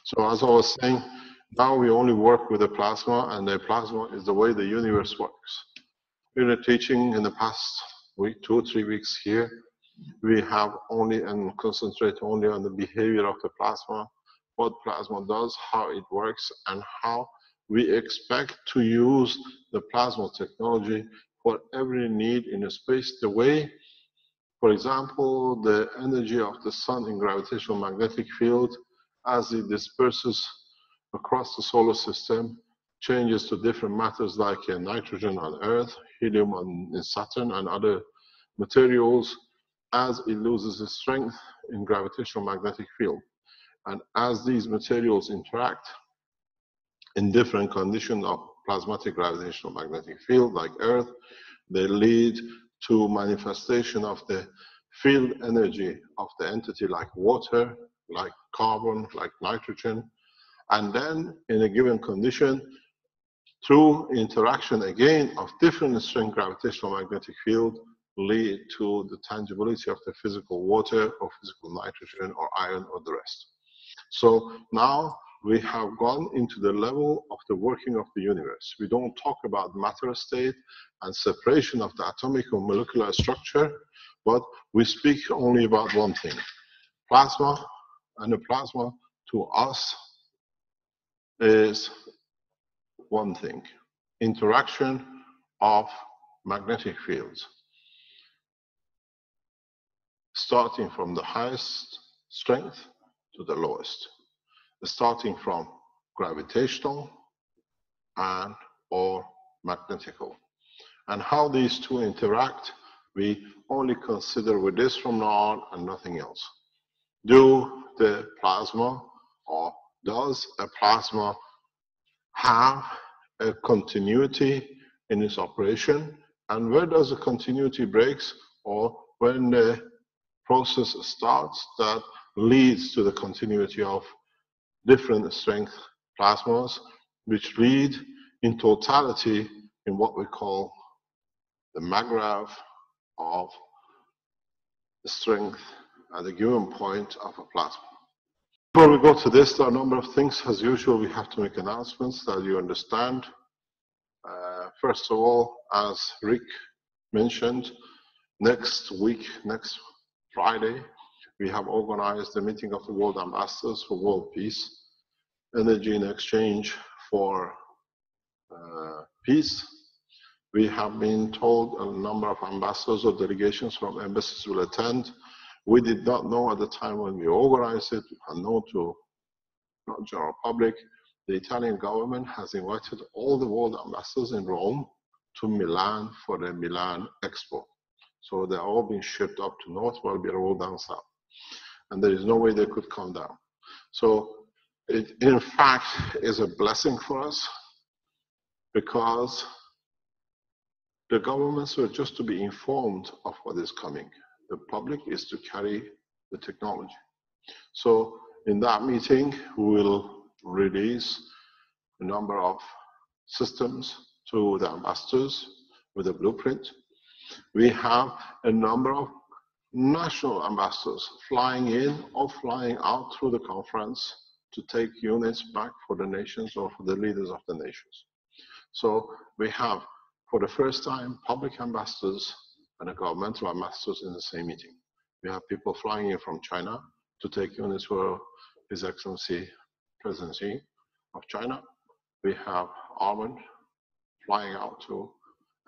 So as I was saying, now we only work with the plasma, and the plasma is the way the universe works. In the teaching in the past week, 2 or 3 weeks here, we have only and concentrate only on the behavior of the plasma, what plasma does, how it works, and how we expect to use the plasma technology for every need in a space. The way, for example, the energy of the sun in gravitational magnetic field, as it disperses across the solar system, changes to different matters like nitrogen on Earth, helium in Saturn, and other materials as it loses its strength in gravitational magnetic field. And as these materials interact in different conditions of plasmatic gravitational magnetic field like Earth, they lead to manifestation of the field energy of the entity like water, like carbon, like nitrogen. And then in a given condition, through interaction again of different strength gravitational magnetic field, lead to the tangibility of the physical water or physical nitrogen or iron or the rest. So now we have gone into the level of the working of the universe. We don't talk about matter state and separation of the atomic or molecular structure, but we speak only about one thing. Plasma, and the plasma to us is one thing. Interaction of magnetic fields, starting from the highest strength to the lowest, starting from gravitational and or magnetical. And how these two interact, we only consider with this from now on and nothing else. Do the plasma, or does a plasma have a continuity in its operation? And where does the continuity breaks, or when the process starts that leads to the continuity of different strength plasmas, which lead in totality in what we call the MAGRAV of the strength at a given point of a plasma. Before we go to this, there are a number of things. As usual, we have to make announcements that you understand. First of all, as Rick mentioned, next week, next Friday, we have organized the meeting of the World Ambassadors for World Peace, Energy in Exchange for Peace. We have been told a number of ambassadors or delegations from embassies will attend. We did not know at the time when we organized it, unknown to not general public. The Italian government has invited all the world ambassadors in Rome to Milan for the Milan Expo. So they're all being shipped up to north while we are all down south. And there is no way they could come down. So it, in fact, is a blessing for us, because the governments were just to be informed of what is coming. The public is to carry the technology. So in that meeting, we will release a number of systems to the ambassadors with a blueprint. We have a number of national ambassadors flying in or flying out through the conference to take units back for the nations or for the leaders of the nations. So we have, for the first time, public ambassadors and governmental ambassadors in the same meeting. We have people flying in from China to take units for His Excellency President Xi of China. We have Armand flying out to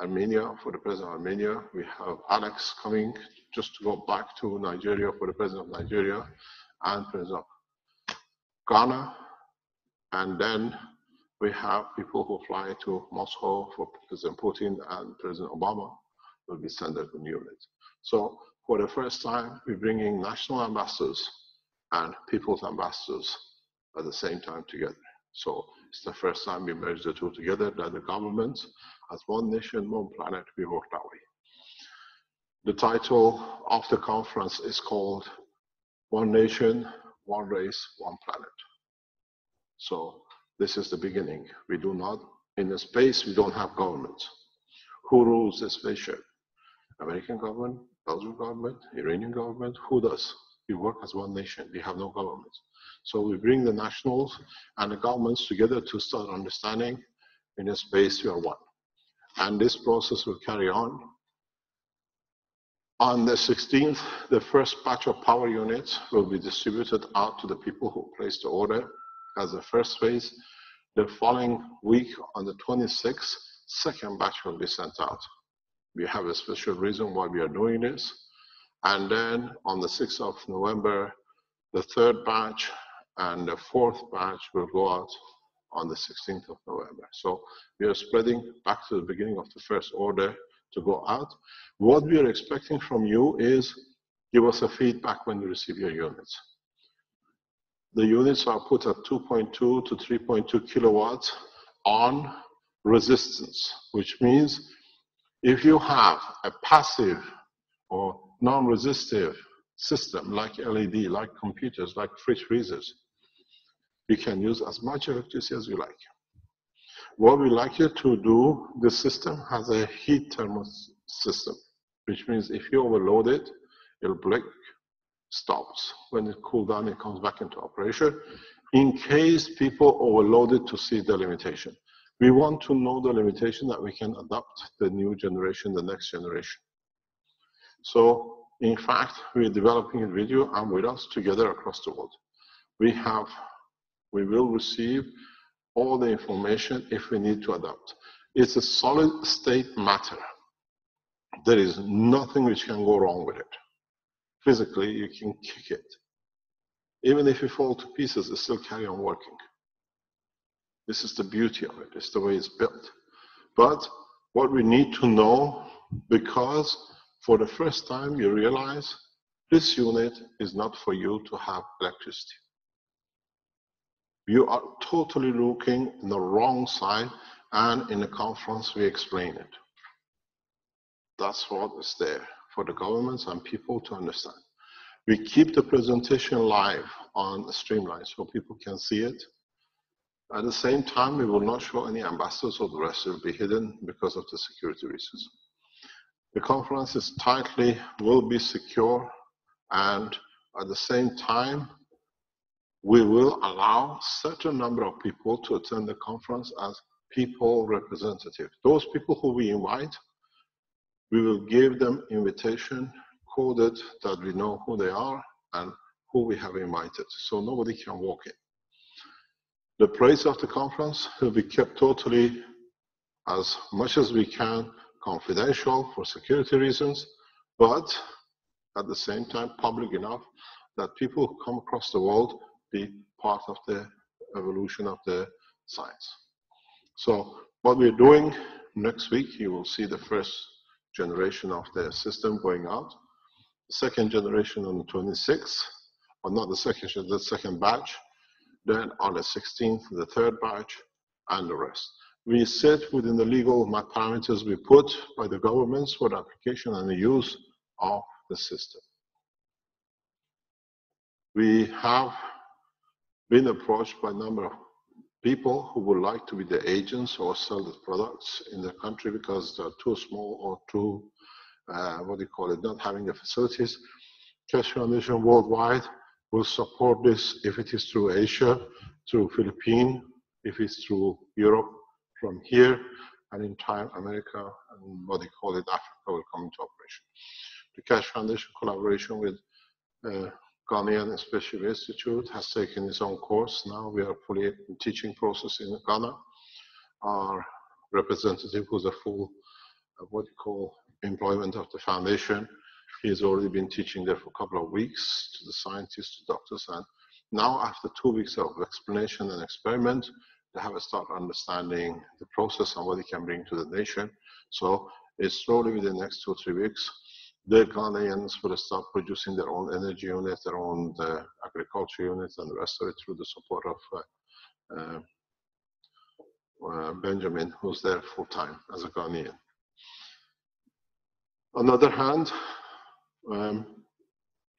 Armenia for the President of Armenia. We have Alex coming just to go back to Nigeria for the President of Nigeria and President of Ghana. And then we have people who fly to Moscow for President Putin and President Obama will be sent as a unit. So for the first time, we're bringing national ambassadors and people's ambassadors at the same time together. So it's the first time we merge the two together, that the governments, as one nation, one planet, we work that way. The title of the conference is called One Nation, One Race, One Planet. So this is the beginning. We do not, in the space, we don't have governments. Who rules the spaceship? American government, Belgian government, Iranian government, who does? We work as one nation. We have no government. So we bring the nationals and the governments together to start understanding in a space we are one. And this process will carry on. On the 16th, the first batch of power units will be distributed out to the people who placed the order as the first phase. The following week, on the 26th, second batch will be sent out. We have a special reason why we are doing this. And then on the 6th of November, the third batch and the fourth batch will go out on the 16th of November. So we are spreading back to the beginning of the first order to go out. What we are expecting from you is give us a feedback when you receive your units. The units are put at 2.2 to 3.2 kilowatts on resistance, which means if you have a passive or non-resistive system like LED, like computers, like fridge freezers, you can use as much electricity as you like. What we like you to do, the system has a heat thermal system, which means if you overload it, it'll blink, stops. When it cools down, it comes back into operation. In case people overload it to see the limitation. We want to know the limitation that we can adopt the new generation, the next generation. So, in fact, we're developing a video and with us together across the world. We will receive all the information if we need to adapt. It's a solid state matter. There is nothing which can go wrong with it. Physically, you can kick it. Even if it falls to pieces, it still carry on working. This is the beauty of it. It's the way it's built. But what we need to know, because for the first time you realize this unit is not for you to have electricity. You are totally looking in the wrong side, and in the conference we explain it. That's what is there for the governments and people to understand. We keep the presentation live on Streamline so people can see it. At the same time, we will not show any ambassadors, or the rest will be hidden because of the security reasons. The conference is will be secure, and at the same time, we will allow certain number of people to attend the conference as people representative. Those people who we invite, we will give them invitation coded that we know who they are and who we have invited, so nobody can walk in. The place of the conference will be kept totally, as much as we can, confidential for security reasons, but at the same time public enough that people who come across the world be part of the evolution of the science. So what we're doing next week, you will see the first generation of the system going out. The second generation on the 26th, or not the second batch. Then on the 16th, the third batch, and the rest. We sit within the legal parameters we put by the governments for the application and the use of the system. We have been approached by a number of people who would like to be the agents or sell the products in the country because they're too small or too, not having the facilities. Keshe Foundation worldwide will support this if it is through Asia, through Philippines, if it's through Europe, from here, and in time, America and Africa will come into operation. The Keshe Foundation collaboration with Ghanaian Special Institute has taken its own course. Now we are fully in teaching process in Ghana. Our representative, who's a full, employment of the foundation, he's already been teaching there for a couple of weeks to the scientists, to doctors, and now after 2 weeks of explanation and experiment, they have a start understanding the process and what it can bring to the nation. So it's slowly within the next 2 or 3 weeks, the Ghanaians will start producing their own energy unit, their own agriculture units, and the rest of it through the support of Benjamin, who's there full-time as a Ghanaian. On the other hand,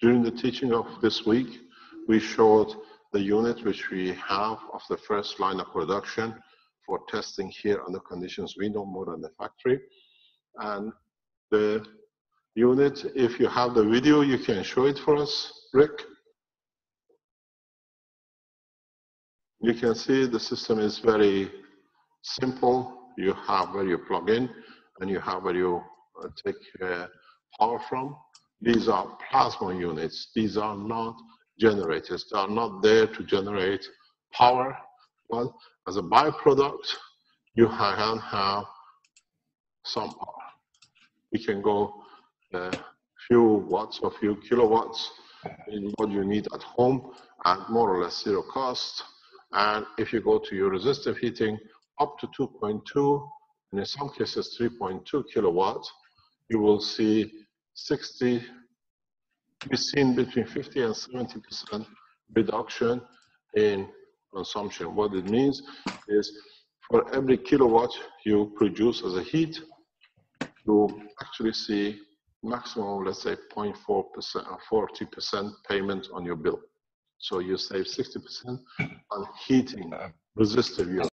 during the teaching of this week, we showed the unit which we have of the first line of production for testing here under conditions we know more than the factory. And the unit, if you have the video, you can show it for us, Rick. You can see the system is very simple. You have where you plug in and you have where you take power from. These are plasma units. These are not generators. They are not there to generate power, but as a byproduct, you can have some power. You can go a few watts or few kilowatts in what you need at home at more or less zero cost. And if you go to your resistive heating, up to 2.2, and in some cases 3.2 kilowatts, you will see we've seen between 50 and 70% reduction in consumption. What it means is for every kilowatt you produce as a heat, you actually see maximum, let's say 0.4% or 40% payment on your bill. So you save 60% on heating resistive units.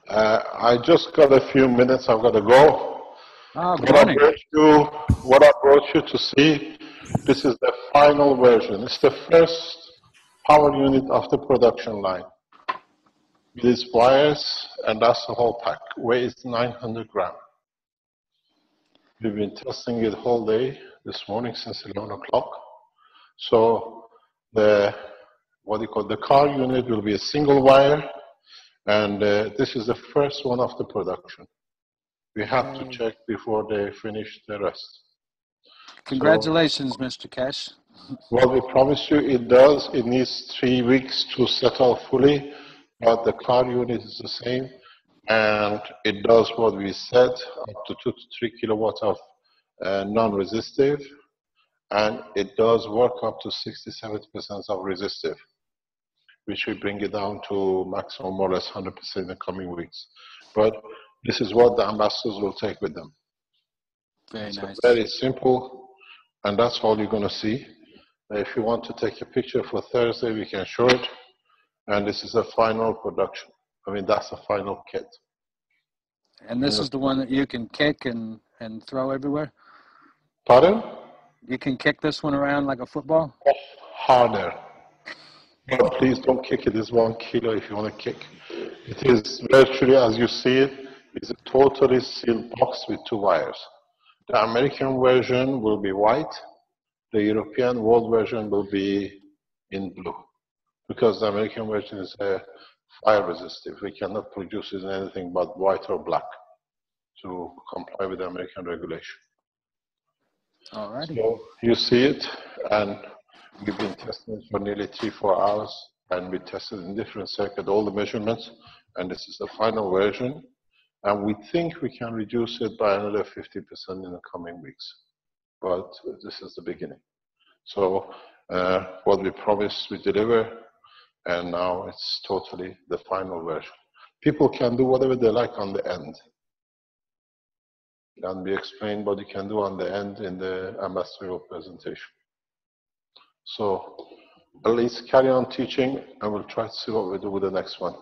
I just got a few minutes, I've got to go. Good morning. What I brought you to see, this is the final version. It's the first power unit of the production line. With its wires, and that's the whole pack. Weighs 900 grams. We've been testing it whole day this morning since 11 o'clock. So the car unit will be a single wire, and this is the first one of the production. We have to check before they finish the rest. Congratulations, so, Mr. Kesh. Well, we promise you it does. It needs 3 weeks to settle fully, but the car unit is the same. And it does what we said, up to 2 to 3 kilowatts of non-resistive. And it does work up to 60–70% of resistive, which will bring it down to maximum more or less 100% in the coming weeks. But this is what the ambassadors will take with them. Very nice. Nice. Very simple, and that's all you're going to see. If you want to take a picture for Thursday, we can show it. And this is a final production. I mean, that's a final kit. And this is the one that you can kick and throw everywhere? Pardon? You can kick this one around like a football? Harder. But please don't kick it. It's 1 kilo if you want to kick. It is virtually, as you see it, is a totally sealed box with 2 wires. The American version will be white. The European world version will be in blue. Because the American version is fire resistive. We cannot produce it in anything but white or black to comply with the American regulation. All righty. So you see it, and we've been testing it for nearly 3–4 hours, and we tested in different circuits all the measurements, and this is the final version. And we think we can reduce it by another 50% in the coming weeks. But this is the beginning. So what we promised, we deliver. And now it's totally the final version. People can do whatever they like on the end. And we explain what you can do on the end in the ambassadorial presentation. So at least carry on teaching, and we'll try to see what we do with the next one.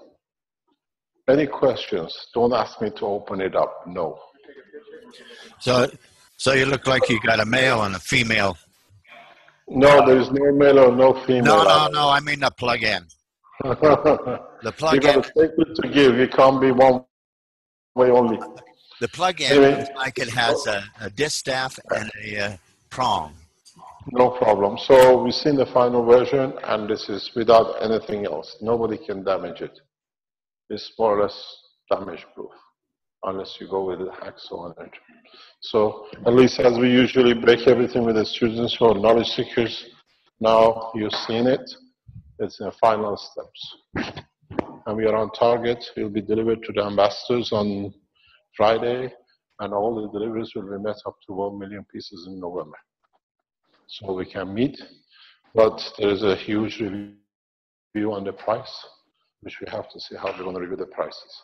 Any questions? Don't ask me to open it up. No. So you look like you got a male and a female. No, there is no male or no female. No. I mean the plug-in. The plug-in. You got to take it to give. You can't be one way only. The plug-in looks like it has a distaff and a prong. No problem. So we've seen the final version, and this is without anything else. Nobody can damage it. It's more or less damage-proof, unless you go with a hacksaw on it. So at least as we usually break everything with the students who are knowledge seekers, now you've seen it. It's in the final steps. And we are on target. It will be delivered to the ambassadors on Friday, and all the deliveries will be met up to 1 million pieces in November. So we can meet, but there is a huge review on the price, which we have to see how we're going to review the prices.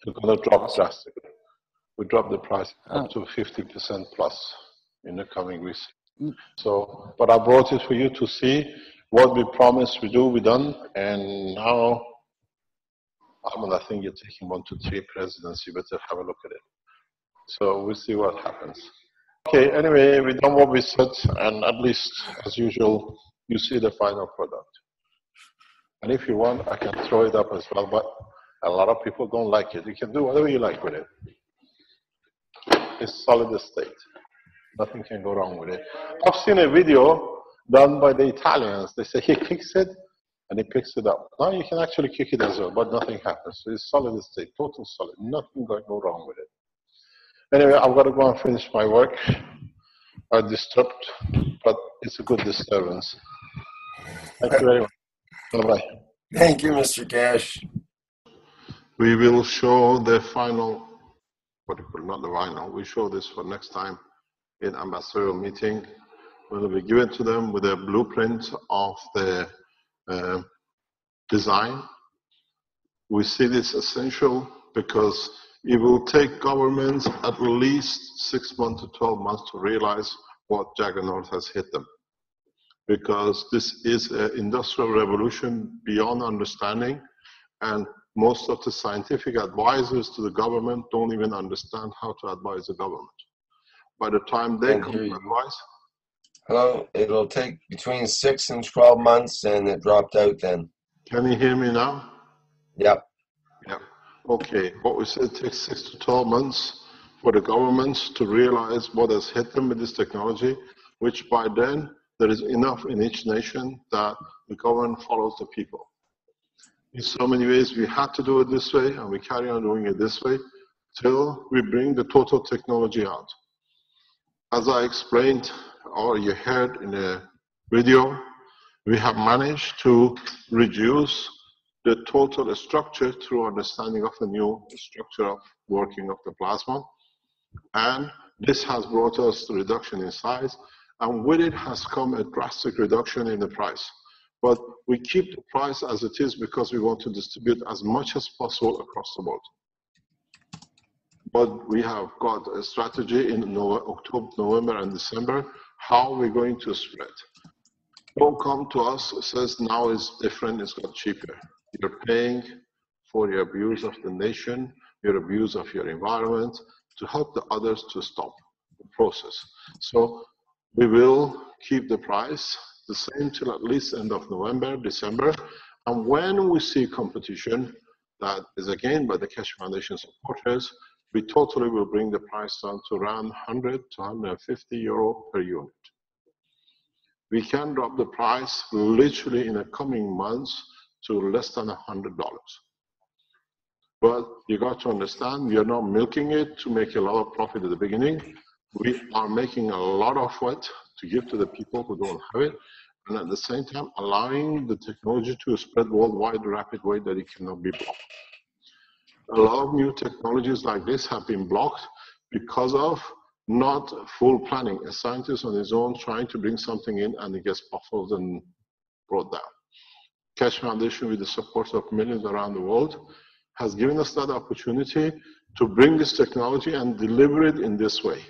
We're going to drop drastically. We drop the price up to 50% plus in the coming weeks. So, but I brought it for you to see what we promised we do, we done, and now, I think you're taking 1 to 3 presidents, you better have a look at it. So we'll see what happens. Okay, anyway, we've done what we said, and at least, as usual, you see the final product. And if you want, I can throw it up as well, but a lot of people don't like it. You can do whatever you like with it. It's solid state. Nothing can go wrong with it. I've seen a video done by the Italians. They say he kicks it and he picks it up. Now you can actually kick it as well, but nothing happens. So it's solid state, total solid. Nothing going to go wrong with it. Anyway, I've got to go and finish my work. I disturbed, but it's a good disturbance. Thank you very much. Bye-bye. Thank you, Mr. Cash. We will show the final, what do you call it, not the final, we show this for next time in ambassadorial meeting. It will be given to them with a blueprint of the design. We see this essential because it will take governments at least 6 months to 12 months to realize what juggernaut has hit them. Because this is an industrial revolution beyond understanding, and most of the scientific advisors to the government don't even understand how to advise the government. By the time they come to advise. Hello, it'll take between 6 and 12 months, and it dropped out then. Can you hear me now? Yep. Yeah. Okay, what we said takes 6 to 12 months for the governments to realize what has hit them with this technology, which by then there is enough in each nation that the government follows the people. In so many ways, we had to do it this way, and we carry on doing it this way till we bring the total technology out. As I explained, or you heard in a video, we have managed to reduce the total structure through understanding of the new structure of working of the plasma. And this has brought us the reduction in size, and with it has come a drastic reduction in the price. But we keep the price as it is because we want to distribute as much as possible across the board. But we have got a strategy in October, November, and December, how we're going to spread. Don't come to us and says now it's different, it's got cheaper. You're paying for your abuse of the nation, your abuse of your environment, to help the others to stop the process. So we will keep the price the same till at least end of November, December. And when we see competition that is again by the Keshe Foundation supporters, we totally will bring the price down to around 100 to 150 euro per unit. We can drop the price literally in the coming months to less than $100. But you got to understand, we are not milking it to make a lot of profit at the beginning. We are making a lot of it to give to the people who don't have it, and at the same time allowing the technology to spread worldwide in a rapid way that it cannot be blocked. A lot of new technologies like this have been blocked because of not full planning. A scientist on his own trying to bring something in and it gets baffled and brought down. Keshe Foundation, with the support of millions around the world, has given us that opportunity to bring this technology and deliver it in this way.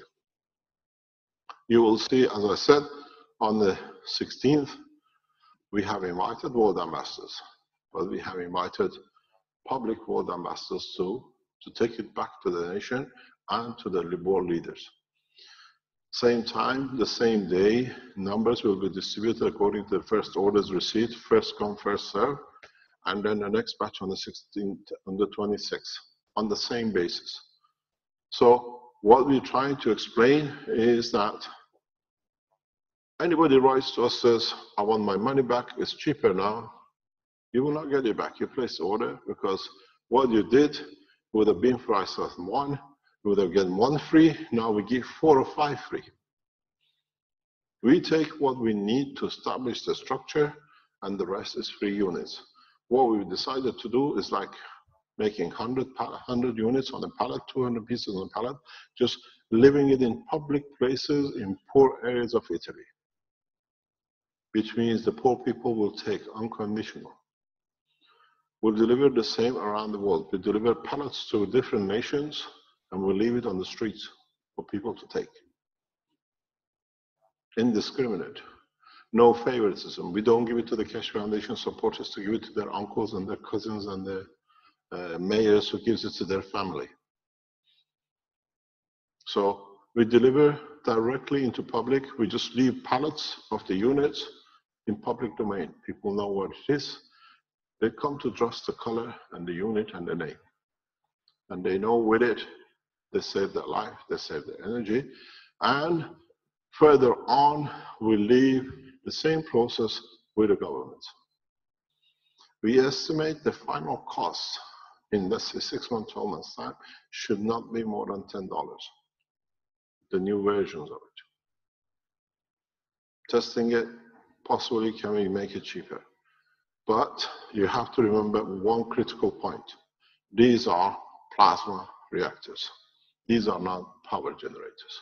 You will see, as I said, on the 16th, we have invited world ambassadors, but we have invited public world ambassadors to take it back to the nation and to the world leaders. Same time, the same day, numbers will be distributed according to the first orders received, first come, first serve, and then the next batch on the 16th, on the 26th, on the same basis. So what we're trying to explain is that anybody writes to us says, I want my money back, it's cheaper now, you will not get it back. You place the order because what you did would have been priced as one, you would have gotten one free, now we give 4 or 5 free. We take what we need to establish the structure and the rest is free units. What we've decided to do is like making 100 units on a pallet, 200 pieces on a pallet, just leaving it in public places in poor areas of Italy, which means the poor people will take unconditional. We'll deliver the same around the world. We deliver pallets to different nations and we'll leave it on the streets for people to take. Indiscriminate. No favoritism. We don't give it to the Keshe Foundation supporters to give it to their uncles and their cousins and the mayors who gives it to their family. So we deliver directly into public. We just leave pallets of the units in public domain. People know what it is. They come to trust the color and the unit and the name. And they know with it, they save their life, they save their energy. And further on, we leave the same process with the government. We estimate the final cost in, let's say, 6 months, 12 months time, should not be more than $10, the new versions of it. Testing it, possibly can we make it cheaper? But you have to remember one critical point. These are plasma reactors. These are not power generators.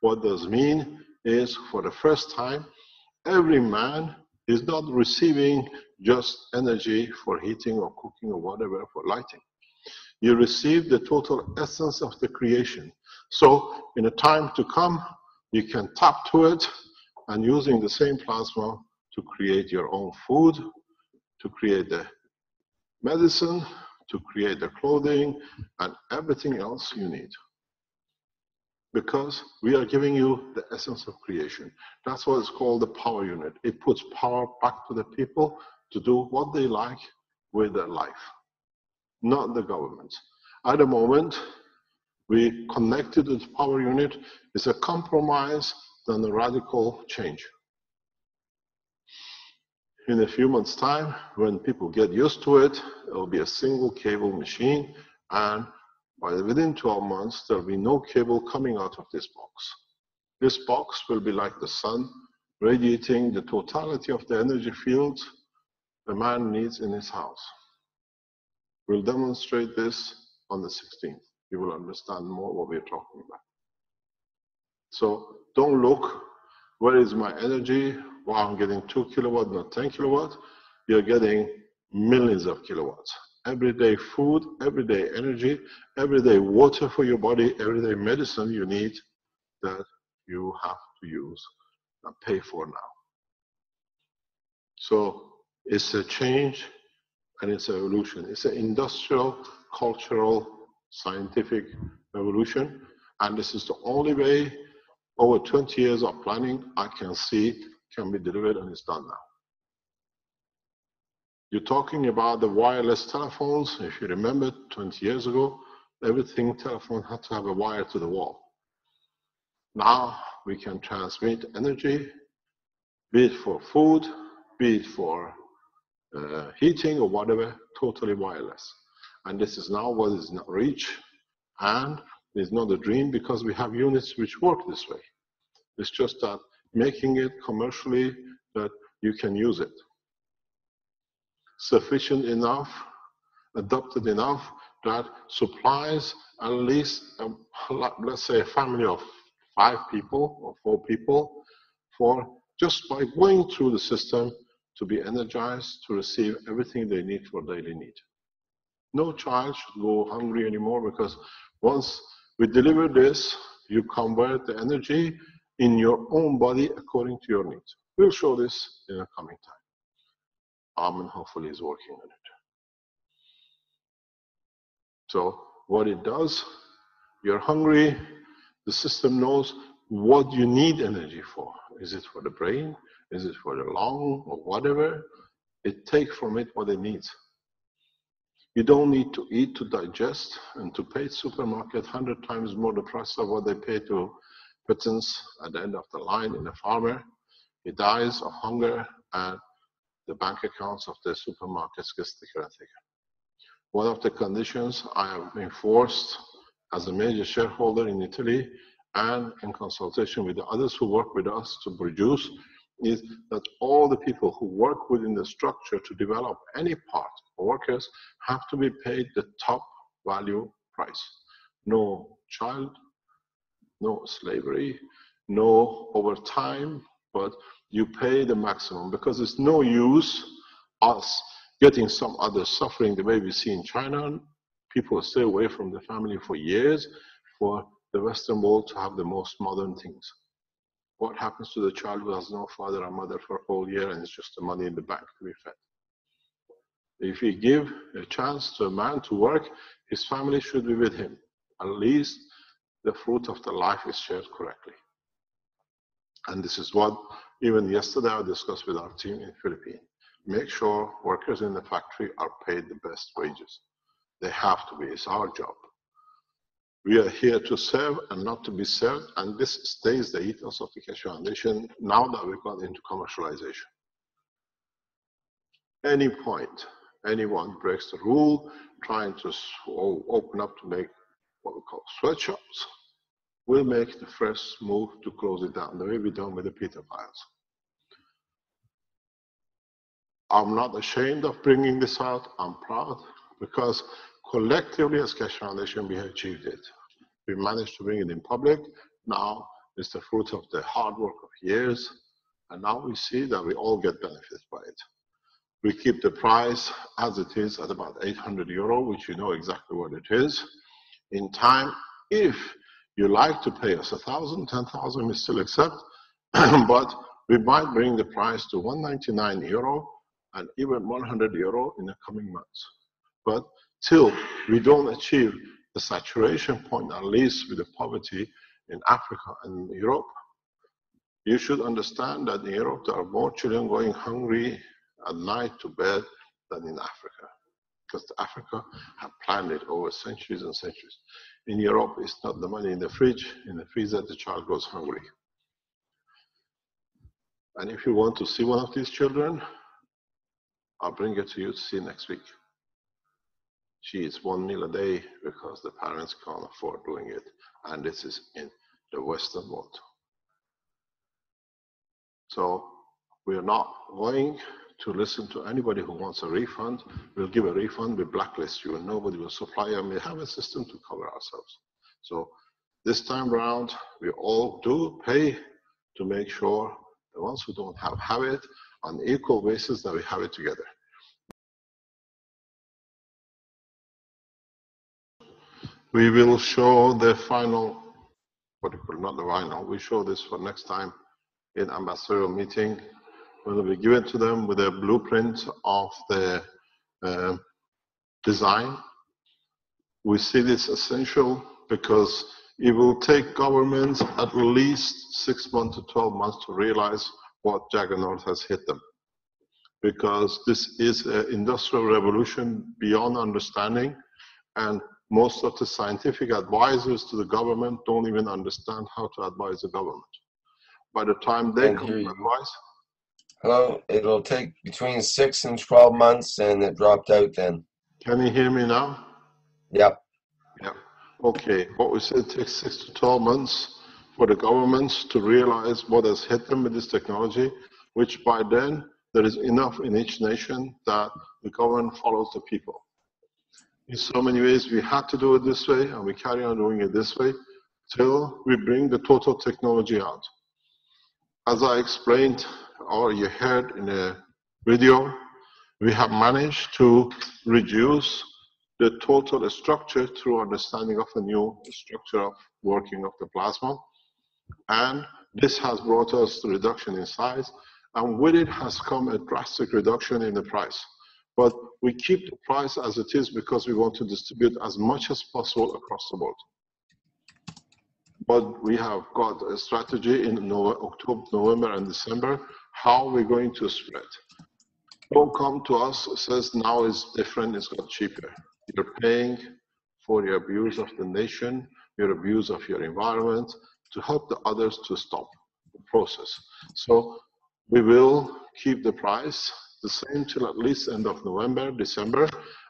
What does mean is, for the first time, every man is not receiving just energy for heating or cooking or whatever, for lighting. You receive the total essence of the creation. So in a time to come, you can tap to it and using the same plasma to create your own food, to create the medicine, to create the clothing, and everything else you need. Because we are giving you the essence of creation. That's what is called the power unit. It puts power back to the people to do what they like with their life, not the government. At the moment, we connected to the power unit. It's a compromise than a radical change. In a few months' time, when people get used to it, it'll be a single cable machine, and within 12 months, there'll be no cable coming out of this box. This box will be like the sun, radiating the totality of the energy fields a man needs in his house. We'll demonstrate this on the 16th. You will understand more what we're talking about. So don't look, where is my energy? Wow, I'm getting 2 kilowatts, not 10 kilowatts. You're getting millions of kilowatts. Everyday food, everyday energy, everyday water for your body, everyday medicine you need that you have to use and pay for now. So it's a change and it's an evolution. It's an industrial, cultural, scientific revolution. And this is the only way, over 20 years of planning, I can see can be delivered, and it's done now. You're talking about the wireless telephones. If you remember 20 years ago, everything telephone had to have a wire to the wall. Now we can transmit energy, be it for food, be it for heating or whatever, totally wireless. And this is now what is not reach, and it's not a dream because we have units which work this way. It's just that making it commercially that you can use it. Sufficient enough, adapted enough that supplies at least, let's say, a family of 5 people or 4 people for just by going through the system to be energized to receive everything they need for daily need. No child should go hungry anymore because once we deliver this, you convert the energy in your own body according to your needs. We'll show this in the coming time. Armin hopefully is working on it. So what it does, you're hungry, the system knows what you need energy for. Is it for the brain? Is it for the lung or whatever? It takes from it what it needs. You don't need to eat to digest and to pay supermarket 100 times more the price of what they pay to peasants at the end of the line in a farmer. He dies of hunger and the bank accounts of the supermarkets get thicker and thicker. One of the conditions I have enforced as a major shareholder in Italy and in consultation with the others who work with us to produce is that all the people who work within the structure to develop any part, workers, have to be paid the top value price. No child, no slavery, no overtime, but you pay the maximum because it's no use us getting some other suffering the way we see in China. People stay away from the family for years for the Western world to have the most modern things. What happens to the child who has no father or mother for a whole year and it's just the money in the bank to be fed? If we give a chance to a man to work, his family should be with him. At least the fruit of the life is shared correctly. And this is what even yesterday I discussed with our team in the Philippines. make sure workers in the factory are paid the best wages. They have to be. It's our job. We are here to serve and not to be served, and this stays the ethos of the Keshe Foundation now that we've got into commercialization. Any point anyone breaks the rule, trying to open up to make what we call sweatshops, we'll make the first move to close it down, the way we've done with the Peter files. I'm not ashamed of bringing this out. I'm proud because collectively as Keshe Foundation, we have achieved it. We managed to bring it in public. Now it's the fruit of the hard work of years. And now we see that we all get benefits by it. We keep the price as it is at about 800 euro, which you know exactly what it is. In time, if you like to pay us 1,000, 10,000, we still accept. But we might bring the price to 199 euro and even 100 euro in the coming months. But till we don't achieve the saturation point, at least with the poverty in Africa and Europe, you should understand that in Europe there are more children going hungry at night to bed than in Africa, because Africa have planned it over centuries and centuries. In Europe, it's not the money in the fridge, in the freezer, the child goes hungry. And if you want to see one of these children, I'll bring it to you to see next week. She eats 1 meal a day because the parents can't afford doing it. And this is in the Western world. So we are not going to listen to anybody who wants a refund. We'll give a refund, we blacklist you, and nobody will supply you, and we have a system to cover ourselves. So this time around, we all do pay to make sure the ones who don't have it on equal basis, that we have it together. We will show the final, not the final, we show this for next time in ambassadorial meeting. Will be given to them with a blueprint of the design. We see this essential because it will take governments at least 6 months to 12 months to realize what juggernaut has hit them. Because this is an industrial revolution beyond understanding, and most of the scientific advisors to the government don't even understand how to advise the government. By the time they come to advise, hello, it'll take between 6 and 12 months, and it dropped out then. Can you hear me now? Yep. Yeah. Okay. What we said takes 6 to 12 months for the governments to realize what has hit them with this technology, which by then there is enough in each nation that the government follows the people. In so many ways, we had to do it this way, and we carry on doing it this way till we bring the total technology out. As I explained, or you heard in a video, we have managed to reduce the total structure through understanding of the new structure of working of the plasma. And this has brought us the reduction in size, and with it has come a drastic reduction in the price. But we keep the price as it is because we want to distribute as much as possible across the board. But we have got a strategy in October, November, and December, how we're going to spread. Don't come to us and says now it's different, it's got cheaper. You're paying for your abuse of the nation, your abuse of your environment, to help the others to stop the process. So we will keep the price the same till at least end of November, December.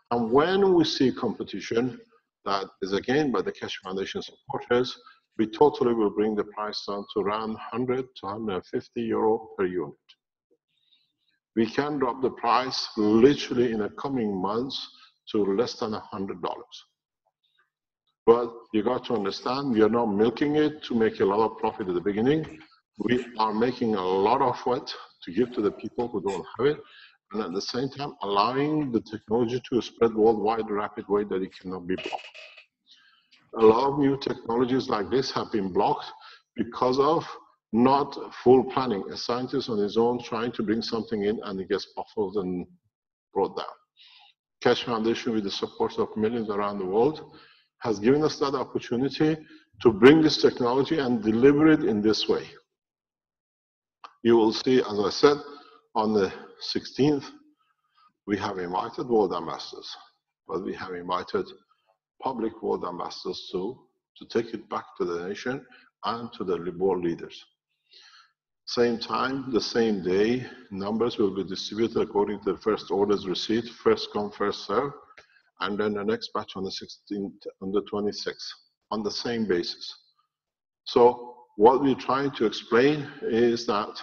And when we see competition that is again by the Keshe Foundation supporters, we totally will bring the price down to around 100 to 150 euro per unit. We can drop the price literally in the coming months to less than $100. But you got to understand, we are not milking it to make a lot of profit at the beginning. We are making a lot of it to give to the people who don't have it, and at the same time allowing the technology to spread worldwide in a rapid way that it cannot be blocked. A lot of new technologies like this have been blocked because of not full planning. A scientist on his own trying to bring something in and it gets baffled and brought down. Keshe Foundation, with the support of millions around the world, has given us that opportunity to bring this technology and deliver it in this way. You will see, as I said, on the 16th We have invited world ambassadors, but we have invited public world ambassadors too, to take it back to the nation and to the world leaders. Same time, the same day, numbers will be distributed according to the first orders received, first come, first serve, and then the next batch on the 16th, on the 26th, on the same basis. So what we're trying to explain is that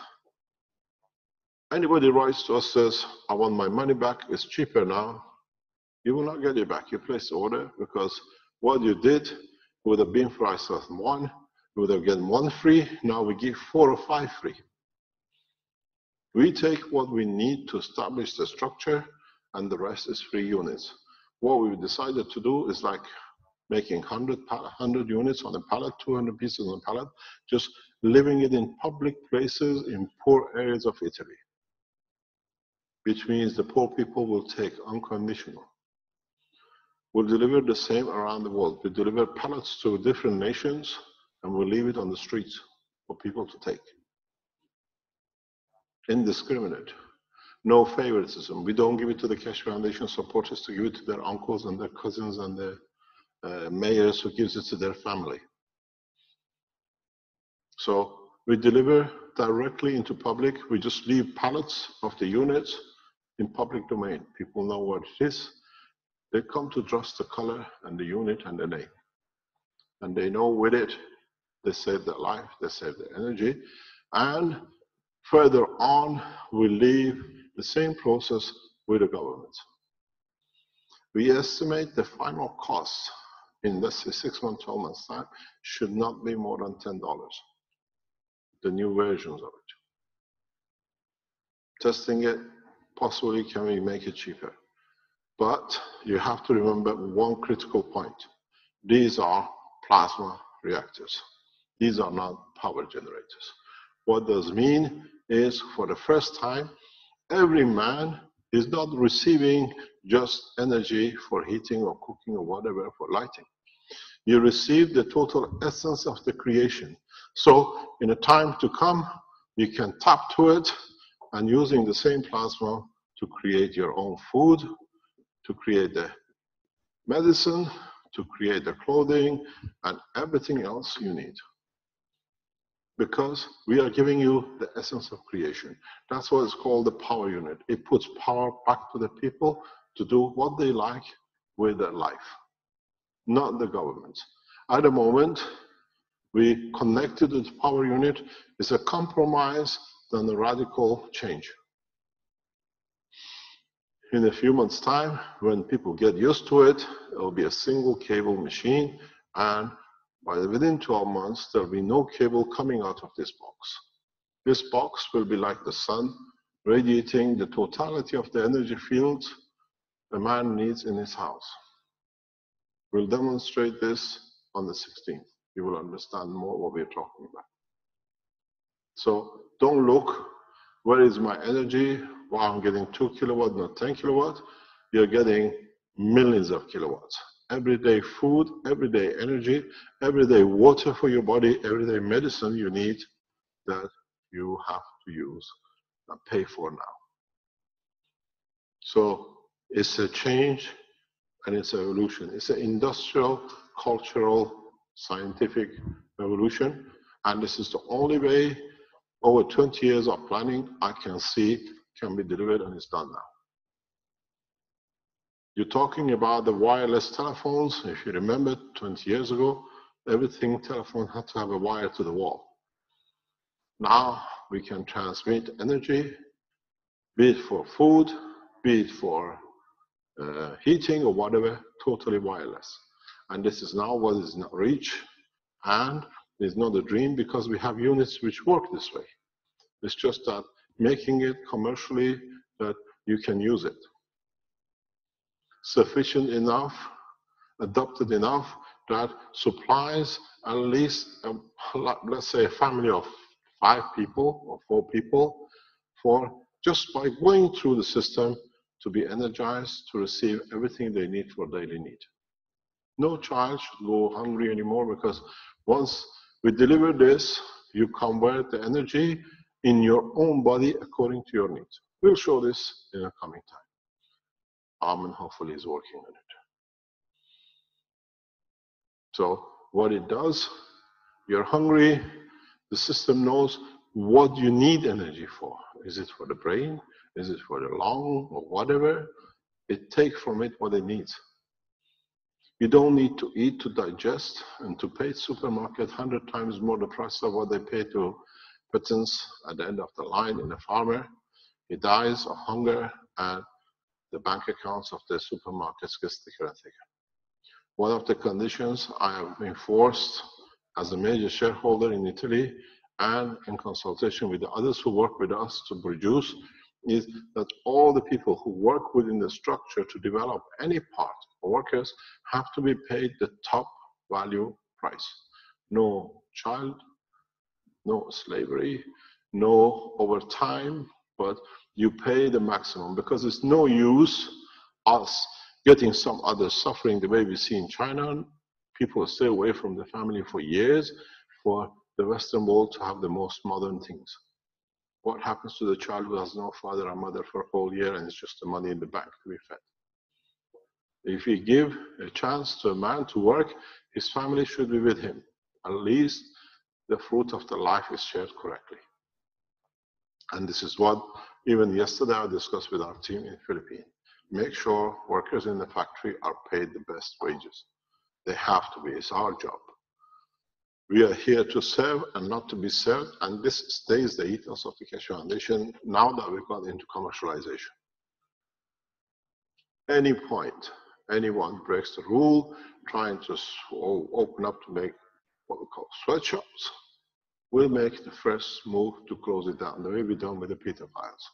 anybody writes to us, says, I want my money back, it's cheaper now, you will not get it back. You place the order because what you did would have been price of one, you would have gotten one free, now we give 4 or 5 free. We take what we need to establish the structure and the rest is free units. What we decided to do is like making 100 units on a pallet, 200 pieces on a pallet, just living it in public places in poor areas of Italy, which means the poor people will take unconditional. We'll deliver the same around the world. We deliver pallets to different nations and we'll leave it on the streets for people to take. Indiscriminate. No favoritism. We don't give it to the Keshe Foundation supporters to give it to their uncles and their cousins and the mayors who gives it to their family. So we deliver directly into public. We just leave pallets of the units in public domain. People know what it is. They come to trust the color and the unit and the name. And they know with it, they save their life, they save their energy. And further on, we leave the same process with the government. We estimate the final cost in, let's say, 6 months, 12 months time, should not be more than $10, the new versions of it. Testing it, possibly can we make it cheaper? But you have to remember one critical point. These are plasma reactors. These are not power generators. What does mean is, for the first time, every man is not receiving just energy for heating or cooking or whatever, for lighting. You receive the total essence of the creation. So in a time to come, you can tap to it and using the same plasma to create your own food, to create the medicine, to create the clothing, and everything else you need. Because we are giving you the essence of creation. That's what is called the power unit. It puts power back to the people to do what they like with their life, not the government. At the moment, we connected to the power unit. It's a compromise than a radical change. In a few months' time, when people get used to it, it will be a single cable machine, and within 12 months, there will be no cable coming out of this box. This box will be like the sun, radiating the totality of the energy fields a man needs in his house. We'll demonstrate this on the 16th. You will understand more what we're talking about. So don't look, where is my energy? Well, I'm getting 2 kilowatts, not 10 kilowatts. You're getting millions of kilowatts. Everyday food, everyday energy, everyday water for your body, everyday medicine you need that you have to use and pay for now. So it's a change and it's an evolution. It's an industrial, cultural, scientific revolution. And this is the only way, over 20 years of planning, I can see can be delivered, and it's done now. You're talking about the wireless telephones. If you remember 20 years ago, everything telephone had to have a wire to the wall. Now we can transmit energy, be it for food, be it for heating or whatever, totally wireless. And this is now what is not reached, and it's not a dream because we have units which work this way. It's just that making it commercially that you can use it. Sufficient enough, adapted enough that supplies at least, let's say, a family of 5 people or 4 people for just by going through the system to be energized to receive everything they need for daily need. No child should go hungry anymore because once we deliver this, you convert the energy in your own body according to your needs. We'll show this in a coming time. Armin hopefully is working on it. So what it does, you're hungry, the system knows what you need energy for. Is it for the brain? Is it for the lung or whatever? It takes from it what it needs. You don't need to eat to digest and to pay supermarket 100 times more the price of what they pay to peasants at the end of the line in a farmer. He dies of hunger and the bank accounts of the supermarkets get thicker and thicker. One of the conditions I have enforced as a major shareholder in Italy and in consultation with the others who work with us to produce is that all the people who work within the structure to develop any part of workers have to be paid the top value price. No child, no slavery, no overtime, but you pay the maximum because it's no use us getting some others suffering the way we see in China. People stay away from the family for years for the Western world to have the most modern things. What happens to the child who has no father or mother for a whole year and it's just the money in the bank to be fed? If we give a chance to a man to work, his family should be with him. At least the fruit of the life is shared correctly. And this is what even yesterday I discussed with our team in the Philippines. Make sure workers in the factory are paid the best wages. They have to be, it's our job. We are here to serve and not to be served, and this stays the ethos of the Keshe Foundation now that we got into commercialization. Any point, anyone breaks the rule, trying to open up to make what we call sweatshops, we'll make the first move to close it down, the way we've done with the Peter files.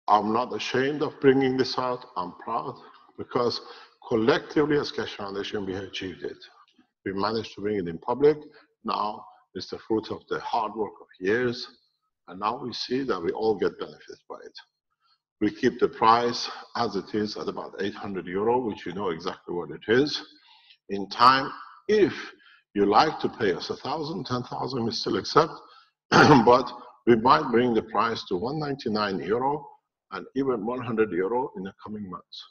I'm not ashamed of bringing this out, I'm proud, because collectively as Keshe Foundation we have achieved it. We managed to bring it in public. Now it's the fruit of the hard work of years. And now we see that we all get benefits by it. We keep the price as it is at about 800 euro, which you know exactly what it is. In time, if you like to pay us 1,000, 10,000, we still accept. But we might bring the price to 199 euro and even 100 euro in the coming months.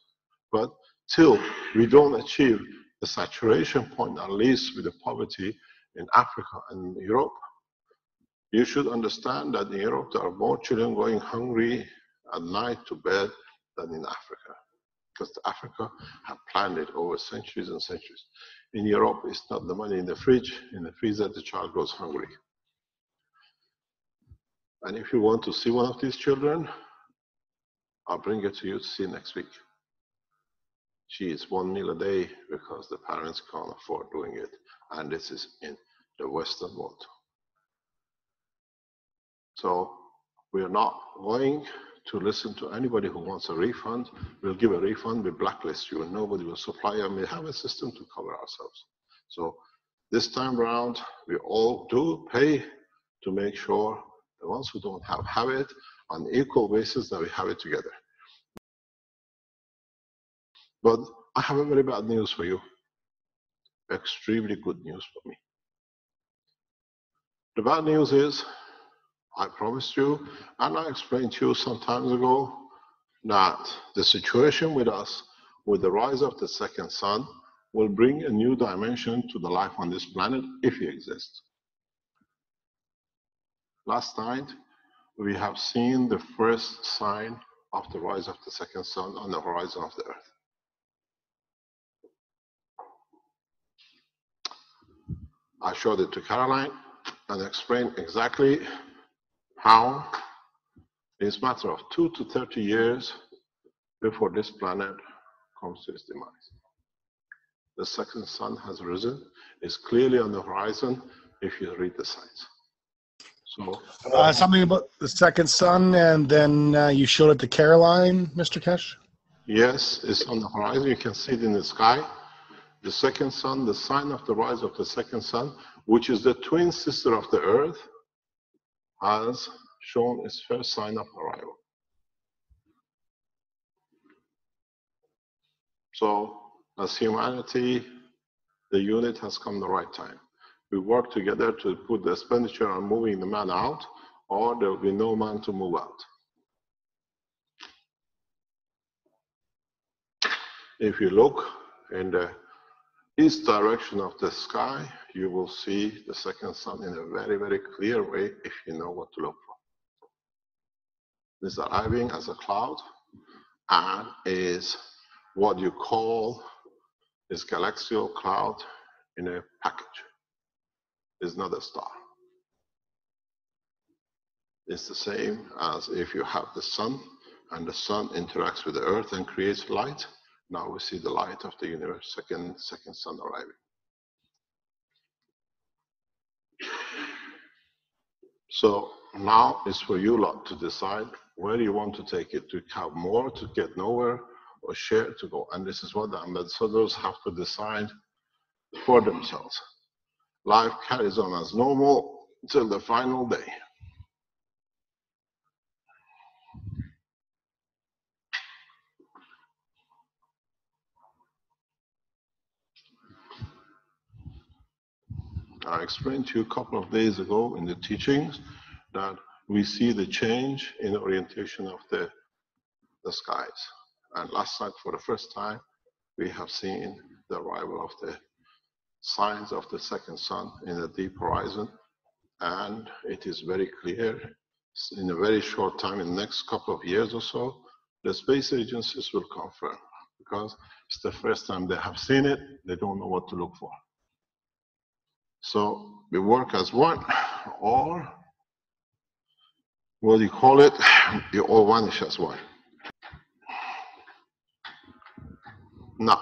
But till we don't achieve the saturation point, at least with the poverty in Africa and Europe, you should understand that in Europe there are more children going hungry at night to bed than in Africa, because Africa have planned it over centuries and centuries. In Europe, it's not the money in the fridge, in the freezer, the child goes hungry. And if you want to see one of these children, I'll bring it to you to see next week. She eats 1 meal a day because the parents can't afford doing it. And this is in the Western world. So we are not going to listen to anybody who wants a refund. We'll give a refund, we blacklist you, and nobody will supply you, and we have a system to cover ourselves. So this time around, we all do pay to make sure the ones who don't have it on equal basis, that we have it together. But I have a very bad news for you. Extremely good news for me. The bad news is, I promised you, and I explained to you some time ago, that the situation with us, with the rise of the second sun, will bring a new dimension to the life on this planet, if it exists. Last night, we have seen the first sign of the rise of the second sun on the horizon of the Earth. I showed it to Caroline and explained exactly how it's a matter of 2 to 30 years before this planet comes to its demise. The second sun has risen, it's clearly on the horizon if you read the signs. So, something about the second sun, and then you showed it to Caroline, Mr. Keshe? Yes, it's on the horizon, you can see it in the sky. The second sun, the sign of the rise of the second sun, which is the twin sister of the Earth, has shown its first sign of arrival. So, as humanity, the unit has come the right time. We work together to put the expenditure on moving the man out, or there will be no man to move out. If you look in the east direction of the sky, you will see the second sun in a very, very clear way if you know what to look for. It's arriving as a cloud and is what you call this galaxial cloud in a package. It's not a star. It's the same as if you have the sun and the sun interacts with the earth and creates light. Now we see the light of the universe, second sun arriving. So now it's for you lot to decide where you want to take it, to have more, to get nowhere, or share to go. And this is what the ambassadors have to decide for themselves. Life carries on as normal till the final day. I explained to you a couple of days ago in the teachings that we see the change in orientation of the skies. And last night, for the first time, we have seen the arrival of the signs of the second sun in the deep horizon. And it is very clear, in a very short time, in the next couple of years or so, the space agencies will confirm, because it's the first time they have seen it, they don't know what to look for. So we work as one, or what do you call it? You all vanish as one. Now,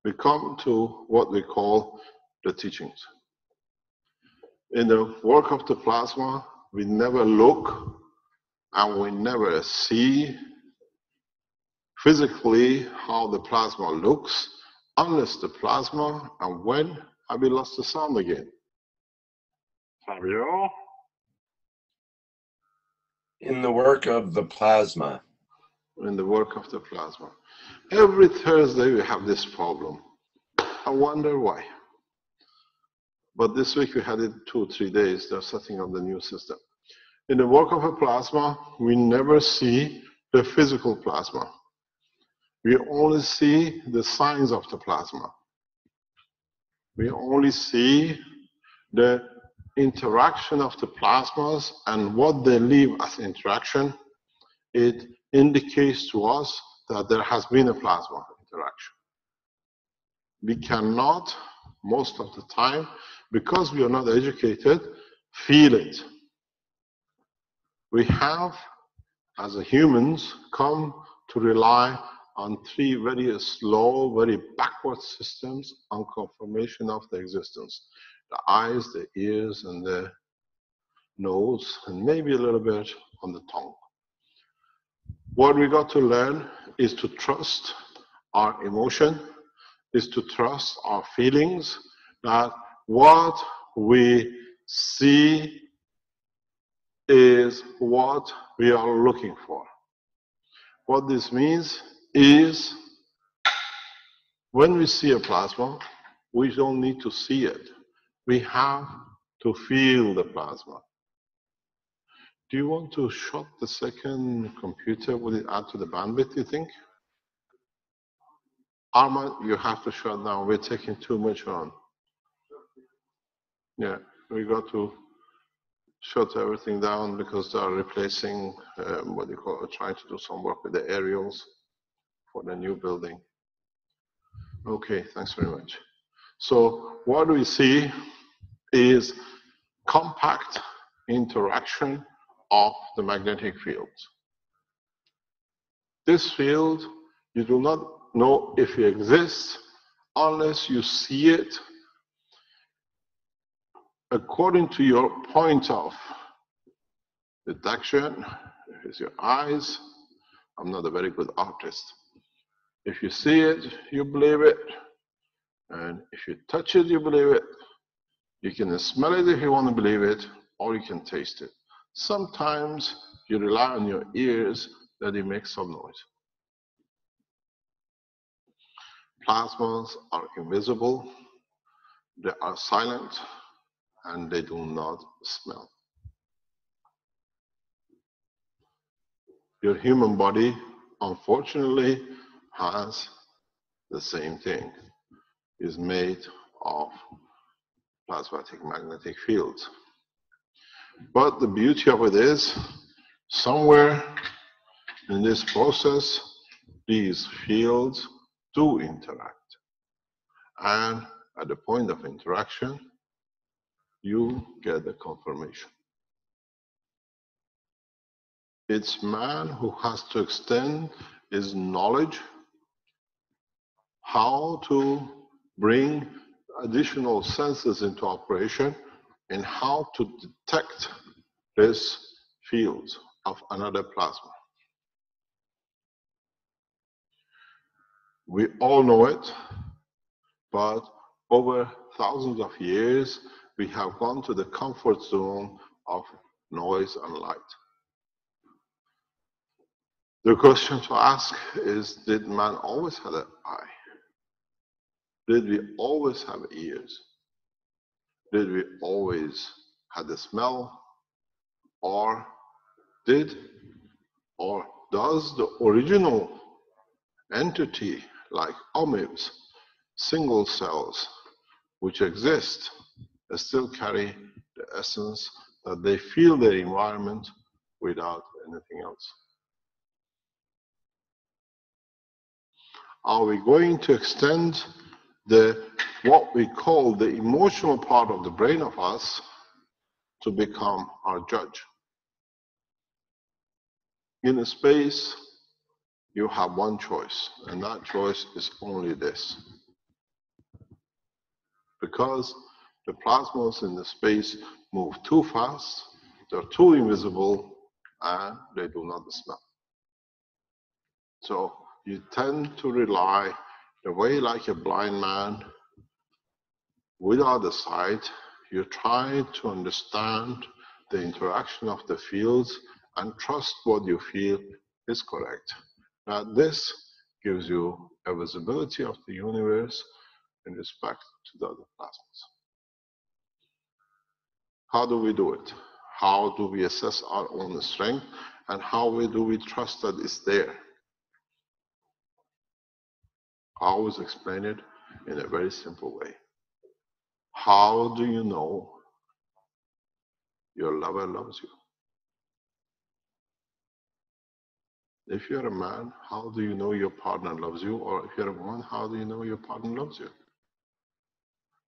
we come to what we call the teachings. In the work of the plasma, we never look and we never see physically how the plasma looks, unless the plasma, and when have we lost the sound again? Fabio? In the work of the plasma. In the work of the plasma. Every Thursday we have this problem. I wonder why. But this week we had it 2 or 3 days. They're setting up the new system. In the work of a plasma, we never see the physical plasma. We only see the signs of the plasma. We only see the interaction of the plasmas and what they leave as interaction. It indicates to us that there has been a plasma interaction. We cannot, most of the time, because we are not educated, feel it. We have, as humans, come to rely on 3 very slow, very backward systems on confirmation of the existence. The eyes, the ears, and the nose, and maybe a little bit on the tongue. What we got to learn is to trust our emotion, is to trust our feelings, that what we see is what we are looking for. What this means is, when we see a plasma, we don't need to see it. We have to feel the plasma. Do you want to shut the second computer? Would it add to the bandwidth, you think? Armand, you have to shut down. We're taking too much on. Yeah, we got to shut everything down because they are replacing, trying to do some work with the aerials for the new building. Okay, thanks very much. So what we see is compact interaction of the magnetic fields. This field, you do not know if it exists unless you see it according to your point of detection. If it's your eyes, I'm not a very good artist. If you see it, you believe it. And if you touch it, you believe it. You can smell it if you want to believe it, or you can taste it. Sometimes you rely on your ears that it makes some noise. Plasmas are invisible, they are silent, and they do not smell. Your human body, unfortunately, has the same thing, is made of plasmatic magnetic fields. But the beauty of it is, somewhere in this process, these fields do interact. And at the point of interaction, you get the confirmation. It's man who has to extend his knowledge how to bring additional senses into operation and how to detect this field of another plasma. We all know it, but over thousands of years, we have gone to the comfort zone of noise and light. The question to ask is, did man always have an eye? Did we always have ears? Did we always have the smell? Or does the original entity like amoebs, single cells, which exist, still carry the essence that they feel their environment without anything else? Are we going to extend what we call the emotional part of the brain of us to become our judge? In a space, you have one choice, and that choice is only this. Because the plasmas in the space move too fast, they're too invisible, and they do not smell. So you tend to rely the way like a blind man without the sight, you try to understand the interaction of the fields and trust what you feel is correct. Now this gives you a visibility of the universe in respect to the other plasmas. How do we do it? How do we assess our own strength? And how do we trust that it's there? I always explain it in a very simple way. How do you know your lover loves you? If you're a man, how do you know your partner loves you? Or if you're a woman, how do you know your partner loves you?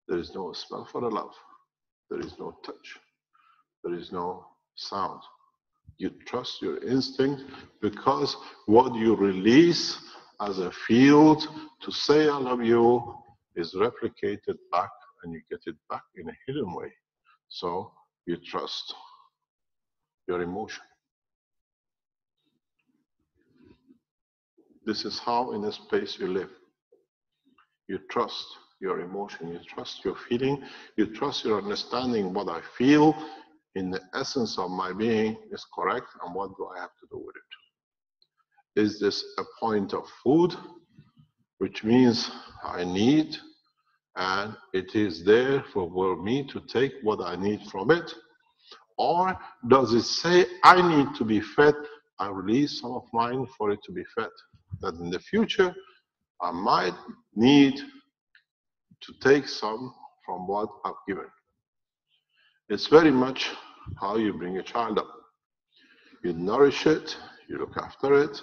There is no smell for the love. There is no touch. There is no sound. You trust your instinct because what you release as a field to say I love you is replicated back, and you get it back in a hidden way. So you trust your emotion. This is how in a space you live. You trust your emotion, you trust your feeling, you trust your understanding what I feel in the essence of my being is correct, and what do I have to do with it? Is this a point of food, which means I need, and it is there for me to take what I need from it? Or does it say I need to be fed, I release some of mine for it to be fed? That in the future, I might need to take some from what I've given. It's very much how you bring a child up. You nourish it, you look after it,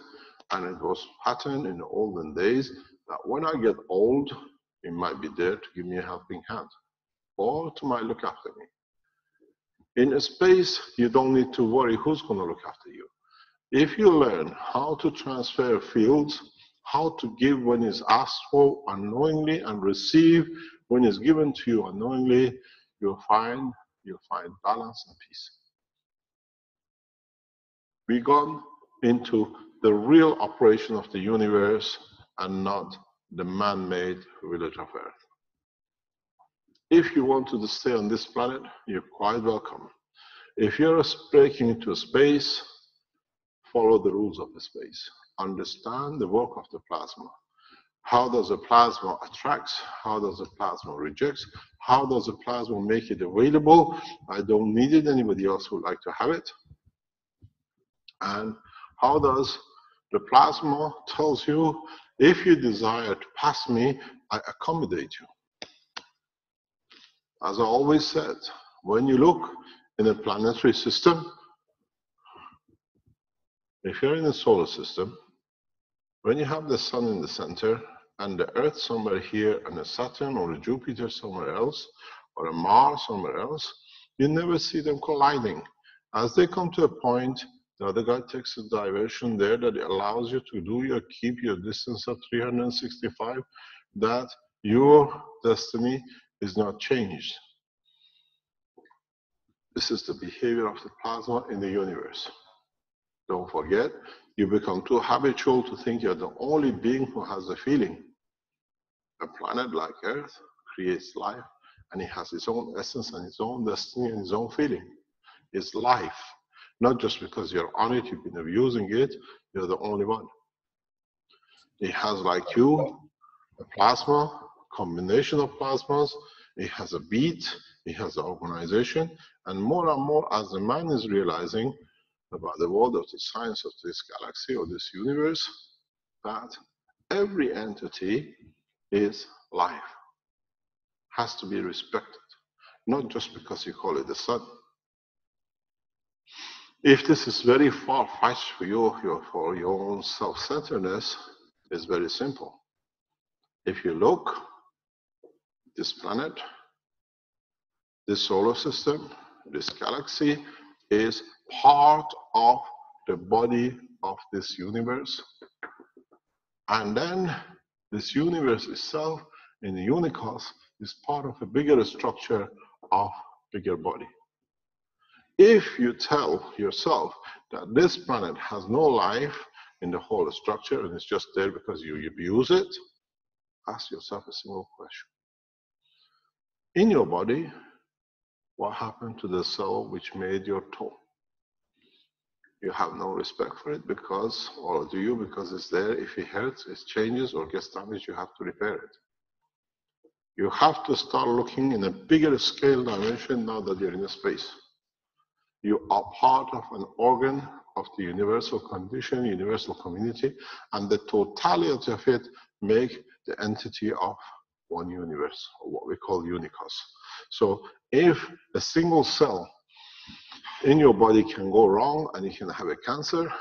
and it was patterned in the olden days that when I get old, it might be there to give me a helping hand, or to might look after me. In a space, you don't need to worry who's going to look after you. If you learn how to transfer fields, how to give when it's asked for unknowingly and receive when it's given to you unknowingly, you'll find balance and peace. We've gone into the real operation of the universe and not the man-made village of Earth. If you want to stay on this planet, you're quite welcome. If you're breaking into a space, follow the rules of the space. Understand the work of the plasma. How does a plasma attract? How does a plasma reject? How does a plasma make it available? I don't need it. Anybody else would like to have it? And how does the plasma tells you If you desire to pass me, I accommodate you. As I always said, when you look in a planetary system, if you're in a solar system, when you have the sun in the center and the Earth somewhere here and a Saturn or a Jupiter somewhere else or a Mars somewhere else, you never see them colliding. As they come to a point, the other guy takes a diversion there that allows you to keep your distance of 365, that your destiny is not changed. This is the behavior of the plasma in the universe. Don't forget, you become too habitual to think you're the only being who has a feeling. A planet like Earth creates life, and it has its own essence and its own destiny and its own feeling. It's life. Not just because you're on it, you've been abusing it, you're the only one. It has, like you, a plasma, combination of plasmas, it has a beat, it has an organization, and more as the man is realizing about the world of the science of this galaxy or this universe, that every entity is life, has to be respected, not just because you call it the sun. If this is very far-fetched for you, for your own self-centeredness, it's very simple. If you look, this planet, this solar system, this galaxy is part of the body of this universe. And then this universe itself, in the unicos, is part of a bigger structure of bigger body. If you tell yourself that this planet has no life in the whole structure and it's just there because you abuse it, ask yourself a simple question. In your body, what happened to the cell which made your toe? You have no respect for it because, or do you? Because it's there. If it hurts, it changes or gets damaged, you have to repair it. You have to start looking in a bigger scale dimension now that you're in a space. You are part of an organ of the universal condition, universal community, and the totality of it make the entity of one universe, or what we call unicos. So if a single cell in your body can go wrong and you can have a cancer,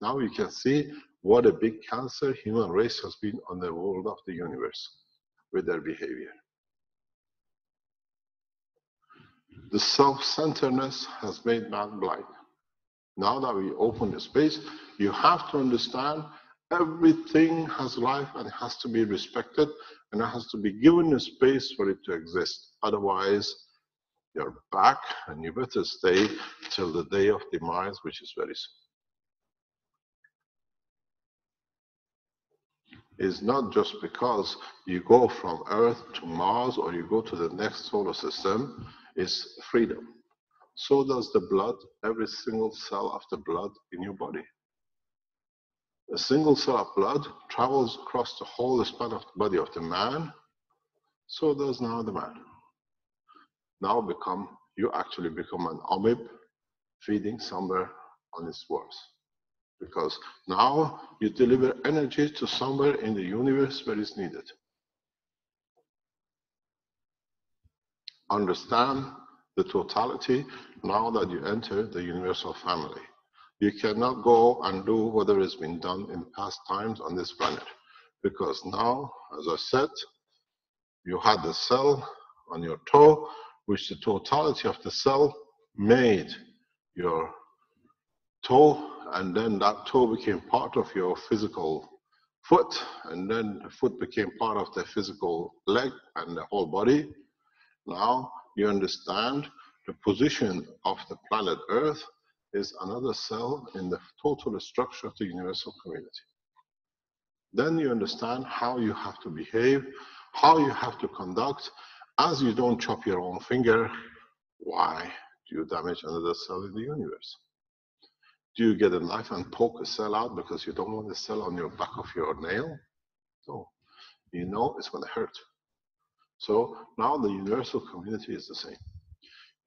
now you can see what a big cancer human race has been on the world of the universe with their behavior. The self-centeredness has made man blind. Now that we open the space, you have to understand everything has life and has to be respected, and it has to be given a space for it to exist. Otherwise, you're back and you better stay till the day of demise, which is very soon. It's not just because you go from Earth to Mars or you go to the next solar system, it's freedom. So does the blood, every single cell of the blood in your body. A single cell of blood travels across the whole span of the body of the man, so does now the man. Now you actually become an amoeb feeding somewhere on its worms. Because now you deliver energy to somewhere in the universe where it's needed. Understand the totality now that you enter the universal family. You cannot go and do whatever has been done in past times on this planet. Because now, as I said, you had the cell on your toe, which the totality of the cell made your toe, and then that toe became part of your physical foot, and then the foot became part of the physical leg and the whole body. Now you understand the position of the planet Earth is another cell in the total structure of the universal community. Then you understand how you have to behave, how you have to conduct. As you don't chop your own finger, why do you damage another cell in the universe? Do you get a knife and poke a cell out because you don't want the cell on your back of your nail? No. You know it's going to hurt. So now the universal community is the same.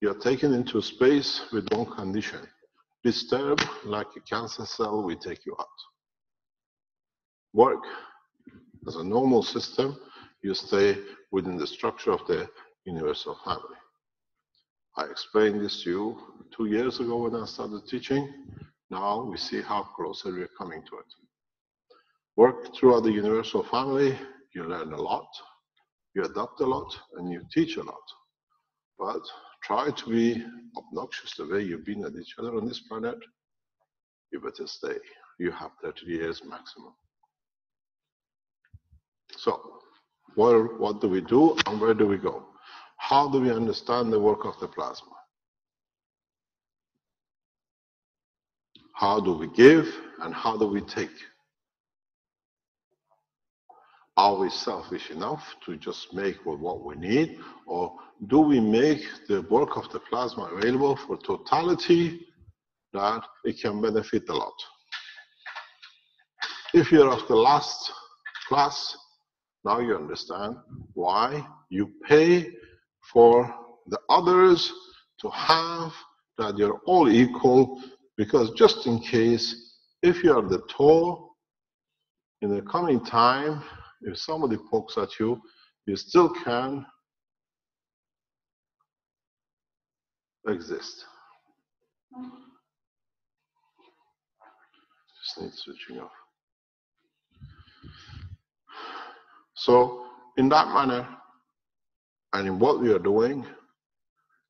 You're taken into space with one condition. Disturb like a cancer cell, we take you out. Work, As a normal system, you stay within the structure of the universal family. I explained this to you 2 years ago when I started teaching. Now we see how closer we're coming to it. Work throughout the universal family, you learn a lot, you adapt a lot, and you teach a lot. But try to be obnoxious the way you've been at each other on this planet, you better stay. You have 30 years maximum. So, what do we do and where do we go? How do we understand the work of the plasma? How do we give and how do we take? Are we selfish enough to just make what we need, or do we make the work of the plasma available for totality that it can benefit a lot? If you're of the last class, now you understand why you pay for the others to have that you're all equal, because just in case, if you are the toe, in the coming time, if somebody pokes at you, you still can exist. Just need switching off. So, in that manner, and in what we are doing,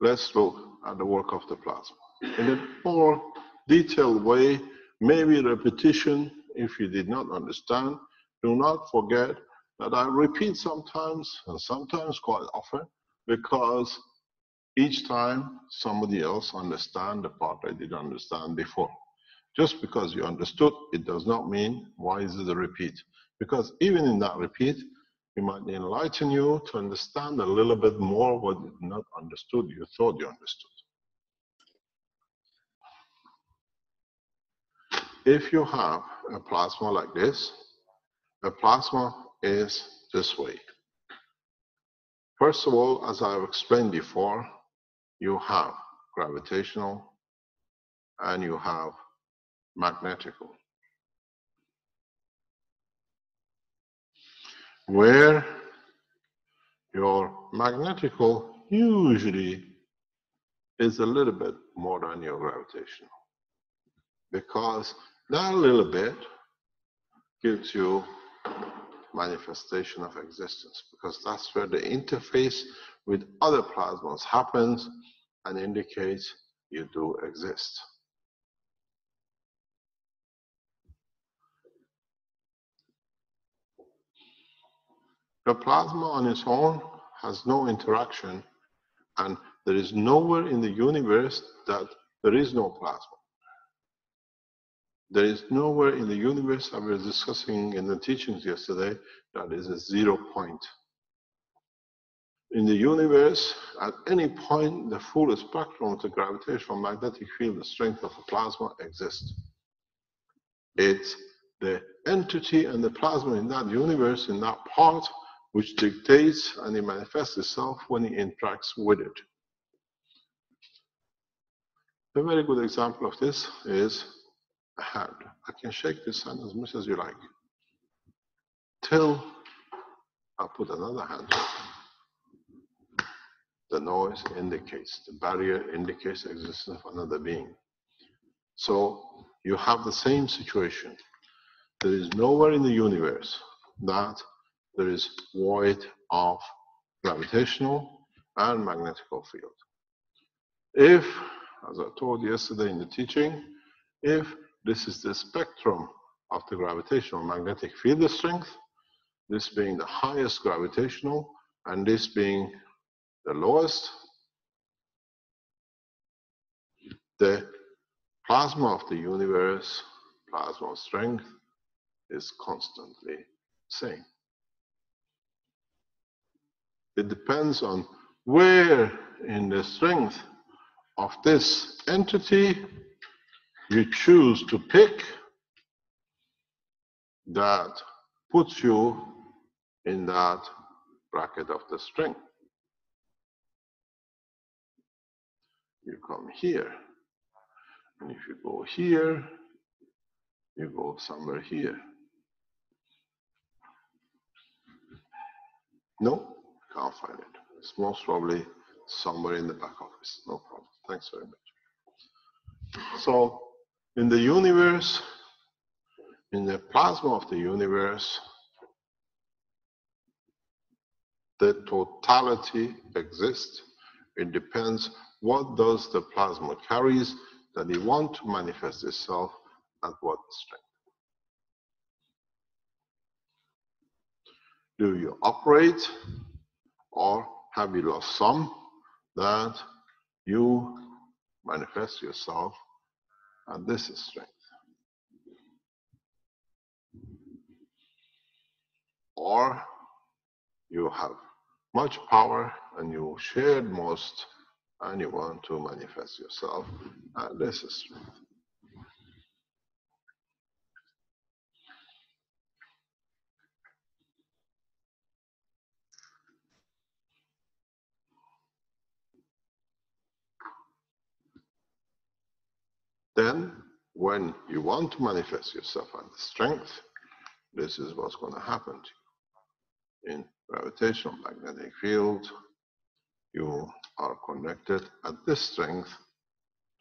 let's look at the work of the plasma. In a more detailed way, maybe repetition, if you did not understand, do not forget that I repeat sometimes, and sometimes quite often, because each time somebody else understands the part I didn't understand before. Just because you understood, it does not mean why is it a repeat. Because even in that repeat, it might enlighten you to understand a little bit more what you not understood, you thought you understood. If you have a plasma like this, a plasma is this way. First of all, as I've explained before, you have gravitational and you have magnetical. Where your magnetical usually is a little bit more than your gravitational, because that little bit gives you manifestation of existence, because that's where the interface with other plasmas happens and indicates you do exist. The plasma on its own has no interaction, and there is nowhere in the universe that there is no plasma. There is nowhere in the universe, I was discussing in the teachings yesterday, that is a 0 point. In the universe, at any point, the full spectrum of the gravitational magnetic field, the strength of a plasma exists. It's the entity and the plasma in that universe, in that part, which dictates and it manifests itself when it interacts with it. A very good example of this is a hand. I can shake this hand as much as you like, till I put another hand. The noise indicates, the barrier indicates the existence of another being. So you have the same situation. There is nowhere in the universe that there is void of gravitational and magnetical field. If, as I told you yesterday in the teaching, if this is the spectrum of the gravitational magnetic field strength, this being the highest gravitational and this being the lowest, the plasma of the universe, plasma strength, is constantly the same. It depends on where in the strength of this entity you choose to pick that puts you in that bracket of the strength. You come here, and if you go here, you go somewhere here. No, can't find it. It's most probably somewhere in the back office. No problem. Thanks very much. So in the universe, in the plasma of the universe, the totality exists. It depends what does the plasma carries that it want to manifest itself at what strength. Do you operate, or have you lost some that you manifest yourself at this strength? Or you have much power and you shared most and you want to manifest yourself at this strength. Then, when you want to manifest yourself at the strength, this is what's going to happen to you. In gravitational magnetic field, you are connected at this strength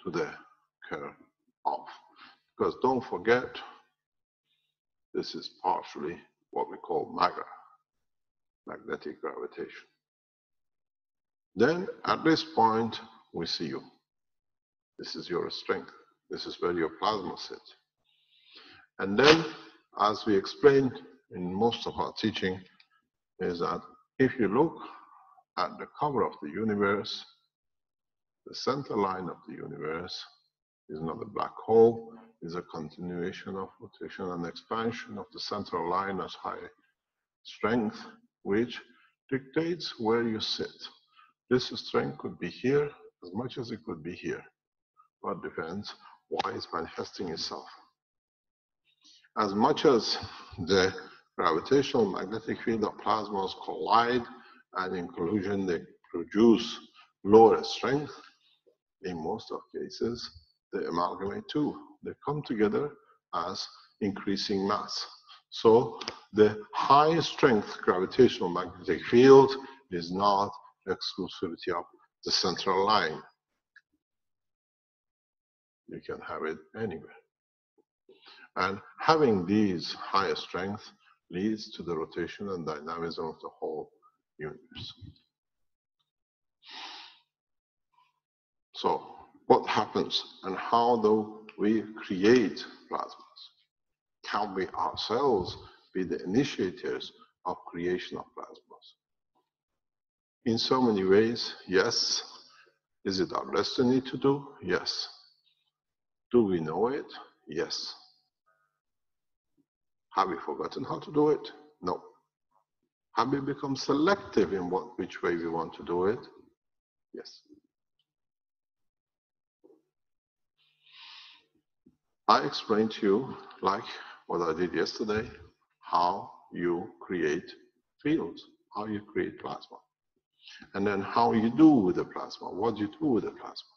to the curve off. Because don't forget, this is partially what we call MAGRA, magnetic gravitation. Then, at this point, we see you. This is your strength. This is where your plasma sits. And then, as we explained in most of our teaching, is that if you look at the cover of the universe, the center line of the universe is not a black hole, is a continuation of rotation and expansion of the central line as high strength, which dictates where you sit. This strength could be here as much as it could be here, but depends why it's manifesting itself. As much as the gravitational magnetic field of plasmas collide, and in collision they produce lower strength, in most of cases they amalgamate too. They come together as increasing mass. So the high strength gravitational magnetic field is not exclusivity of the central line. You can have it anywhere. And having these higher strength leads to the rotation and dynamism of the whole universe. So what happens and how do we create plasmas? Can we ourselves be the initiators of creation of plasmas? In so many ways, yes. Is it our destiny to do? Yes. Do we know it? Yes. Have we forgotten how to do it? No. Have we become selective in which way we want to do it? Yes. I explained to you, like what I did yesterday, how you create fields, how you create plasma. And then how you do with the plasma, what you do with the plasma.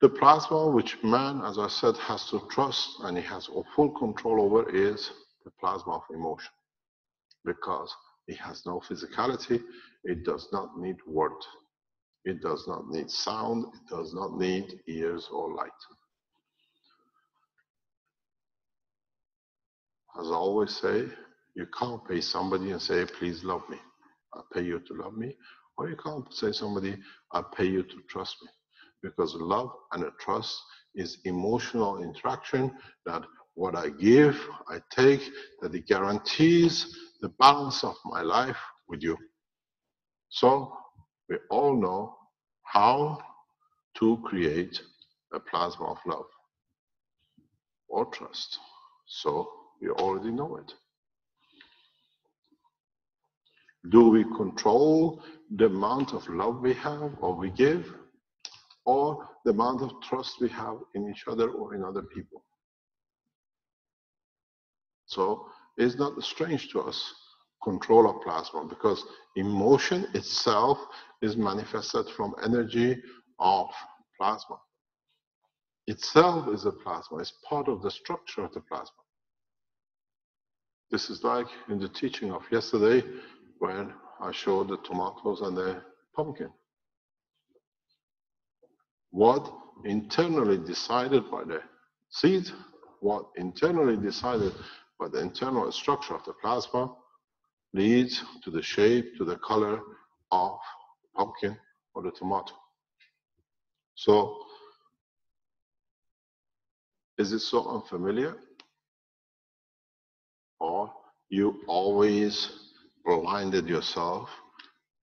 The plasma, which man, as I said, has to trust and he has full control over, is the plasma of emotion. Because it has no physicality, it does not need word. It does not need sound, it does not need ears or light. As I always say, you can't pay somebody and say, please love me. I pay you to love me. Or you can't say somebody, I pay you to trust me. Because love and a trust is emotional interaction that what I give, I take, that it guarantees the balance of my life with you. So we all know how to create a plasma of love or trust. So we already know it. Do we control the amount of love we have or we give, or the amount of trust we have in each other or in other people? So it's not strange to us, control of plasma, because emotion itself is manifested from energy of plasma. Itself is a plasma, it's part of the structure of the plasma. This is like in the teaching of yesterday when I showed the tomatoes and the pumpkin. What internally decided by the seed, what internally decided by the internal structure of the plasma leads to the shape, to the color of the pumpkin or the tomato. So, is it so unfamiliar? Or you always blinded yourself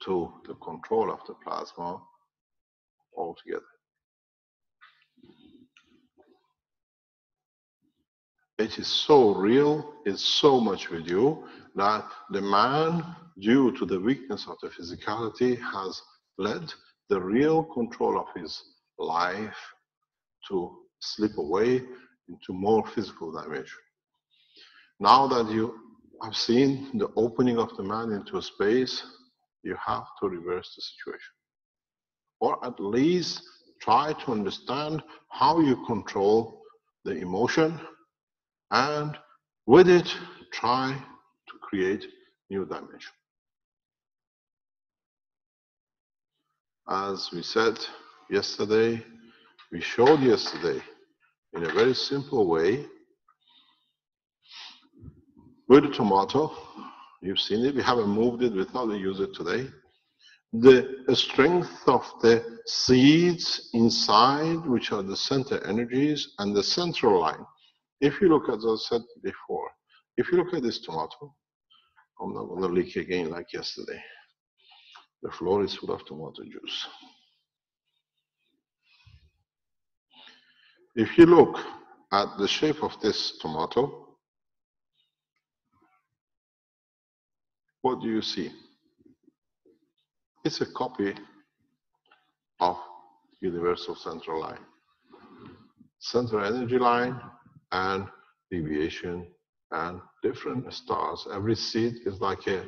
to the control of the plasma altogether? It is so real, it's so much with you, that the man, due to the weakness of the physicality, has led the real control of his life to slip away into more physical dimension. Now that you have seen the opening of the man into a space, you have to reverse the situation. Or at least try to understand how you control the emotion, and with it, try to create new dimension. As we said yesterday, we showed yesterday in a very simple way with the tomato. You've seen it, we haven't moved it, we thought we use it today. The strength of the seeds inside, which are the center energies, and the central line. If you look at, as I said before, if you look at this tomato, I'm not going to leak again like yesterday. The floor is full of tomato juice. If you look at the shape of this tomato, what do you see? It's a copy of universal central line. Central energy line and deviation and different stars. Every seed is like a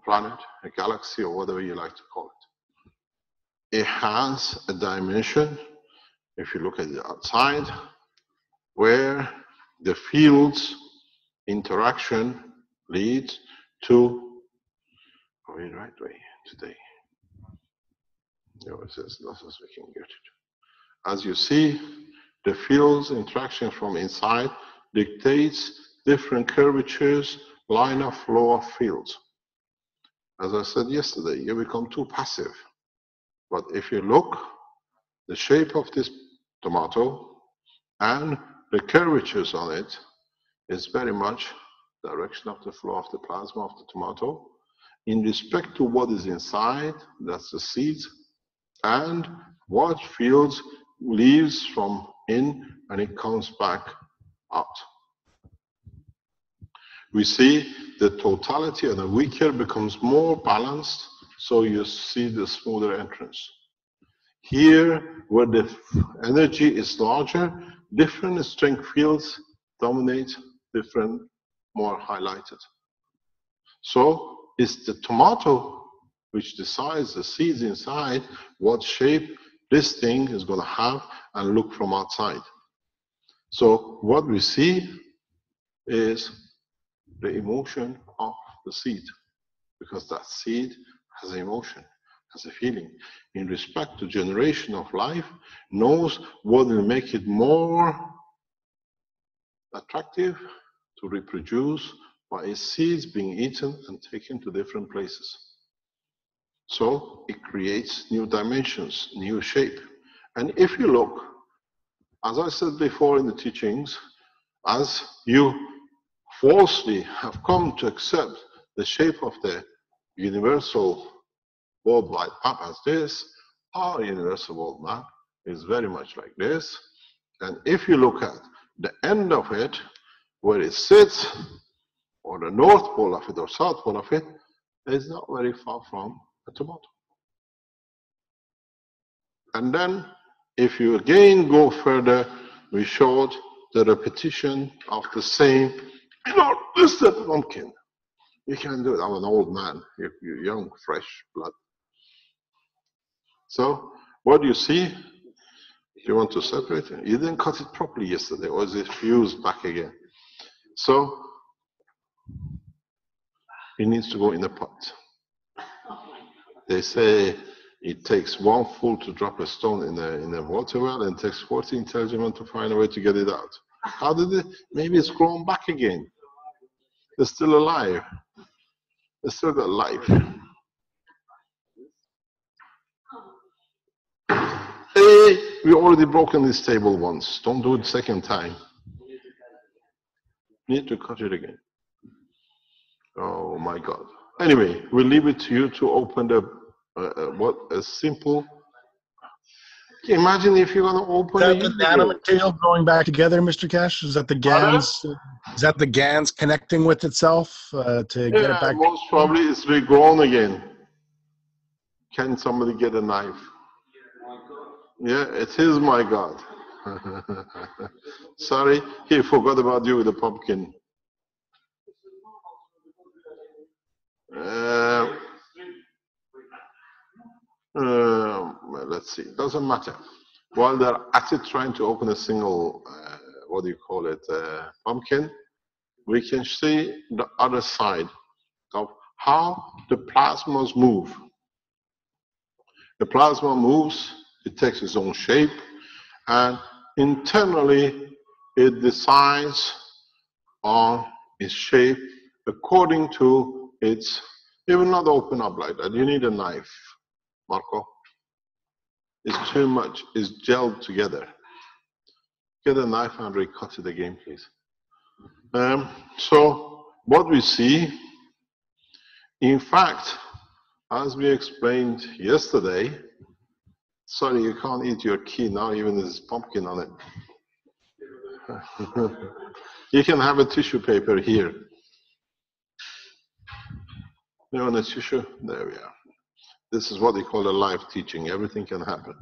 planet, a galaxy, or whatever you like to call it. It has a dimension, if you look at the outside, where the fields interaction leads to going the right way today. It says that's as we can get it. As you see, the fields interaction from inside dictates different curvatures, line of flow of fields. As I said yesterday, you become too passive. But if you look, the shape of this tomato and the curvatures on it is very much direction of the flow of the plasma of the tomato in respect to what is inside, that's the seeds, and what fields leaves from in and it comes back out. We see the totality and the weaker becomes more balanced, so you see the smoother entrance. Here, where the energy is larger, different strength fields dominate, different, more highlighted. So it's the tomato which decides, the seeds inside, what shape this thing is going to have and look from outside. So what we see is the emotion of the seed, because that seed has an emotion, has a feeling. In respect to generation of life, knows what will make it more attractive to reproduce by its seeds being eaten and taken to different places. So it creates new dimensions, new shape. And if you look, as I said before in the teachings, as you falsely have come to accept the shape of the universal worldwide map as this, our universal world map is very much like this. And if you look at the end of it, where it sits, or the north pole of it or south pole of it, is not very far from a tomato. And then, if you again go further, we showed the repetition of the same. You know, this is the pumpkin. You can do it. I'm an old man. You're young, fresh blood. So, what do you see? You want to separate it. You didn't cut it properly yesterday, or is it fused back again? So, It needs to go in a pot. They say it takes 1 fool to drop a stone in a water well, and it takes 40 intelligent men to find a way to get it out. How did it? Maybe it's grown back again. It's still alive. It's still got life. Hey, we already broken this table once. Don't do it second time. Need to cut it again. Oh my God. Anyway, we'll leave it to you to open the a simple. Imagine if you're going to open Is that the nanomaterial going back together, Mr. Kesh? Is that the GANs? Is that the GANs connecting with itself to get it back? Most probably it's regrown again. Can somebody get a knife? Yeah, it is my God. Sorry, he forgot about you with the pumpkin. Well, let's see. Doesn't matter. While they're at it trying to open a single, what do you call it, pumpkin, we can see the other side of how the plasmas move. The plasma moves, it takes its own shape, and internally it decides on its shape according to its. It will not open up like that. You need a knife, Marco. It's too much. It's gelled together. Get a knife and recut it again, please. So what we see, in fact, as we explained yesterday, sorry, you can't eat your key now, even there's pumpkin on it. You can have a tissue paper here. You want a tissue? There we are. This is what they call a live teaching. Everything can happen.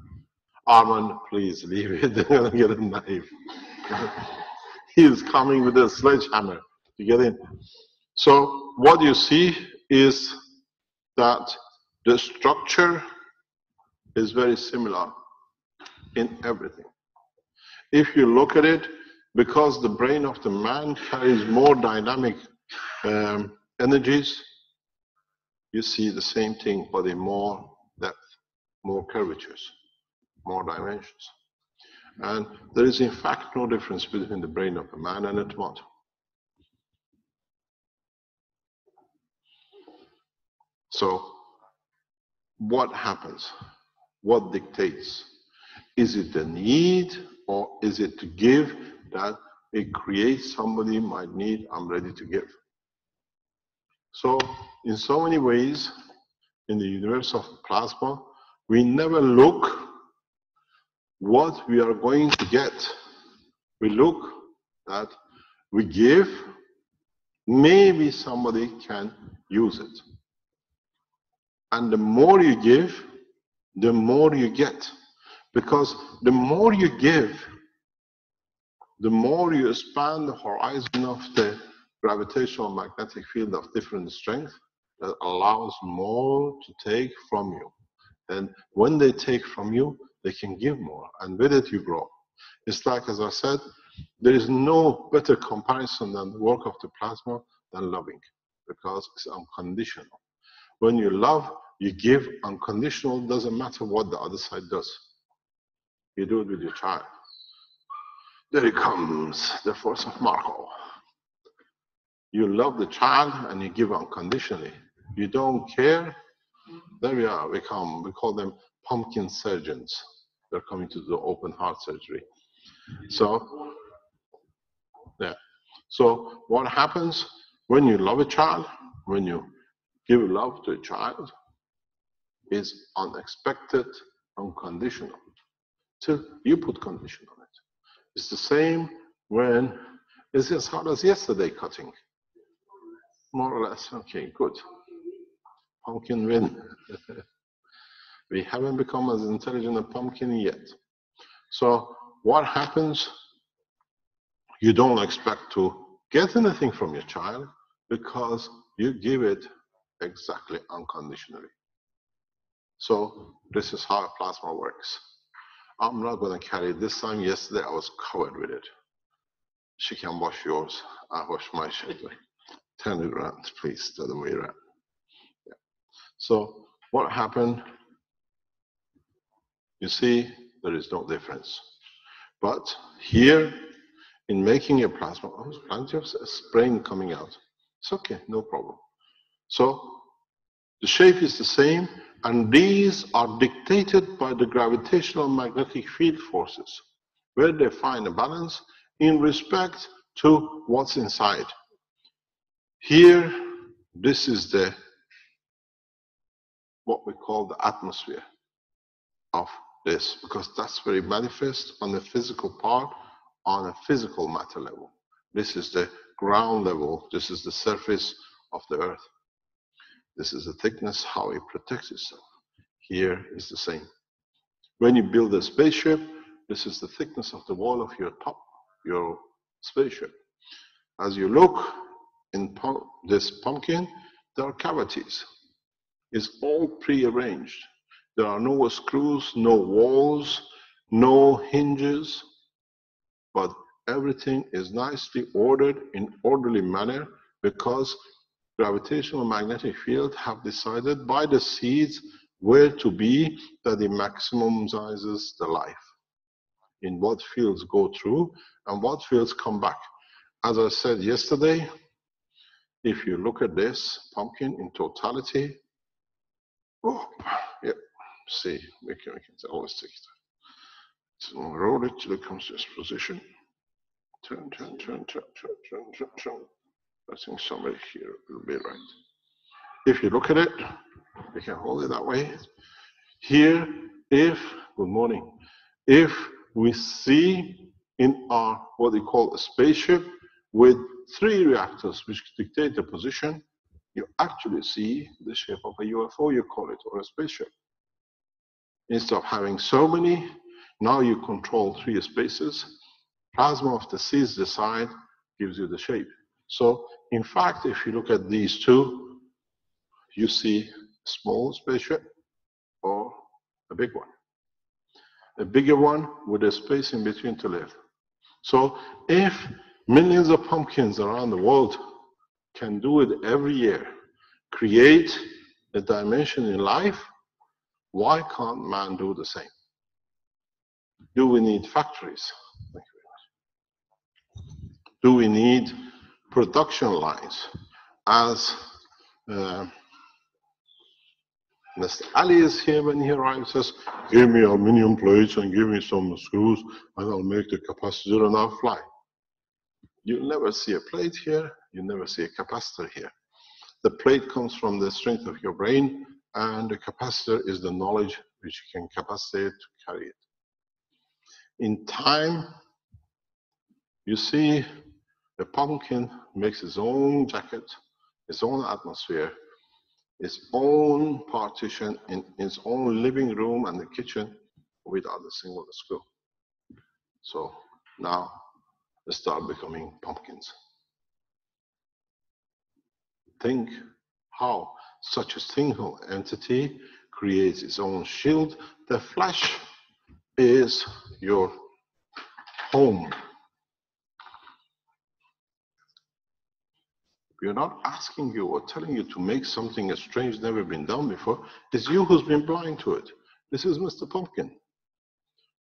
Armand, please leave it. They're going to get a knife. He is coming with a sledgehammer to get in. So what you see is that the structure is very similar in everything. If you look at it, because the brain of the man carries more dynamic energies, you see the same thing, but in more depth, more curvatures, more dimensions. And there is in fact no difference between the brain of a man and a tomato. So what happens? What dictates? Is it the need or is it to give that it creates somebody might need, I'm ready to give? So in so many ways, in the universe of plasma, we never look what we are going to get. We look that we give, maybe somebody can use it. And the more you give, the more you get. Because the more you give, the more you expand the horizon of the gravitational magnetic field of different strength that allows more to take from you. And when they take from you, they can give more, and with it you grow. It's like, as I said, there is no better comparison than the work of the plasma than loving, because it's unconditional. When you love, you give unconditional, doesn't matter what the other side does. You do it with your child. There it comes, the force of Marco. You love the child and you give unconditionally. You don't care. There we are, we call them pumpkin surgeons. They're coming to do open heart surgery. So, yeah. So what happens when you love a child, when you give love to a child, is unexpected, unconditional, till you put condition on it. It's the same when it's as hard as yesterday cutting. More or less, okay, good. Pumpkin win. We haven't become as intelligent as pumpkin yet. So what happens? You don't expect to get anything from your child because you give it exactly unconditionally. So this is how a plasma works. I'm not going to carry it this time. Yesterday I was covered with it. She can wash yours. I wash my shirt. Turn it around, please, the other way around. Yeah. So what happened? You see, there is no difference. But here, in making a plasma, oh, there's plenty of spraying coming out. It's okay, no problem. So the shape is the same, and these are dictated by the gravitational magnetic field forces, where they find a balance in respect to what's inside. Here, this is the what we call the atmosphere of this, because that's very manifest on the physical part, on a physical matter level. This is the ground level. This is the surface of the earth. This is the thickness, how it protects itself. Here is the same. When you build a spaceship, this is the thickness of the wall of your top, your spaceship. As you look in this pumpkin, there are cavities. It's all pre-arranged. There are no screws, no walls, no hinges, but everything is nicely ordered in orderly manner because gravitational magnetic field have decided by the seeds where to be that it maximizes the life, in what fields go through and what fields come back. As I said yesterday, if you look at this pumpkin in totality, oh, yeah, see, we can always take it. So roll it till it comes to this position. Turn. I think somebody here will be right. If you look at it, you can hold it that way. Here, good morning, if we see in our, what they call a spaceship with 3 reactors which dictate the position, you actually see the shape of a UFO, you call it, or a spaceship. Instead of having so many, now you control 3 spaces. Plasma of the seeds decide, gives you the shape. So, in fact, if you look at these 2, you see a small spaceship or a big one. A bigger one with a space in between to live. So, if millions of pumpkins around the world can do it every year, create a dimension in life, why can't man do the same? Do we need factories? Thank you very much. Do we need production lines? As Mr. Ali is here when he arrives, says, give me aluminum plates and give me some screws and I'll make the capacitor and I'll fly. You'll never see a plate here, you never see a capacitor here. The plate comes from the strength of your brain, and the capacitor is the knowledge which you can capacitate to carry it. In time, you see the pumpkin makes its own jacket, its own atmosphere, its own partition in its own living room and the kitchen without a single screw. So now they start becoming pumpkins. Think how such a single entity creates its own shield. The flesh is your home. We're not asking you or telling you to make something strange, never been done before. It's you who's been blind to it. This is Mr. Pumpkin.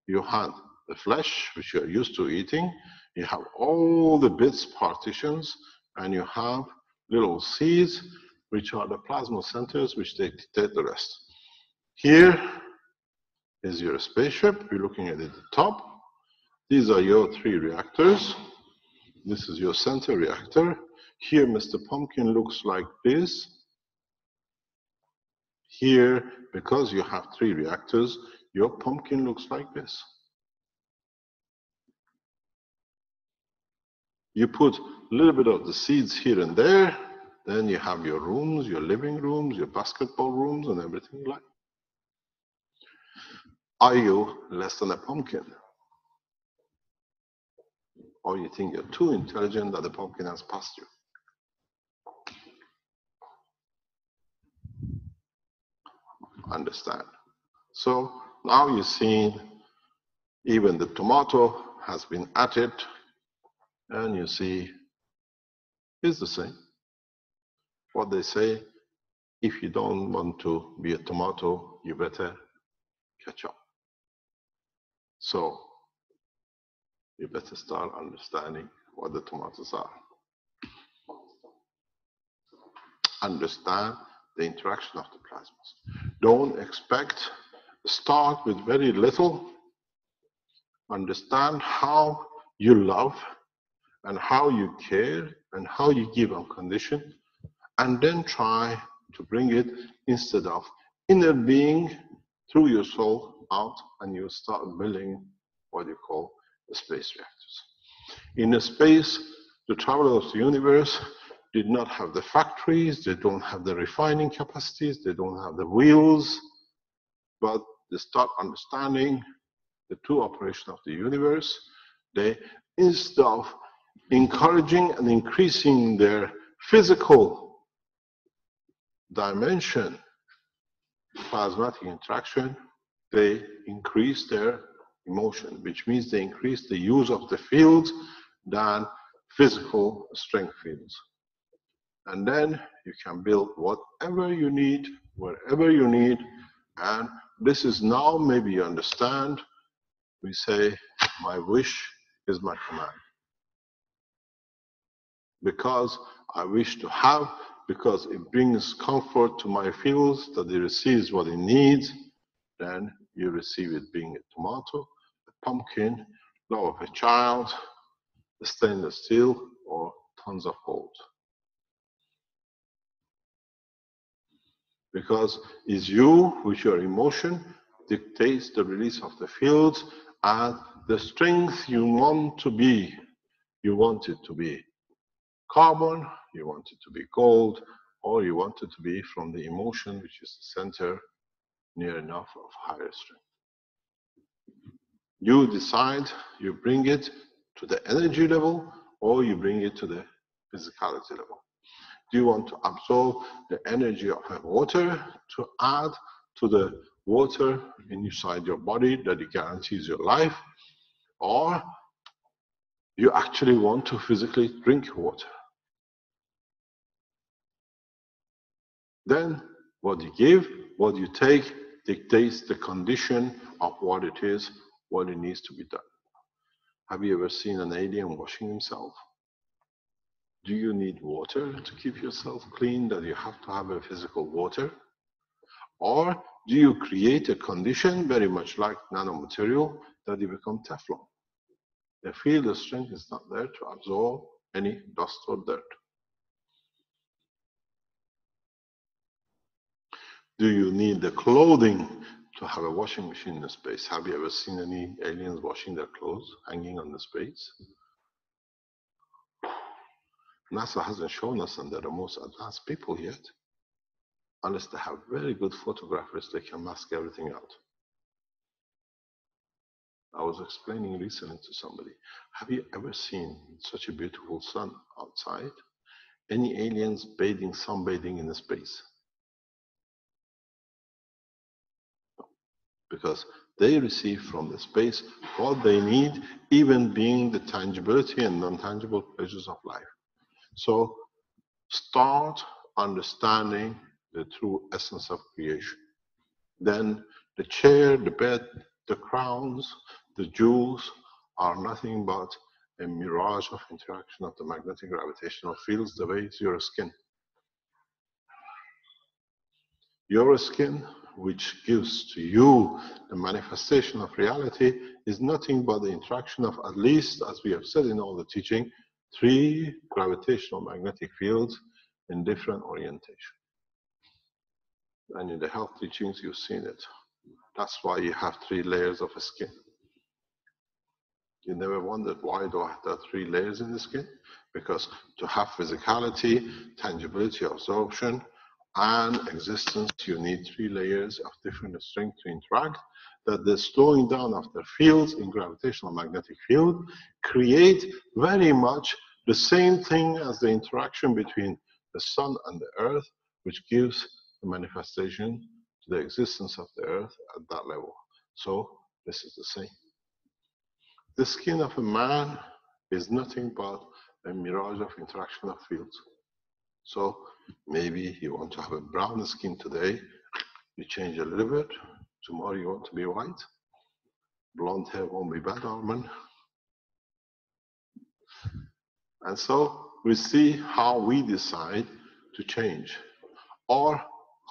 You have the flesh, which you're used to eating. You have all the bits, partitions, and you have little seeds, which are the plasma centers, which they dictate the rest. Here is your spaceship. You're looking at it at the top. These are your 3 reactors. This is your center reactor. Here, Mr. Pumpkin looks like this. Here, because you have 3 reactors, your pumpkin looks like this. You put a little bit of the seeds here and there, then you have your rooms, your living rooms, your basketball rooms, and everything like. Are you less than a pumpkin? Or you think you're too intelligent that the pumpkin has passed you? Understand. So now you've seen even the tomato has been added, and you see it's the same. what they say, if you don't want to be a tomato, you better catch up. So you better start understanding what the tomatoes are. Understand the interaction of the plasmas. Don't expect, start with very little. Understand how you love and how you care and how you give unconditioned, and then try to bring it instead of inner being through your soul out, and you start building what you call the space reactors. In a space, the travelers of the universe did not have the factories, they don't have the refining capacities, they don't have the wheels, but they start understanding the true operation of the universe. They, instead of encouraging and increasing their physical dimension, plasmatic interaction, they increase their emotion, which means they increase the use of the fields than physical strength fields. And then you can build whatever you need, wherever you need. And this is now, maybe you understand, we say, my wish is my command. Because I wish to have, because it brings comfort to my fields, that it receives what it needs, then you receive it, being a tomato, a pumpkin, love of a child, a stainless steel, or tons of gold. Because it's you, with your emotion, dictates the release of the fields, and the strength you want to be, you want it to be carbon, you want it to be gold, or you want it to be from the emotion, which is the center, near enough of higher strength. You decide, you bring it to the energy level, or you bring it to the physicality level. Do you want to absorb the energy of water to add to the water inside your body that it guarantees your life? Or you actually want to physically drink water? Then what you give, what you take, dictates the condition of what it is, what it needs to be done. Have you ever seen an alien washing himself? Do you need water to keep yourself clean, that you have to have a physical water? Or do you create a condition very much like nanomaterial that you become Teflon? The field of strength is not there to absorb any dust or dirt. Do you need the clothing to have a washing machine in space? Have you ever seen any aliens washing their clothes hanging on the space? NASA hasn't shown us, and they're the most advanced people yet. Unless they have very good photographers, they can mask everything out. I was explaining recently to somebody, have you ever seen such a beautiful sun outside? Any aliens bathing, sunbathing in the space? No. Because they receive from the space what they need, even being the tangibility and non-tangible pleasures of life. So start understanding the true essence of creation. Then the chair, the bed, the crowns, the jewels are nothing but a mirage of interaction of the magnetic gravitational fields, the way is your skin. Your skin, which gives to you the manifestation of reality, is nothing but the interaction of, at least as we have said in all the teaching, 3 gravitational magnetic fields in different orientation. And in the health teachings, you've seen it. That's why you have 3 layers of skin. You never wondered why do I have that 3 layers in the skin? Because to have physicality, tangibility, absorption, and existence, you need 3 layers of different strength to interact, that the slowing down of the fields in gravitational magnetic field create very much the same thing as the interaction between the sun and the earth, which gives the manifestation to the existence of the earth at that level. So this is the same. The skin of a man is nothing but a mirage of interaction of fields. So maybe you want to have a brown skin today, you change a little bit. Tomorrow you want to be white. Blonde hair won't be bad, Armin. And so we see how we decide to change. Or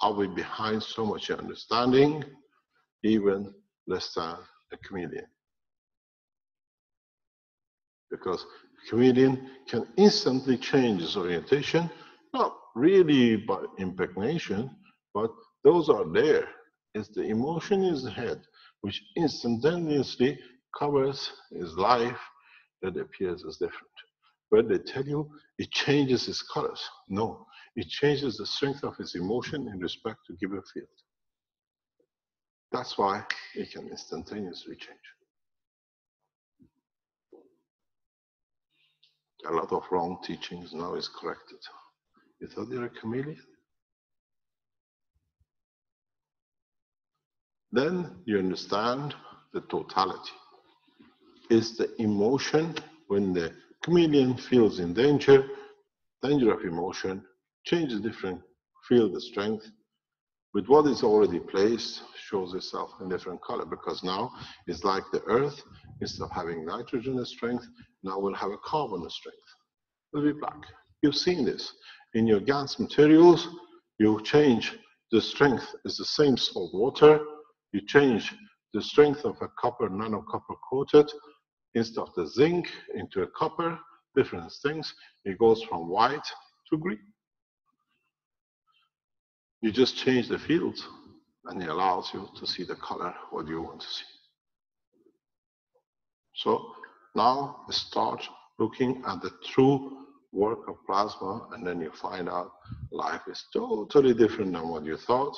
are we behind so much understanding, even less than a chameleon? Because a chameleon can instantly change its orientation, not really by impregnation, but those are there. It's the emotion in his head which instantaneously covers his life that appears as different. But they tell you it changes his colors. No, it changes the strength of his emotion in respect to given field. That's why it can instantaneously change. A lot of wrong teachings now is corrected. You thought you're a chameleon? Then you understand the totality. It's the emotion when the chameleon feels in danger of emotion, changes different field of strength. With what is already placed, shows itself in different color, because now it's like the earth, instead of having nitrogen as strength, now we'll have a carbon as strength. It'll be black. You've seen this. In your GaNs materials, you change the strength, it's the same salt water, you change the strength of a copper, nano-copper coated, instead of the zinc into a copper, different things, it goes from white to green. You just change the fields, and it allows you to see the color, what you want to see. So now start looking at the true work of plasma, and then you find out life is totally different than what you thought,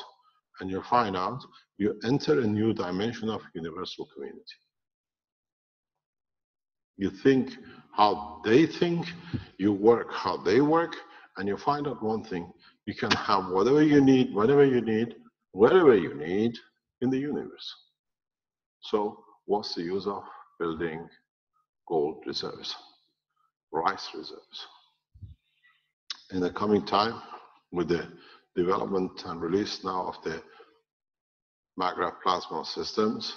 and you find out you enter a new dimension of universal community. You think how they think, you work how they work, and you find out one thing, you can have whatever you need, whenever you need, wherever you need in the universe. So what's the use of building gold reserves, rice reserves? In the coming time, with the development and release now of the Magritte plasma systems,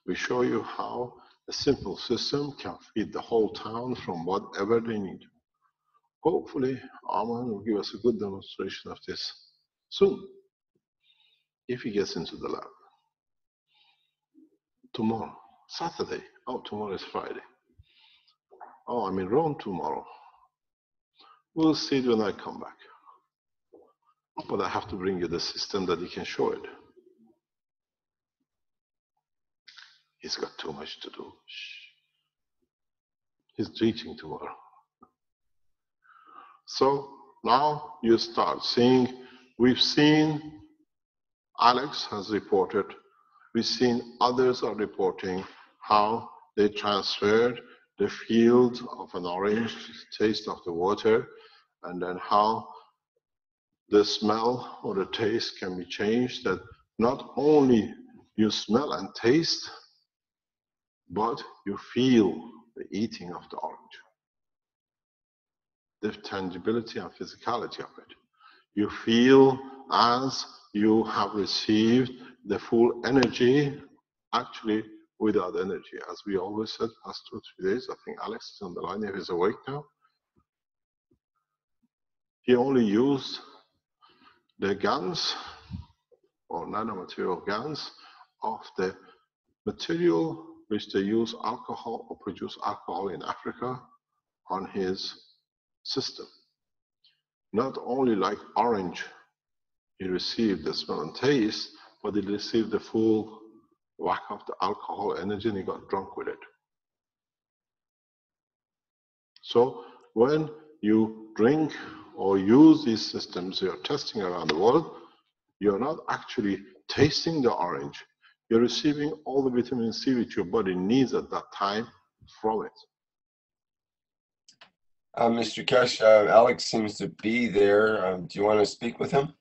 we show you how a simple system can feed the whole town from whatever they need. Hopefully, Arman will give us a good demonstration of this soon, if he gets into the lab. Tomorrow, Saturday. Oh, tomorrow is Friday. Oh, I'm in Rome tomorrow. We'll see it when I come back. But I have to bring you the system that you can show it. He's got too much to do. Shh. He's teaching tomorrow. So now you start seeing, we've seen, Alex has reported, we've seen others are reporting how they transferred the field of an orange taste of the water, and then how the smell or the taste can be changed, that not only you smell and taste, but you feel the eating of the orange. The tangibility and physicality of it. You feel as you have received the full energy, actually without energy. As we always said, past 2 or 3 days, I think Alex is on the line, if he's awake now. He only used the GaNs, or nanomaterial GaNs, of the material which they use alcohol or produce alcohol in Africa on his system. Not only like orange, he received the smell and taste, but he received the full whack of the alcohol energy and he got drunk with it. So when you drink or use these systems you're testing around the world, you're not actually tasting the orange. You're receiving all the vitamin C which your body needs at that time from it. Mr. Kesh, Alex seems to be there. Do you want to speak with him?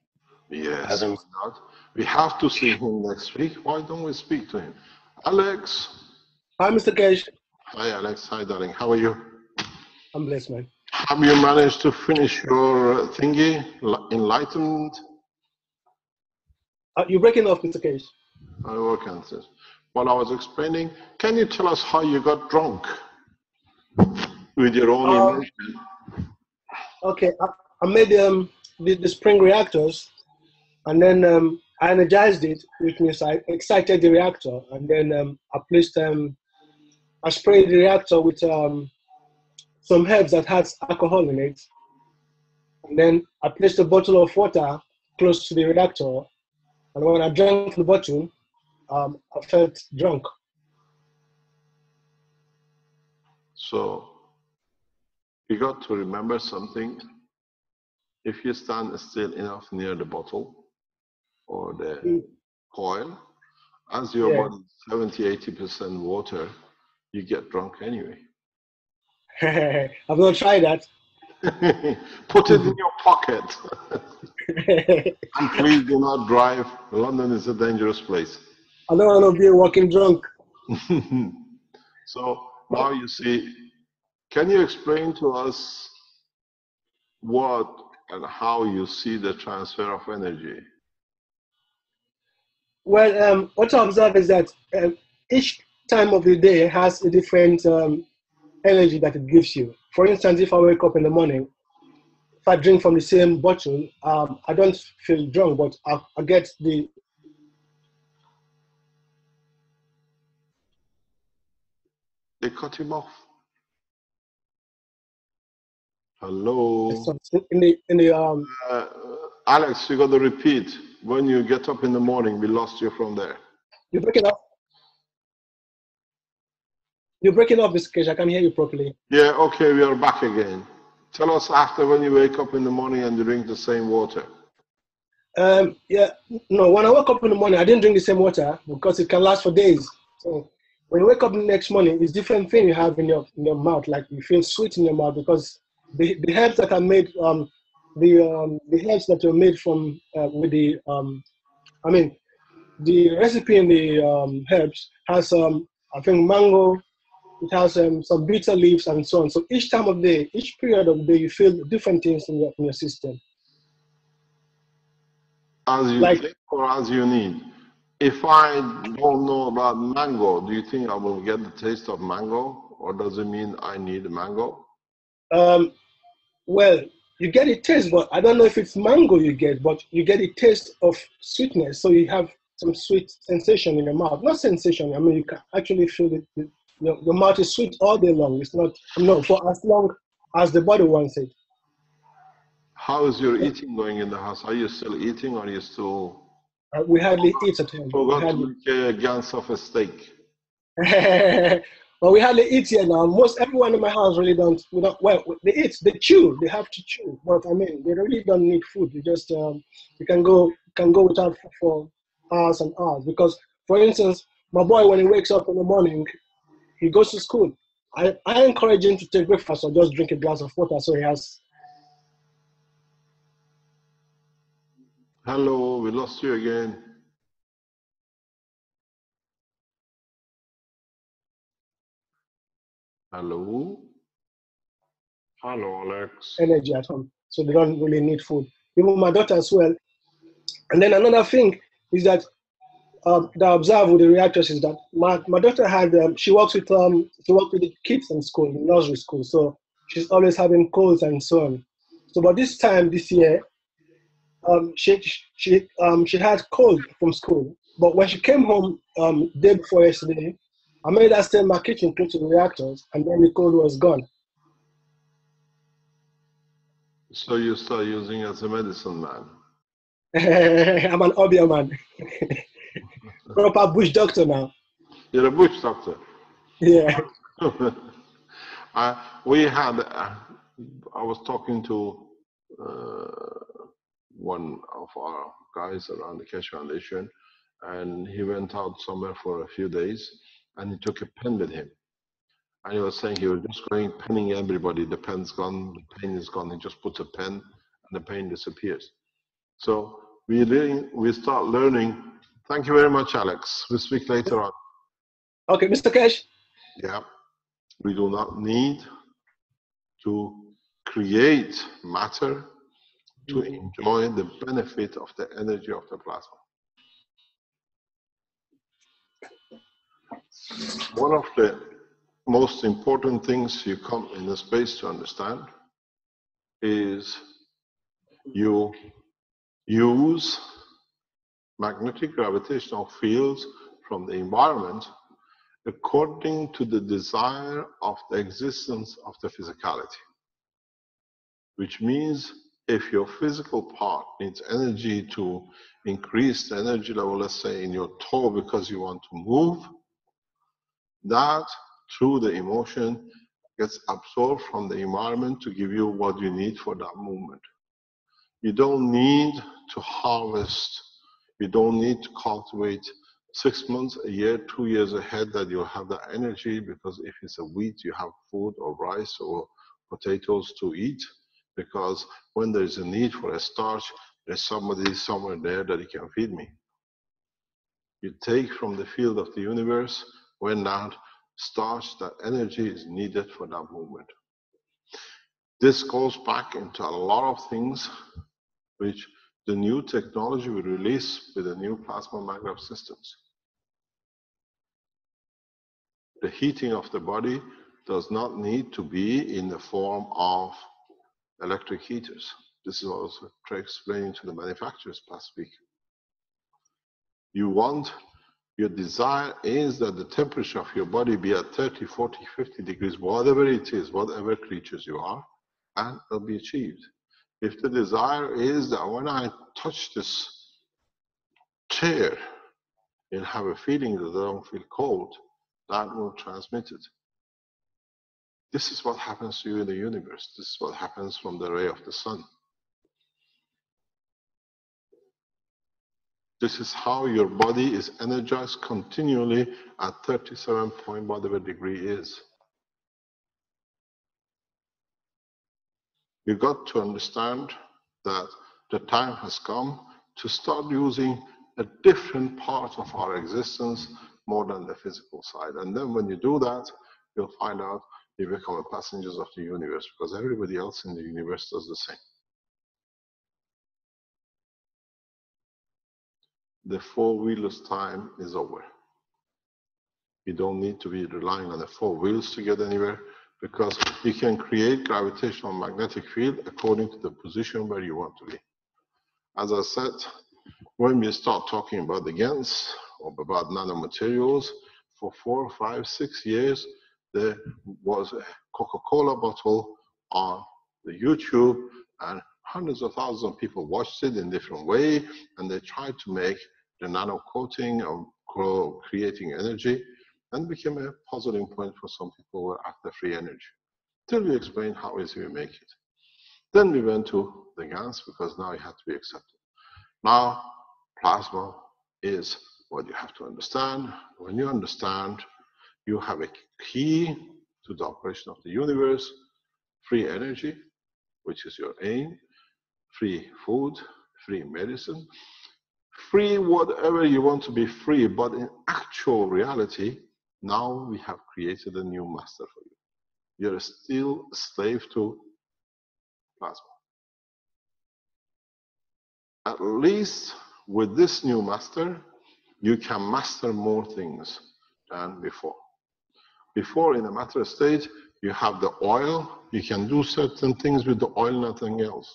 Yes, why not? We have to see him next week. Why don't we speak to him? Alex. Hi, Mr. Kesh. Hi, Alex. Hi, darling. How are you? I'm blessed, man. Have you managed to finish your thingy, enlightenment? You're breaking off, Mr. Case. I work on this. While I was explaining, can you tell us how you got drunk with your own emotion? Okay, I made the spring reactors, and then I energized it, which means I excited the reactor, and then I sprayed the reactor with some herbs that has alcohol in it, and then I placed a bottle of water close to the reactor, and when I drank the bottle, I felt drunk. So you got to remember something. If you stand still enough near the bottle or the coil, as your body is 70–80% water, you get drunk anyway. I've not tried that. Put it in your pocket. And please do not drive. London is a dangerous place. I don't want to be a walking drunk. So now you see, can you explain to us what and how you see the transfer of energy? Well, what I observe is that each time of the day has a different energy that it gives you. For instance, if I wake up in the morning, if I drink from the same bottle, I don't feel drunk, but I get the... They cut him off. Hello? Alex, you got to repeat. When you get up in the morning, we lost you from there. You're breaking up. You're breaking up, Mr. Kesh. I can't hear you properly. Yeah, okay, we are back again. Tell us after when you wake up in the morning and you drink the same water. Yeah, no, when I wake up in the morning, I didn't drink the same water because it can last for days. So when you wake up the next morning, it's different thing you have in your mouth. Like you feel sweet in your mouth because the herbs that are made, the herbs that are made from with the the recipe in the herbs has I think mango. It has some bitter leaves and so on. So each time of day, each period of the day, you feel different things in your system. As you think or as you need. If I don't know about mango, do you think I will get the taste of mango, or does it mean I need mango? Well, you get a taste, but I don't know if it's mango you get, but you get a taste of sweetness. So you have some sweet sensation in your mouth. Not sensation, I mean, you can actually feel it. Your mouth is sweet all day long. It's not, for as long as the body wants it. How is your eating going in the house? Are you still eating, or are you still... We hardly eat at home. Forgot to make a gans of a steak. Well, we hardly eat here now. Everyone in my house really don't. Well, they eat, they chew. They have to chew. But I mean, they really don't need food. You just you can go without food for hours and hours. Because, for instance, my boy, when he wakes up in the morning, he goes to school. I encourage him to take breakfast or just drink a glass of water. So he has... Hello, we lost you again. Hello? Hello, Alex. Energy at home. So they don't really need food. Even my daughter as well. And then another thing is that that I observe with the reactors is that my daughter had she works with the kids in school, in nursery school, so she's always having colds and so on. So but this year, she had cold from school. But when she came home day before yesterday, I made her stay in my kitchen close to the reactors, and then the cold was gone. So you start using it as a medicine man. I'm an obia man. Proper bush doctor now. You're a bush doctor. Yeah. I was talking to one of our guys around the Keshe Foundation, and he went out somewhere for a few days, and he took a pen with him. And he was saying he was just going penning everybody. The pen's gone, the pain is gone. He just puts a pen, and the pain disappears. So we start learning. Thank you very much, Alex. We'll speak later on. Okay, Mr. Kesh. Yeah, we do not need to create matter to enjoy the benefit of the energy of the plasma. One of the most important things you come in the space to understand is you use magnetic gravitational fields from the environment according to the desire of the existence of the physicality. Which means if your physical part needs energy to increase the energy level, let's say in your toe because you want to move, that through the emotion gets absorbed from the environment to give you what you need for that movement. You don't need to harvest, you don't need to cultivate 6 months, a year, 2 years ahead that you'll have that energy, because if it's a wheat, you have food or rice or potatoes to eat, because when there's a need for a starch, there's somebody somewhere there that he can feed me. You take from the field of the universe when that starch, that energy is needed for that movement. This goes back into a lot of things which the new technology will release with the new plasma maglev systems. The heating of the body does not need to be in the form of electric heaters. This is what I was explaining to the manufacturers last week. Your desire is that the temperature of your body be at 30, 40, 50 degrees, whatever it is, whatever creatures you are, and it'll be achieved. If the desire is that when I touch this chair and have a feeling that I don't feel cold, that will transmit it. This is what happens to you in the universe. This is what happens from the ray of the sun. This is how your body is energized continually at 37 point whatever degree is. You got to understand that the time has come to start using a different part of our existence more than the physical side. And then when you do that, you'll find out you become a passengers of the universe, because everybody else in the universe does the same. The four-wheelers time is over. You don't need to be relying on the four wheels to get anywhere, because you can create gravitational magnetic field according to the position where you want to be. As I said, when we start talking about the GANs or about nanomaterials, for 4, 5, 6 years, there was a Coca-Cola bottle on the YouTube, and hundreds of thousands of people watched it in different way, and they tried to make the nano coating of creating energy, and became a puzzling point for some people who were after free energy. Till we explained how easy we make it. Then we went to the GANs, because now it had to be accepted. Now, plasma is what you have to understand. When you understand, you have a key to the operation of the universe: free energy, which is your aim, free food, free medicine, free whatever you want to be free. But in actual reality, now we have created a new master for you. You're still a slave to plasma. At least with this new master, you can master more things than before. Before, in a matter state, you have the oil, you can do certain things with the oil, nothing else.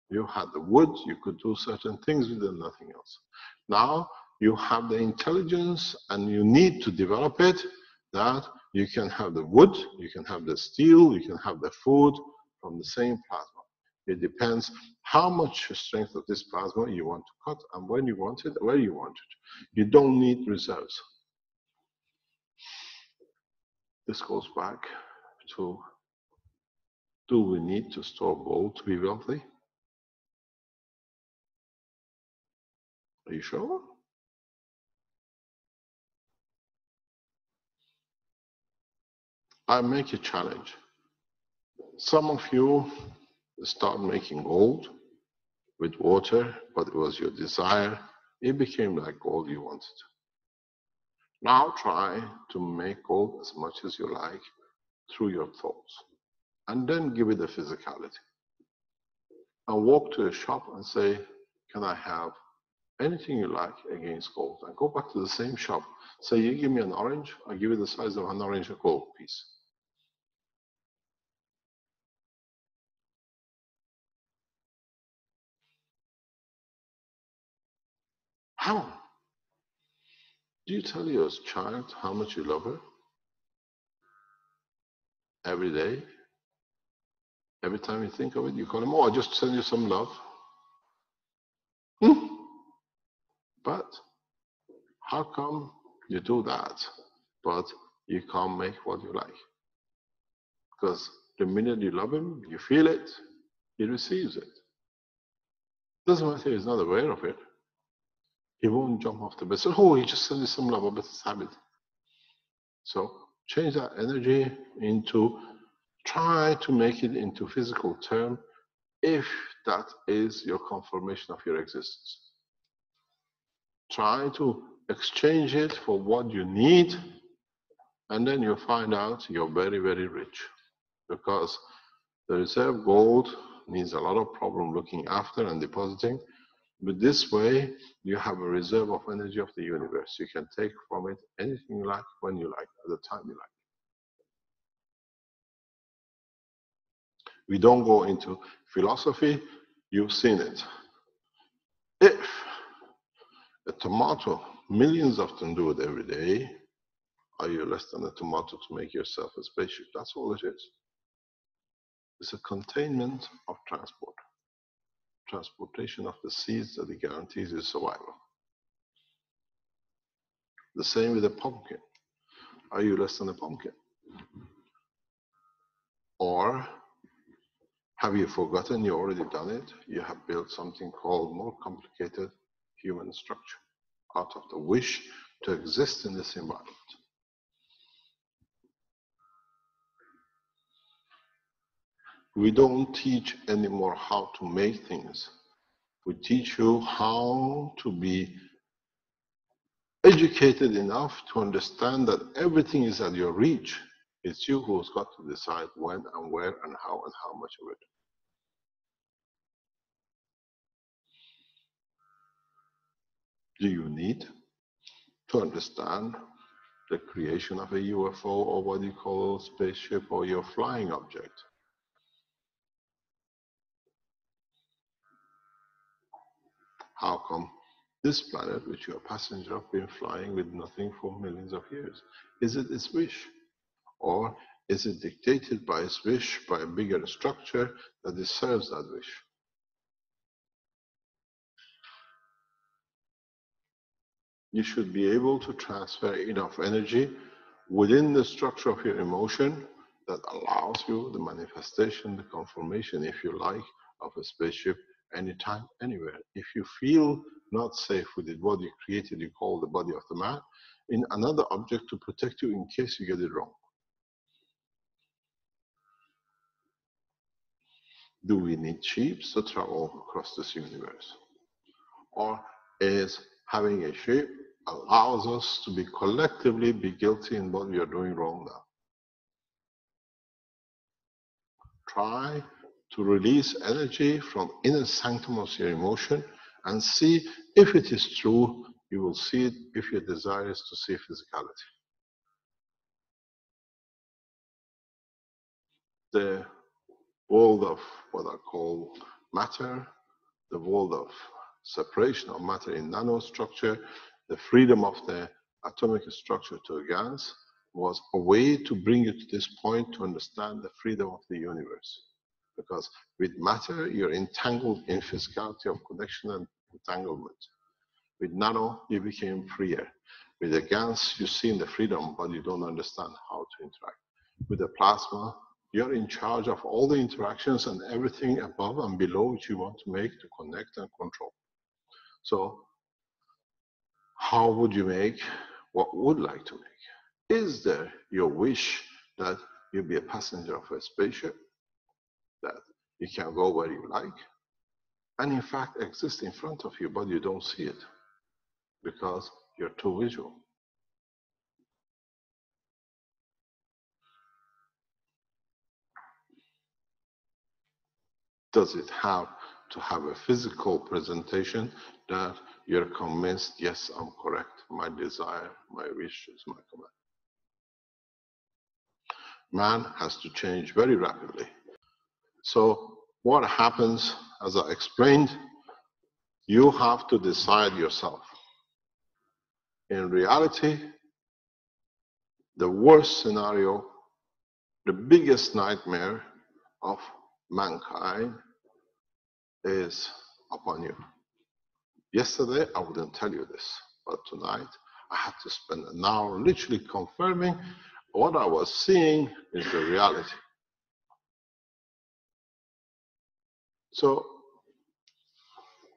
You had the wood, you could do certain things with it, nothing else. Now, you have the intelligence and you need to develop it, that you can have the wood, you can have the steel, you can have the food from the same plasma. It depends how much strength of this plasma you want to cut and when you want it, where you want it. You don't need reserves. This goes back to, do we need to store gold to be wealthy? Are you sure? I make a challenge. Some of you start making gold with water, but it was your desire. It became like gold you wanted. Now try to make gold as much as you like through your thoughts. and then give it a physicality. And walk to a shop and say, can I have anything you like against gold? And go back to the same shop. Say, you give me an orange, I'll give you the size of an orange gold piece. How? Do you tell your child how much you love her? Every day? Every time you think of it, you call him, oh, I just send you some love. But how come you do that, but you can't make what you like? Because the minute you love him, you feel it, he receives it. Doesn't matter if he's not aware of it. He won't jump off the bed. So, oh, he just sent you some love, but it's habit. So change that energy into, try to make it into physical term if that is your confirmation of your existence. Try to exchange it for what you need, and then you'll find out you're very, very rich. Because the reserve gold needs a lot of problem looking after and depositing. But this way, you have a reserve of energy of the universe. You can take from it anything you like, when you like, at the time you like. We don't go into philosophy. You've seen it. If a tomato, millions of them do it every day, are you less than a tomato to make yourself a spaceship? That's all it is. It's a containment of transport. Transportation of the seeds that it guarantees is survival. The same with a pumpkin. Are you less than a pumpkin? Or have you forgotten you already done it? You have built something called more complicated human structure out of the wish to exist in this environment. We don't teach anymore how to make things. We teach you how to be educated enough to understand that everything is at your reach. It's you who's got to decide when and where and how much of it. Do you need to understand the creation of a UFO, or what you call a spaceship, or your flying object? How come this planet, which you're a passenger of, been flying with nothing for millions of years? Is it its wish? Or is it dictated by its wish, by a bigger structure that it serves that wish? You should be able to transfer enough energy within the structure of your emotion that allows you the manifestation, the confirmation, if you like, of a spaceship anytime, anywhere. If you feel not safe with it, what you created, you call the body of the man, in another object to protect you in case you get it wrong. Do we need ships to travel across this universe? Or is having a ship allows us to be collectively be guilty in what we are doing wrong now? Try to release energy from inner sanctum of your emotion and see if it is true. You will see it if your desire is to see physicality. The world of what I call matter, the world of separation of matter in nanostructure, the freedom of the atomic structure to organs, was a way to bring you to this point to understand the freedom of the universe. Because with matter, you're entangled in physicality of connection and entanglement. With nano, you became freer. With the GANs, you see in the freedom, but you don't understand how to interact. With the plasma, you're in charge of all the interactions and everything above and below which you want to make to connect and control. So how would you make what would like to make? Is there your wish that you be a passenger of a spaceship, that you can go where you like, and in fact exist in front of you, but you don't see it because you're too visual? does it have to have a physical presentation that you're convinced, yes, I'm correct, my desire, my wish is my command. Man has to change very rapidly. So what happens, as I explained, you have to decide yourself. In reality, the worst scenario, the biggest nightmare of mankind is upon you. Yesterday, I wouldn't tell you this, but tonight, I had to spend an hour literally confirming what I was seeing is the reality. So,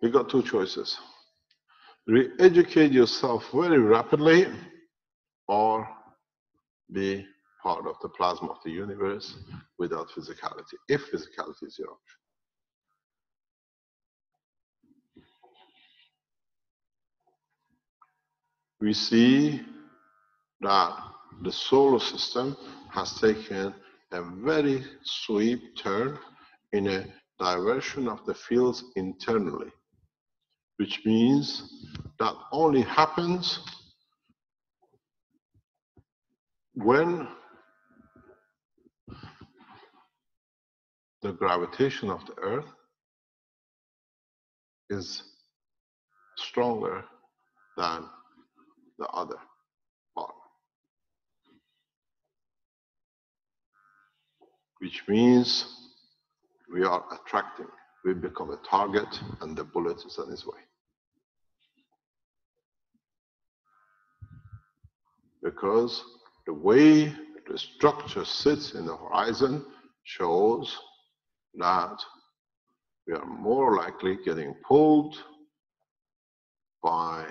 you got two choices. Re-educate yourself very rapidly, or be part of the plasma of the universe without physicality, if physicality is your option. We see that the solar system has taken a very sweep turn in a diversion of the fields internally, which means that only happens when the gravitation of the Earth is stronger than the other part, which means we are attracting. We become a target and the bullet is on its way. Because the way the structure sits in the horizon shows that we are more likely getting pulled by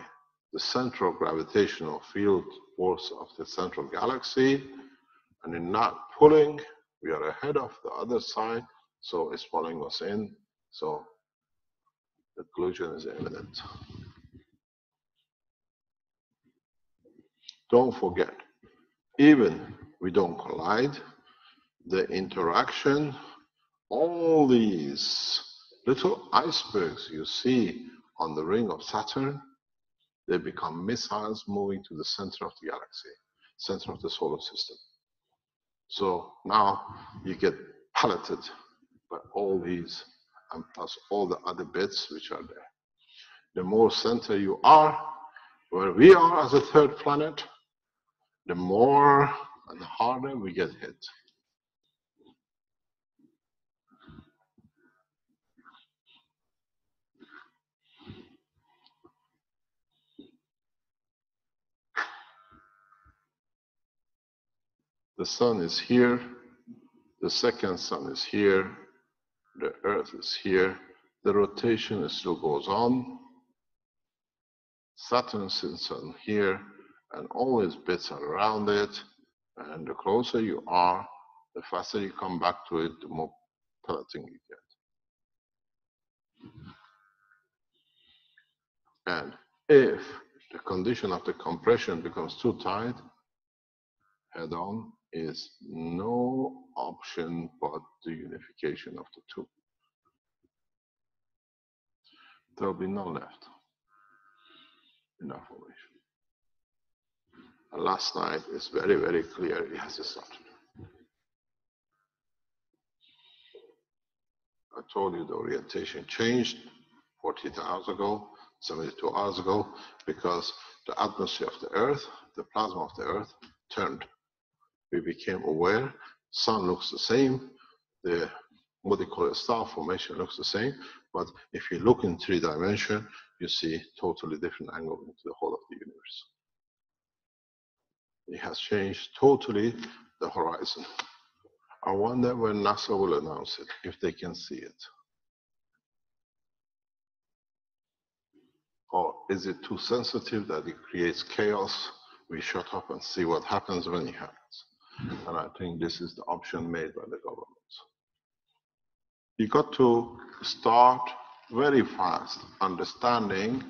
the central gravitational field force of the central galaxy, and in not pulling, we are ahead of the other side, so it's pulling us in, so the collision is imminent. Don't forget, even we don't collide, the interaction, all these little icebergs you see on the ring of Saturn, they become missiles moving to the center of the galaxy, center of the solar system. So now you get pelleted by all these, and plus all the other bits which are there. The more center you are, where we are as a third planet, the more and harder we get hit. The sun is here, the second sun is here, the earth is here, the rotation still goes on. Saturn sits on here, and all its bits are around it, and the closer you are, the faster you come back to it, the more pelleting you get. And if the condition of the compression becomes too tight, head-on is no option but the unification of the two. There will be none left in our formation. And last night is very, very clear it has started. I told you the orientation changed 48 hours ago, 72 hours ago, because the atmosphere of the Earth, the plasma of the Earth, turned. We became aware, sun looks the same, the what they call a star formation looks the same, but if you look in 3 dimensions, you see totally different angle into the whole of the universe. It has changed totally the horizon. I wonder when NASA will announce it, if they can see it. Or is it too sensitive that it creates chaos? We shut up and see what happens when it happens. And I think this is the option made by the government. You got to start very fast understanding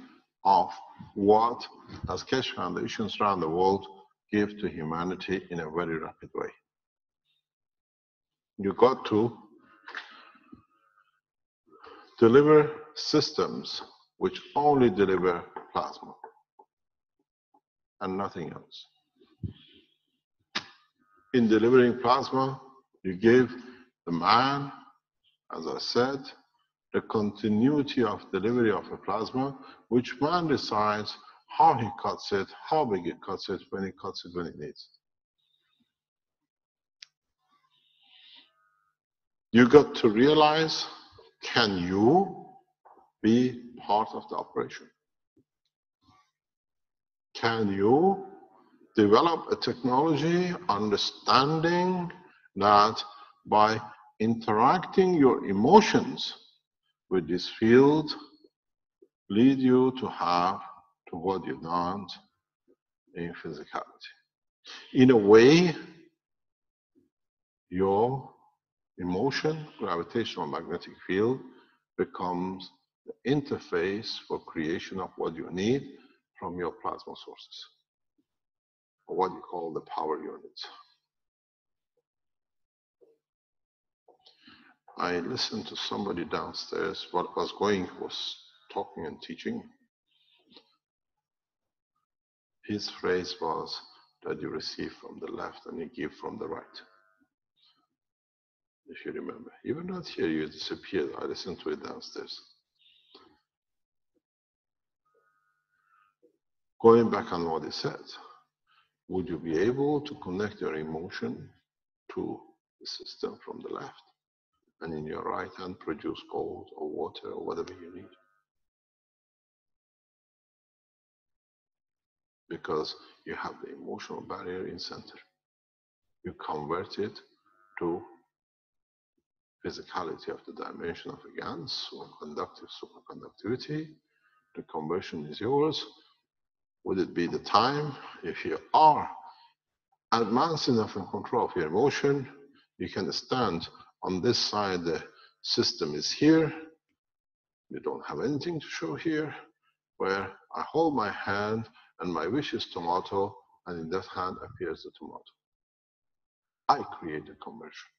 of what, as Keshe Foundations around the world, give to humanity in a very rapid way. You got to deliver systems which only deliver plasma and nothing else. In delivering plasma, you give the man, as I said, the continuity of delivery of a plasma, which man decides how he cuts it, how big he cuts it, when he cuts it, when he needs it. You got to realize, can you be part of the operation? Can you develop a technology understanding that by interacting your emotions with this field lead you to have to what you want in physicality? In a way, your emotion, gravitational magnetic field becomes the interface for creation of what you need from your plasma sources, or what you call the power units. I listened to somebody downstairs, what was talking and teaching. His phrase was that you receive from the left and you give from the right. If you remember. You were not here, you disappeared. I listened to it downstairs. Going back on what he said, would you be able to connect your emotion to the system from the left, and in your right hand produce gold or water or whatever you need? Because you have the emotional barrier in center. You convert it to physicality of the dimension of a GaN, conductive superconductivity. The conversion is yours. Would it be the time? If you are advanced enough in control of your emotion, you can stand on this side, the system is here. You don't have anything to show here, where I hold my hand and my wish is tomato, and in that hand appears the tomato. I create the conversion.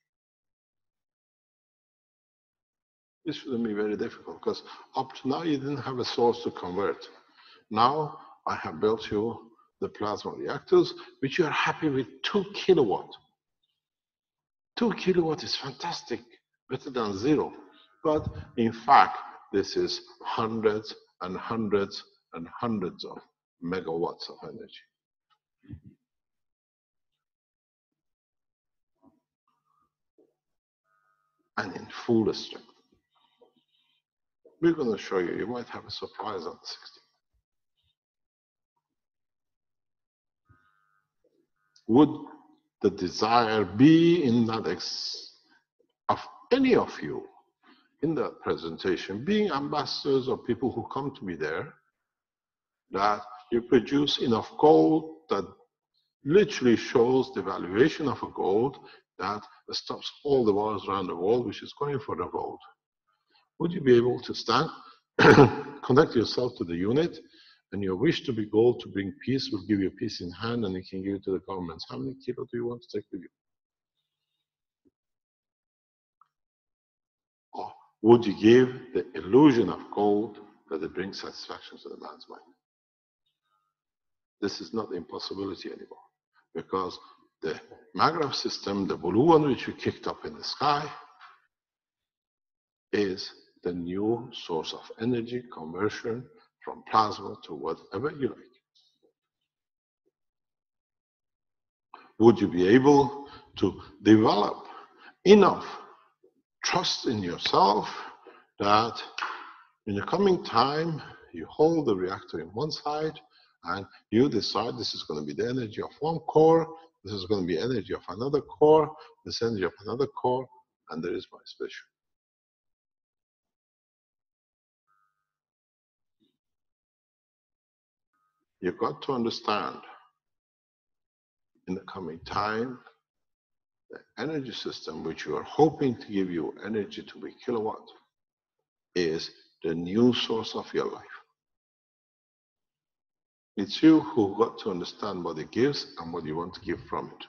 This shouldn't be very difficult, because up to now you didn't have a source to convert. Now I have built you the plasma reactors, which you are happy with 2 kilowatt. 2 kilowatt is fantastic, better than 0. But in fact, this is hundreds and hundreds and hundreds of megawatts of energy. And in full strength. We're going to show you. You might have a surprise on the 16th. Would the desire be in that of any of you in that presentation, being ambassadors or people who come to be there, that you produce enough gold that literally shows the valuation of a gold that stops all the wires around the world, which is going for the gold? Would you be able to stand, connect yourself to the unit, and your wish to be gold to bring peace will give you peace in hand, and you can give it to the governments? How many kilo do you want to take with you? Or would you give the illusion of gold that it brings satisfaction to the man's mind? This is not the impossibility anymore, because the Magrav system, the blue one which we kicked up in the sky, is the new source of energy conversion from plasma to whatever you like. Would you be able to develop enough trust in yourself that in the coming time, you hold the reactor in one side and you decide this is going to be the energy of one core, this is going to be energy of another core, this energy of another core, and there is my special. You've got to understand, in the coming time, the energy system which you are hoping to give you energy to be kilowatt is the new source of your life. It's you who got to understand what it gives and what you want to give from it.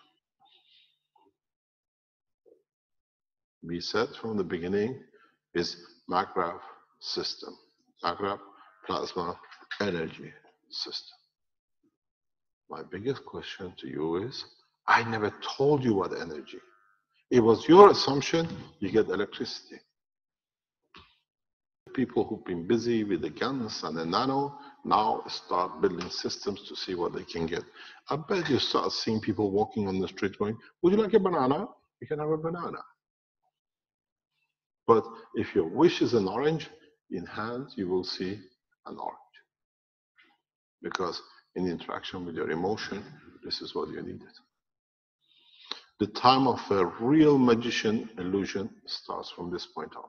We said from the beginning is Magrav system. Agra plasma energy system. My biggest question to you is, I never told you what energy. It was your assumption you get electricity. People who've been busy with the GaNs and the nano now start building systems to see what they can get. I bet you start seeing people walking on the street going, would you like a banana? You can have a banana. But if your wish is an orange, in hand you will see an orange. Because in interaction with your emotion, this is what you needed. The time of a real magician illusion starts from this point on.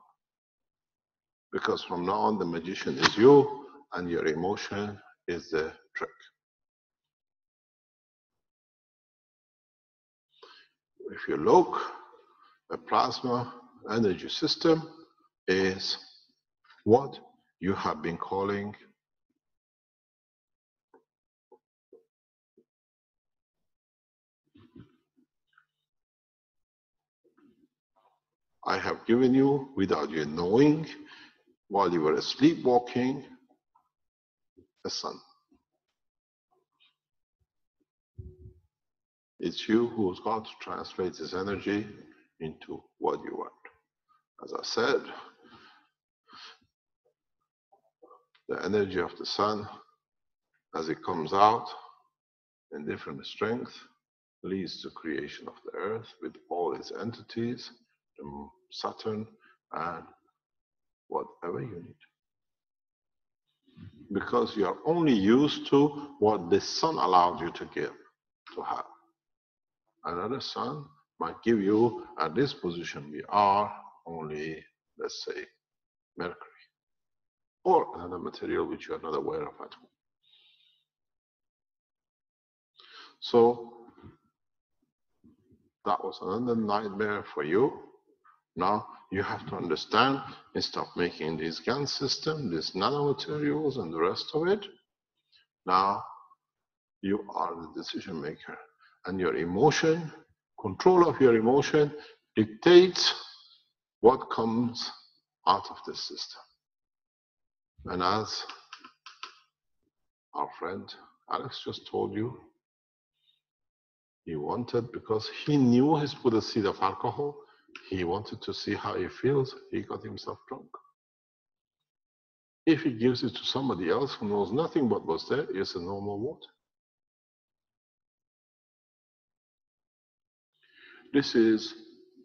Because from now on, the magician is you, and your emotion is the trick. If you look, a plasma energy system is what you have been calling I have given you, without you knowing, while you were sleepwalking, a sun. It's you who's got to translate this energy into what you want. As I said, the energy of the sun, as it comes out in different strength, leads to creation of the earth with all its entities, Saturn, and whatever you need. Because you are only used to what the sun allowed you to give, to have. Another sun might give you, at this position we are, only, let's say, Mercury, or another material which you are not aware of at all. So that was another nightmare for you. Now you have to understand and stop making these GaN systems, these nanomaterials and the rest of it. Now you are the decision maker, and your emotion, control of your emotion dictates what comes out of this system. And as our friend Alex just told you, he wanted, because he knew he's put a seed of alcohol, he wanted to see how he feels. He got himself drunk. If he gives it to somebody else who knows nothing but what's there, it's a normal water. This is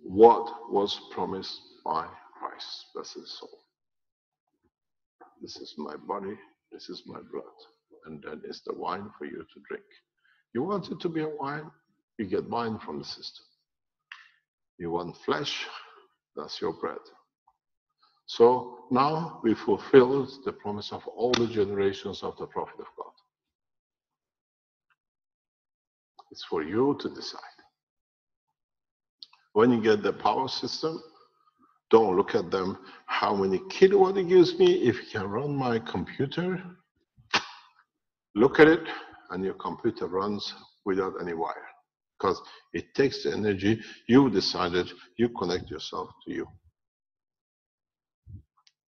what was promised by Christ, blessed soul. This is my body, this is my blood, and then it's the wine for you to drink. You want it to be a wine, you get wine from the system. You want flesh, that's your bread. So now we fulfilled the promise of all the generations of the prophet of God. It's for you to decide. When you get the power system, don't look at them, how many kilowatt it gives me, if you can run my computer, look at it, and your computer runs without any wire. Because it takes the energy, you decided, you connect yourself to you.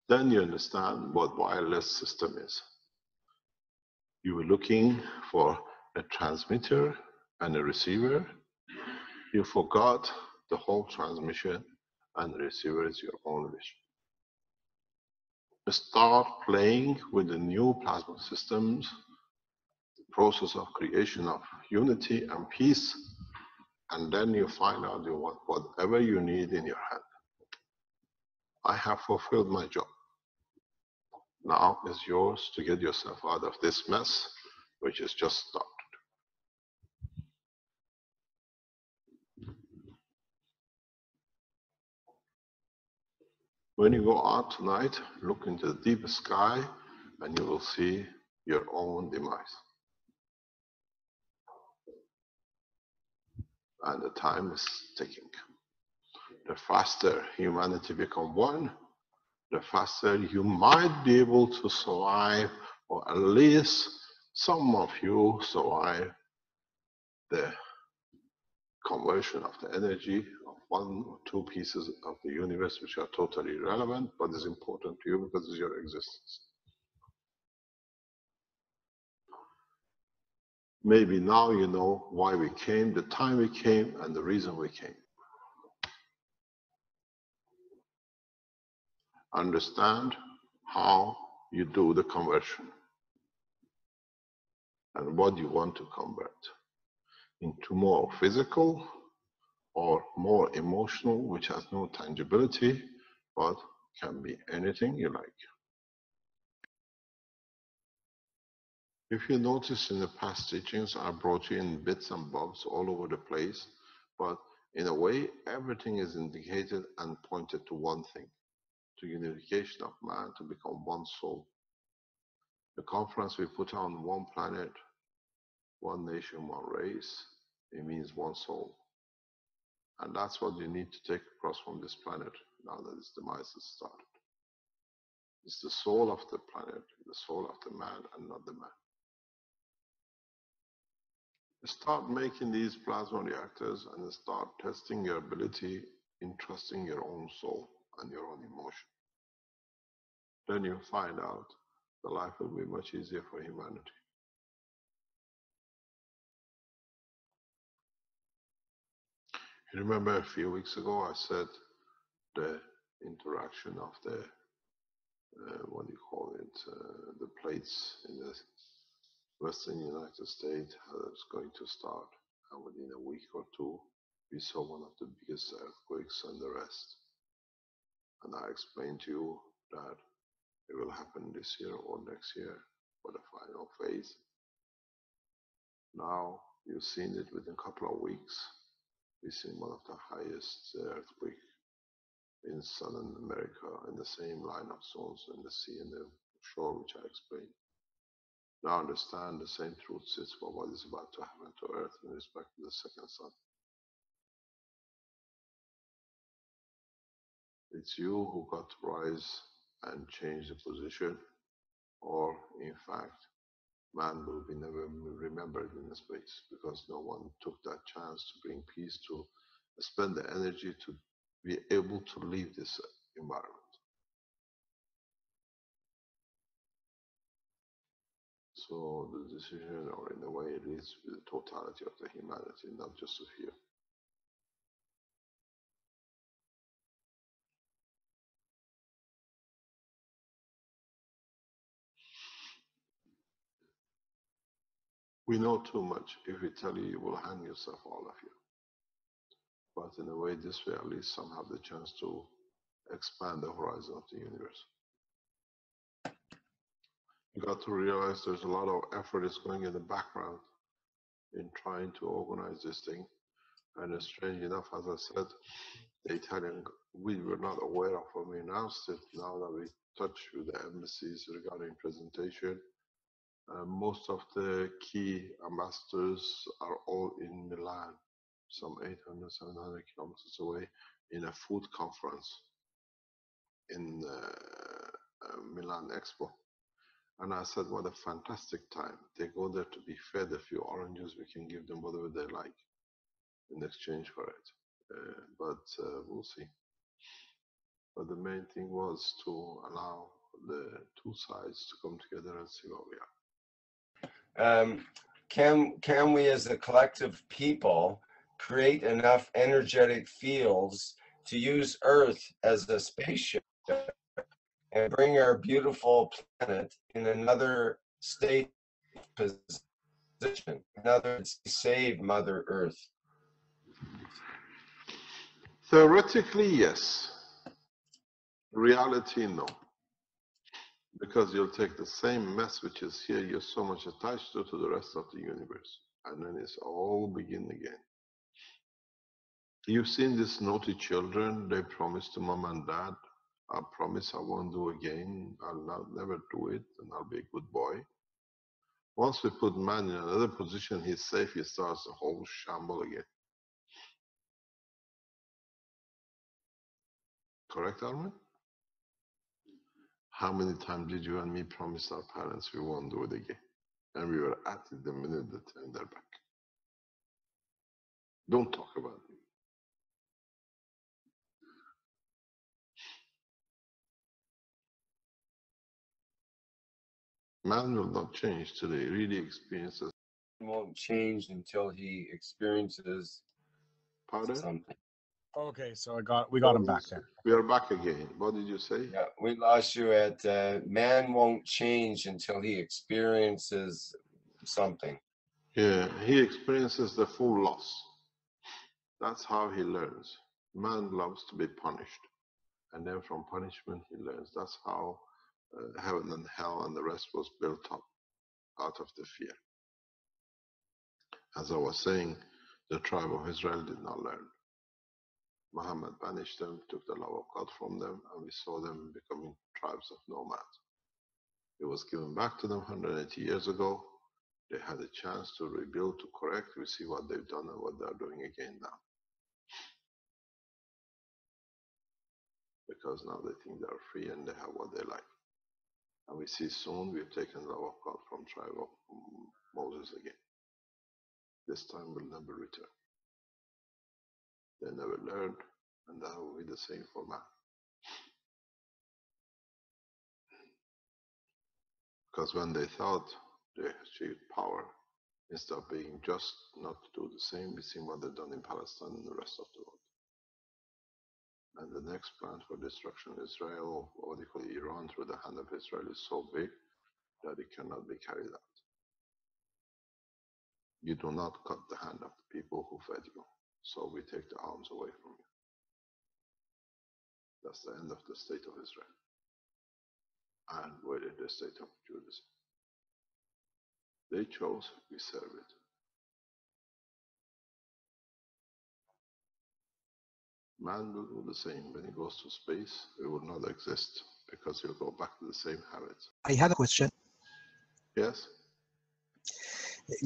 Then you understand what wireless system is. You were looking for a transmitter and a receiver. You forgot the whole transmission and the receiver is your own vision. Start playing with the new plasma systems, the process of creation of unity and peace, and then you find out you want whatever you need in your hand. I have fulfilled my job. Now it's yours to get yourself out of this mess, which is just started. When you go out tonight, look into the deep sky and you will see your own demise. And the time is ticking. The faster humanity becomes one, the faster you might be able to survive, or at least some of you survive the conversion of the energy of one or two pieces of the universe which are totally irrelevant, but is important to you because it's your existence. Maybe now you know why we came, the time we came, and the reason we came. Understand how you do the conversion and what you want to convert into more physical or more emotional, which has no tangibility, but can be anything you like. If you notice in the past teachings, I brought you in bits and bobs all over the place, but in a way, everything is indicated and pointed to one thing, to unification of man to become one soul. The conference we put on one planet, one nation, one race, it means one soul. And that's what you need to take across from this planet now that its demise has started. It's the soul of the planet, the soul of the man, and not the man. Start making these plasma reactors and start testing your ability in trusting your own soul and your own emotion. Then you'll find out the life will be much easier for humanity. You remember a few weeks ago I said the interaction of the, what do you call it, the plates in the Western United States is going to start. And within a week or two, we saw one of the biggest earthquakes and the rest. And I explained to you that it will happen this year or next year for the final phase. Now you've seen it within a couple of weeks. We've seen one of the highest earthquakes in Southern America in the same line of zones in the sea and the shore, which I explained. Now understand the same truth sits for what is about to happen to Earth in respect to the second sun. It's you who got to rise and change the position, or in fact, man will be never remembered in the space because no one took that chance to bring peace, to spend the energy to be able to leave this environment. So the decision, or in a way, it is with the totality of the humanity, not just of you. We know too much. If we tell you, you will hang yourself, all of you. But in a way, this way, at least some have the chance to expand the horizon of the universe. You got to realize there's a lot of effort is going in the background in trying to organize this thing. And strange enough, as I said, the Italian, we were not aware of when we announced it. Now that we touch with the embassies regarding presentation, most of the key ambassadors are all in Milan, some 800, 700 kilometers away, in a food conference in Milan Expo. And I said, what a fantastic time. They go there to be fed a few oranges. We can give them whatever they like in exchange for it. But we'll see. But the main thing was to allow the two sides to come together and see what we are. Can we as a collective people create enough energetic fields to use Earth as a spaceship and bring our beautiful planet in another state position? In other words, save Mother Earth. Theoretically, yes. Reality, no. Because you'll take the same mess which is here, you're so much attached to the rest of the universe. And then it's all begin again. You've seen these naughty children, they promise to mom and dad, I promise I won't do again, I'll never do it, and I'll be a good boy. Once we put man in another position, he's safe, he starts the whole shamble again. Correct, Armin? How many times did you and me promise our parents we won't do it again? And we were at it the minute they turned their back. Don't talk about it. Man will not change till he really experiences. Won't change until he experiences Pardon? something. Okay, so we got him back there. We are back again. What did you say? Yeah, we lost you at man won't change until he experiences something. Yeah, he experiences the full loss. That's how he learns. Man loves to be punished. And then from punishment he learns. That's how heaven and hell and the rest was built up, out of the fear. As I was saying, the tribe of Israel did not learn. Muhammad banished them, took the love of God from them, and we saw them becoming tribes of nomads. It was given back to them 180 years ago. They had a chance to rebuild, to correct. We see what they've done and what they're doing again now. Because now they think they're free and they have what they like. And we see soon we've taken the love of God from tribe of Moses again. This time will never return. They never learned, and that will be the same for man. Because when they thought they achieved power, instead of being just, not to do the same, we see what they've done in Palestine and the rest of the world. And the next plan for destruction of Israel, or what they call Iran, through the hand of Israel is so big that it cannot be carried out. You do not cut the hand of the people who fed you, so we take the arms away from you. That's the end of the state of Israel. And where is the state of Judaism? They chose, we serve it. Man will do the same. When he goes to space, it will not exist because he'll go back to the same habits. I have a question. Yes?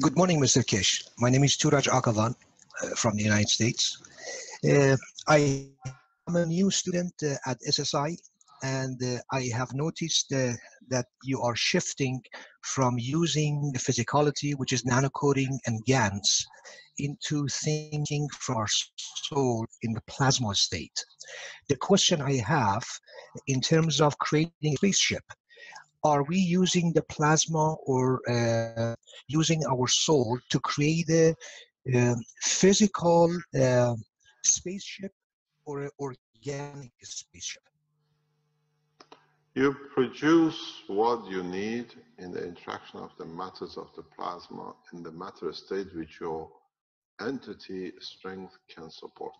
Good morning, Mr. Kish. My name is Turaj Akavan from the United States. I am a new student at SSI, and I have noticed that you are shifting from using the physicality, which is nanocoding and GANs, into thinking from our soul in the plasma state. The question I have in terms of creating a spaceship, are we using the plasma or using our soul to create a physical spaceship or an organic spaceship? You produce what you need in the interaction of the matters of the plasma in the matter state which your entity strength can support.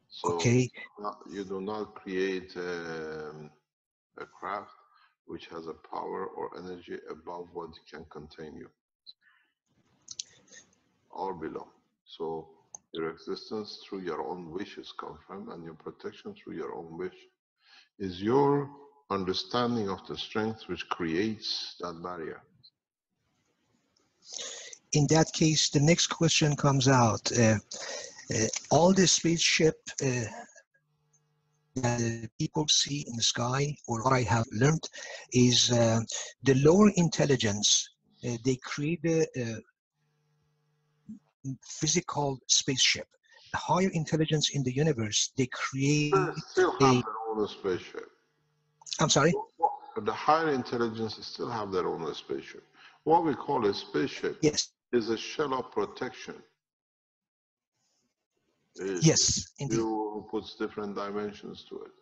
So okay. You do not create a craft which has a power or energy above what can contain you or below. So your existence through your own wishes come from, and your protection through your own wish is your understanding of the strength which creates that barrier. In that case, the next question comes out. All the spaceship that people see in the sky, or what I have learned, is the lower intelligence, they create a physical spaceship. The higher intelligence in the universe, they create still have their own spaceship. I'm sorry? The higher intelligences still have their own spaceship. What we call a spaceship is a shell of protection. Yes, indeed. Who puts different dimensions to it.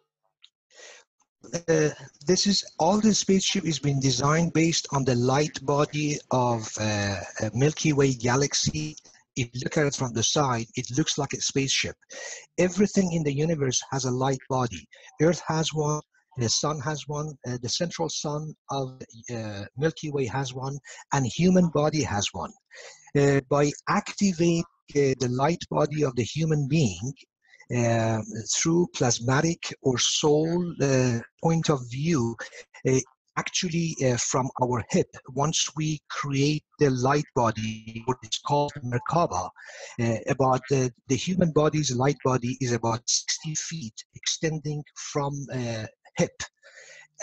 This is all the spaceship is been designed based on the light body of a Milky Way galaxy. If you look at it from the side, it looks like a spaceship. Everything in the universe has a light body. Earth has one, the sun has one, the central sun of Milky Way has one, and human body has one. By activating the light body of the human being through plasmatic or soul point of view, actually from our hip, once we create the light body, what is called Merkaba, about the human body's light body is about 60 feet extending from hip,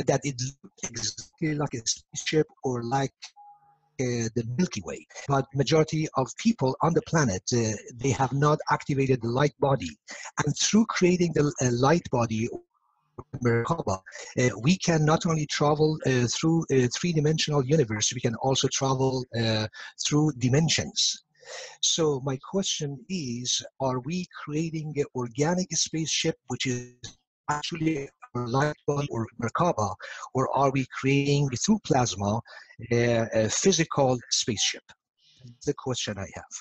that it looks exactly like a spaceship or like the Milky Way. But majority of people on the planet, they have not activated the light body. And through creating the light body Merkaba, we can not only travel through a three-dimensional universe, we can also travel through dimensions. So my question is, are we creating an organic spaceship which is actually our light body or Merkaba, or are we creating through plasma a physical spaceship? That's the question I have.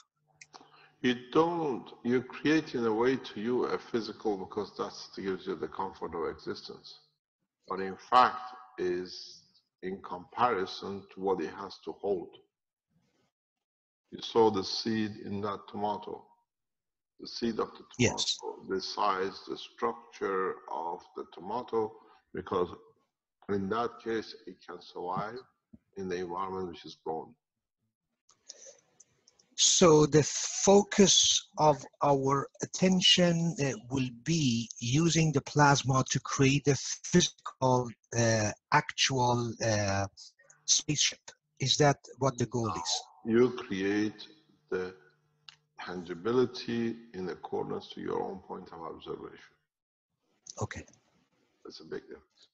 You create in a way to you a physical because that gives you the comfort of existence. But in fact is in comparison to what it has to hold. You saw the seed in that tomato. The seed of the tomato, Yes. the size, the structure of the tomato, because in that case it can survive in the environment which is grown. So the focus of our attention will be using the plasma to create a physical, actual spaceship. Is that what the goal is? You create the tangibility in accordance to your own point of observation. Okay. That's a big difference.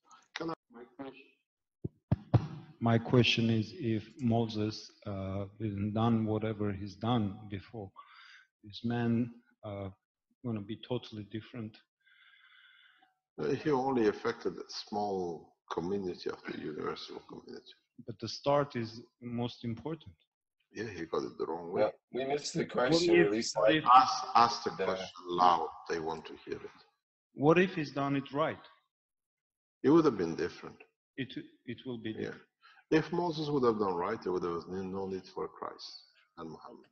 My question is, if Moses has done whatever he's done before, is man going to be totally different? He only affected a small community of the universal community. But the start is most important. Yeah, he got it the wrong way. Well, we missed the question. At least Ask the question loud. They want to hear it. What if he's done it right? It would have been different. It will be different. Yeah. If Moses would have done right, there would have been no need for Christ and Muhammad.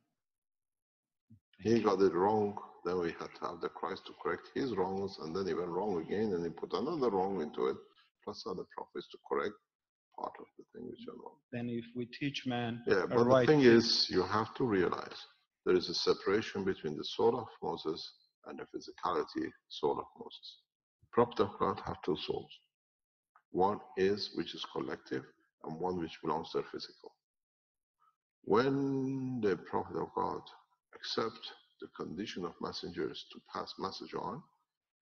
He got it wrong, then we had to have the Christ to correct his wrongs, and then he went wrong again, and he put another wrong into it, plus other prophets to correct part of the thing which are wrong. Then if we teach man, yeah, but the thing is, you have to realize there is a separation between the soul of Moses and the physicality soul of Moses. Prophet of God have two souls. One is which is collective, and one which belongs to the physical. When the Prophet of God accepts the condition of messengers to pass message on,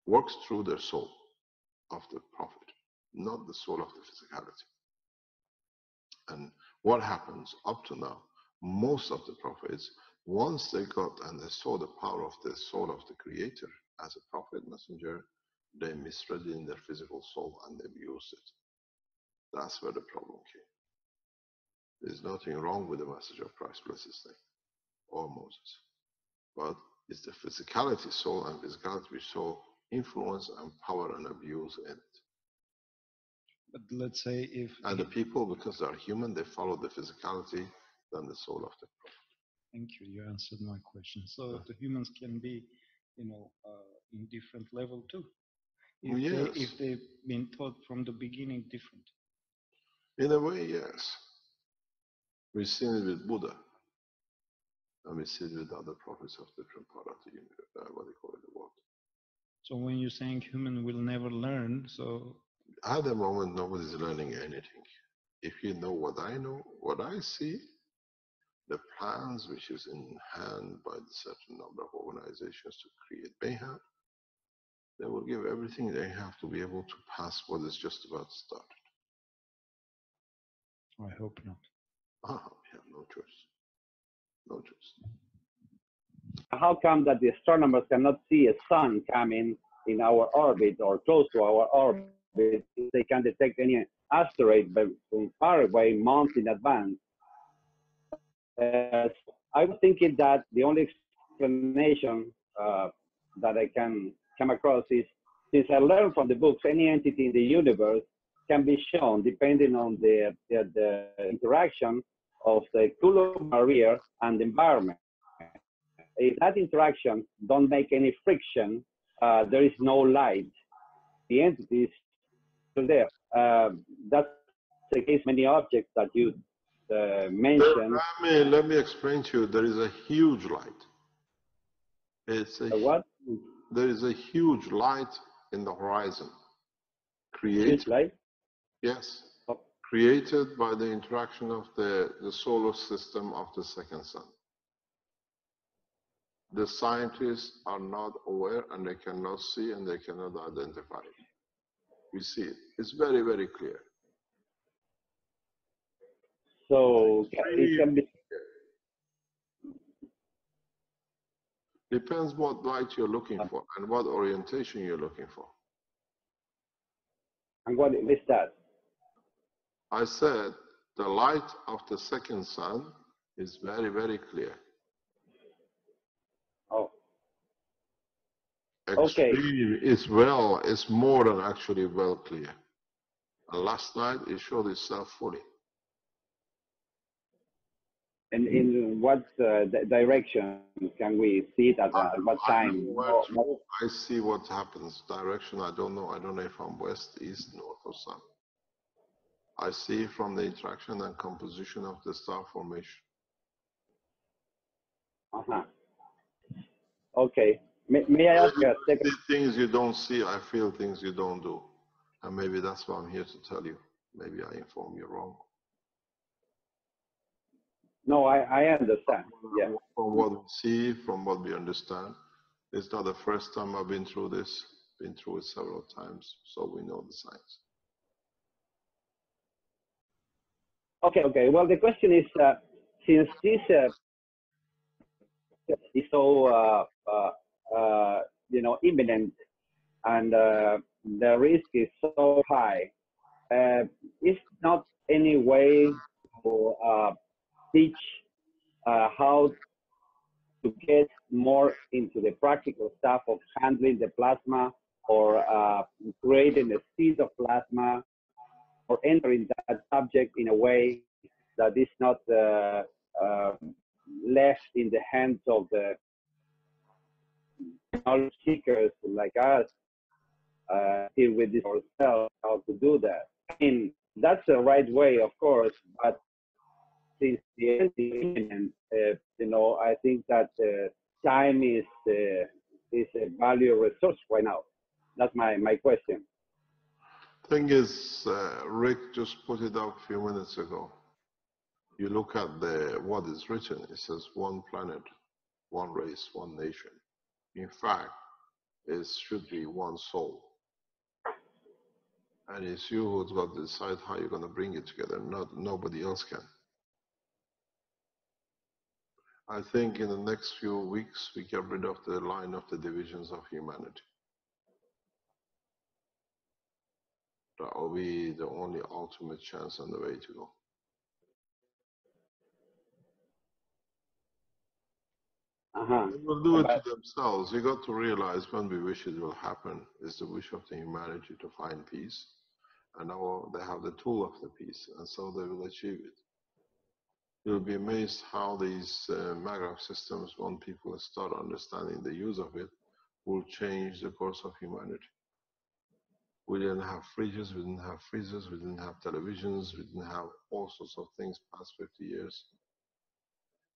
works through their soul of the Prophet, not the soul of the physicality. And what happens up to now, most of the prophets, once they got and they saw the power of the soul of the Creator as a prophet messenger, they misread it in their physical soul and they abused it. That's where the problem came. There's nothing wrong with the message of Christ, bless his name, or Moses. But it's the physicality soul and physicality which saw influence and power and abuse in it. But let's say if... And the people, because they are human, they follow the physicality than the soul of the prophet. Thank you, you answered my question. So the humans can be, in different level too. If they've been taught from the beginning different. In a way, yes. We've seen it with Buddha. And we see it with other prophets of different part of the universe, what they call it, the world. So when you're saying human will never learn, so... At the moment, nobody's learning anything. If you know, what I see, the plans which is in hand by the certain number of organizations to create mayhem, they will give everything they have to be able to pass what is just about started. I hope not. We have no choice. No choice. How come that the astronomers cannot see a sun coming in our orbit or close to our orbit? They can detect any asteroid from far away months in advance. I was thinking that the only explanation that I can come across is, since I learned from the books, any entity in the universe can be shown depending on the interaction of the Coulomb barrier and the environment. If that interaction don't make any friction, there is no light. The entity is still there. That's the case many objects that you mentioned. Let me explain to you. There is a huge light. It's a what? There is a huge light in the horizon. Huge light? Yes. Created by the interaction of the solar system of the second sun. The scientists are not aware and they cannot see and they cannot identify it. We see it. It's very, very clear. So it can be. Depends what light you're looking for and what orientation you're looking for. And what is that? I said the light of the second sun is very, very clear. Oh. Extreme is well, it's more than actually well clear. And last night it showed itself fully. And in what direction can we see it at what time? I see what happens. Direction, I don't know. I don't know if I'm west, east, north, or south. I see from the interaction and composition of the star formation. Okay. May I ask a second? Things you don't see, I feel things you don't do. And maybe that's what I'm here to tell you. Maybe I inform you wrong. No, I understand. Yeah. From what we see, from what we understand, it's not the first time I've been through this. Been through it several times, so we know the signs. Okay. Well, the question is, since this is so imminent, and the risk is so high, is not any way to teach how to get more into the practical stuff of handling the plasma, or creating a seed of plasma, or entering that subject in a way that is not left in the hands of the knowledge seekers like us, here with this ourselves, how to do that. I mean, that's the right way, of course, but since the end is imminent, I think that time is a valuable resource right now. That's my question. Thing is, Rick just put it up a few minutes ago. You look at what is written. It says one planet, one race, one nation. In fact, it should be one soul. And it's you who's got to decide how you're going to bring it together. Nobody else can. I think in the next few weeks, we get rid of the line of the divisions of humanity. That will be the only ultimate chance and the way to go. They will do it to themselves. You got to realize when we wish it will happen, it's the wish of the humanity to find peace. And now they have the tool of the peace, and so they will achieve it. You'll be amazed how these Maghreb systems, when people start understanding the use of it, will change the course of humanity. We didn't have fridges, we didn't have freezers, we didn't have televisions, we didn't have all sorts of things past 50 years.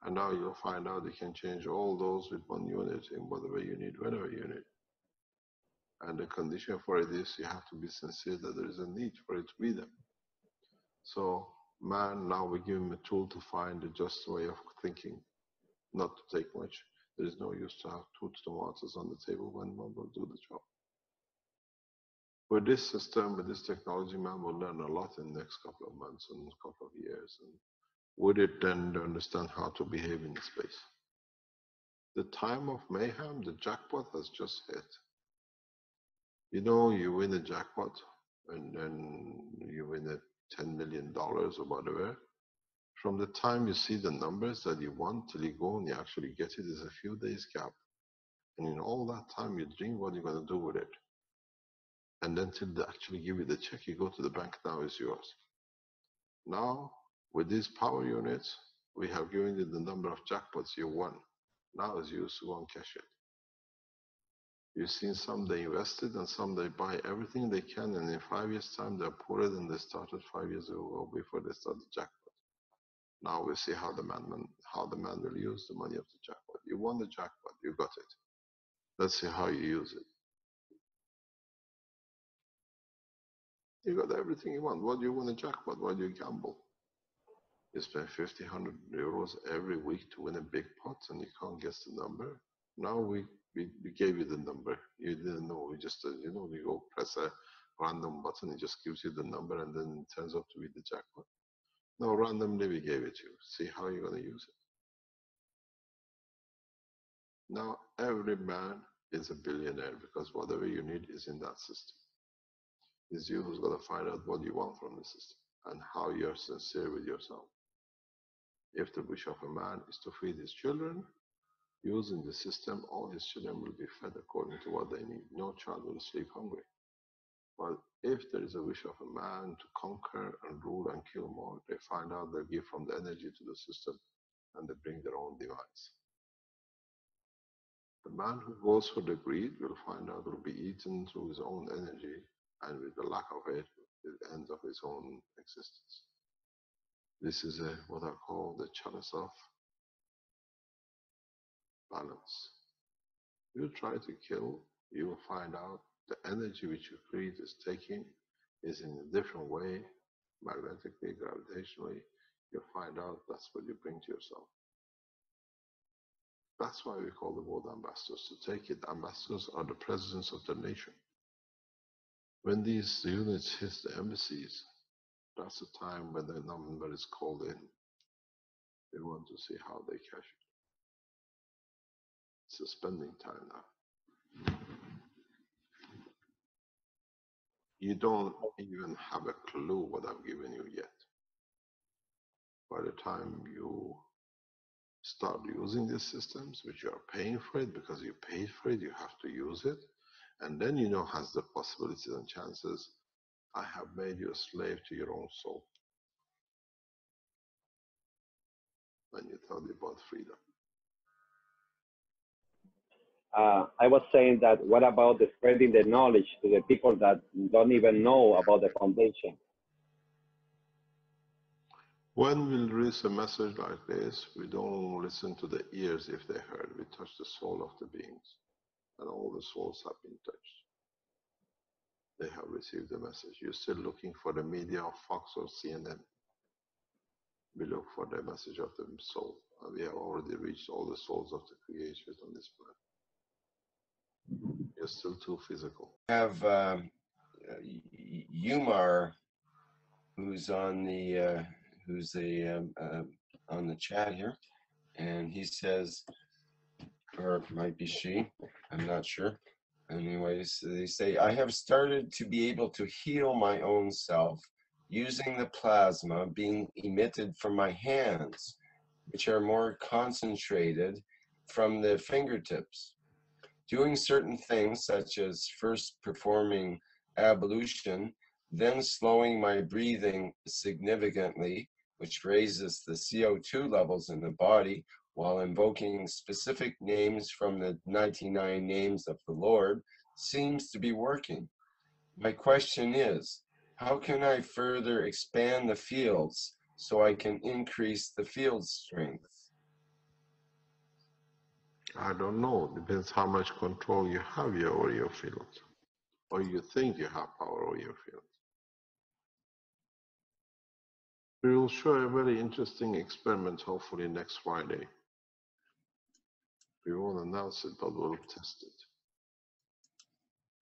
And now you'll find out you can change all those with one unit in whatever you need, whenever you need. And the condition for it is you have to be sincere that there is a need for it to be there. So man, now we give him a tool to find a just way of thinking, not to take much. There is no use to have 2 tomatoes on the table when one will do the job. With this system, with this technology, man will learn a lot in the next couple of months and a couple of years. And with it, then to understand how to behave in space. The time of mayhem, the jackpot has just hit. You know, you win a jackpot and then you win a $10 million or whatever. From the time you see the numbers that you want till you go and you actually get it is a few days gap. And in all that time, you dream what you're going to do with it. And then till they actually give you the check, you go to the bank, now it's yours. Now, with these power units, we have given you the number of jackpots you won. Now it's yours to go and cash it. You've seen some they invested and some they buy everything they can, and in 5 years' time they're poorer than they started 5 years ago before they started the jackpot. Now we see how the man will use the money of the jackpot. You won the jackpot, you got it. Let's see how you use it. You got everything you want. What do you win a jackpot? Why do you gamble? You spend 50, 100 euros every week to win a big pot and you can't guess the number. Now we gave you the number. You didn't know. We just, you go press random button, it just gives you the number and then it turns out to be the jackpot. No, randomly we gave it to you. See how you're going to use it. Now, every man is a billionaire because whatever you need is in that system. It's you who's going to find out what you want from the system and how you're sincere with yourself. If the wish of a man is to feed his children, using the system, all his children will be fed according to what they need. No child will sleep hungry. But if there is a wish of a man to conquer and rule and kill more, they find out they give from the energy to the system and they bring their own demise. The man who goes for the greed will find out will be eaten through his own energy, and with the lack of it, the end of his own existence. This is what I call the chalice of balance. You try to kill, you will find out the energy which your greed is taking is in a different way, magnetically, gravitationally. You'll find out that's what you bring to yourself. That's why we call the world ambassadors. To take it, ambassadors are the presidents of the nation. When these units hit the embassies, that's the time when the number is called in. They want to see how they cash it. It's a spending time now. You don't even have a clue what I've given you yet. By the time you start using these systems, which you are paying for it, because you paid for it, you have to use it, and then you know has the possibilities and chances. I have made you a slave to your own soul. When you tell me about freedom. I was saying that what about the spreading the knowledge to the people that don't even know about the foundation? When we release a message like this, we don't listen to the ears if they heard. We touch the soul of the beings, and all the souls have been touched. They have received the message. You're still looking for the media of Fox or CNN. We look for the message of the soul. And we have already reached all the souls of the creators on this planet. You're still too physical. I have Umar, who's on the on the chat here, and he says, or it might be she, I'm not sure. Anyways, they say, I have started to be able to heal my own self using the plasma being emitted from my hands, which are more concentrated from the fingertips. Doing certain things, such as first performing ablution, then slowing my breathing significantly, which raises the CO2 levels in the body, while invoking specific names from the 99 names of the Lord, seems to be working. My question is, how can I further expand the fields so I can increase the field strength? I don't know. Depends how much control you have over your field, or you think you have power over your field. We will show a very interesting experiment hopefully next Friday. We won't announce it, but we'll test it.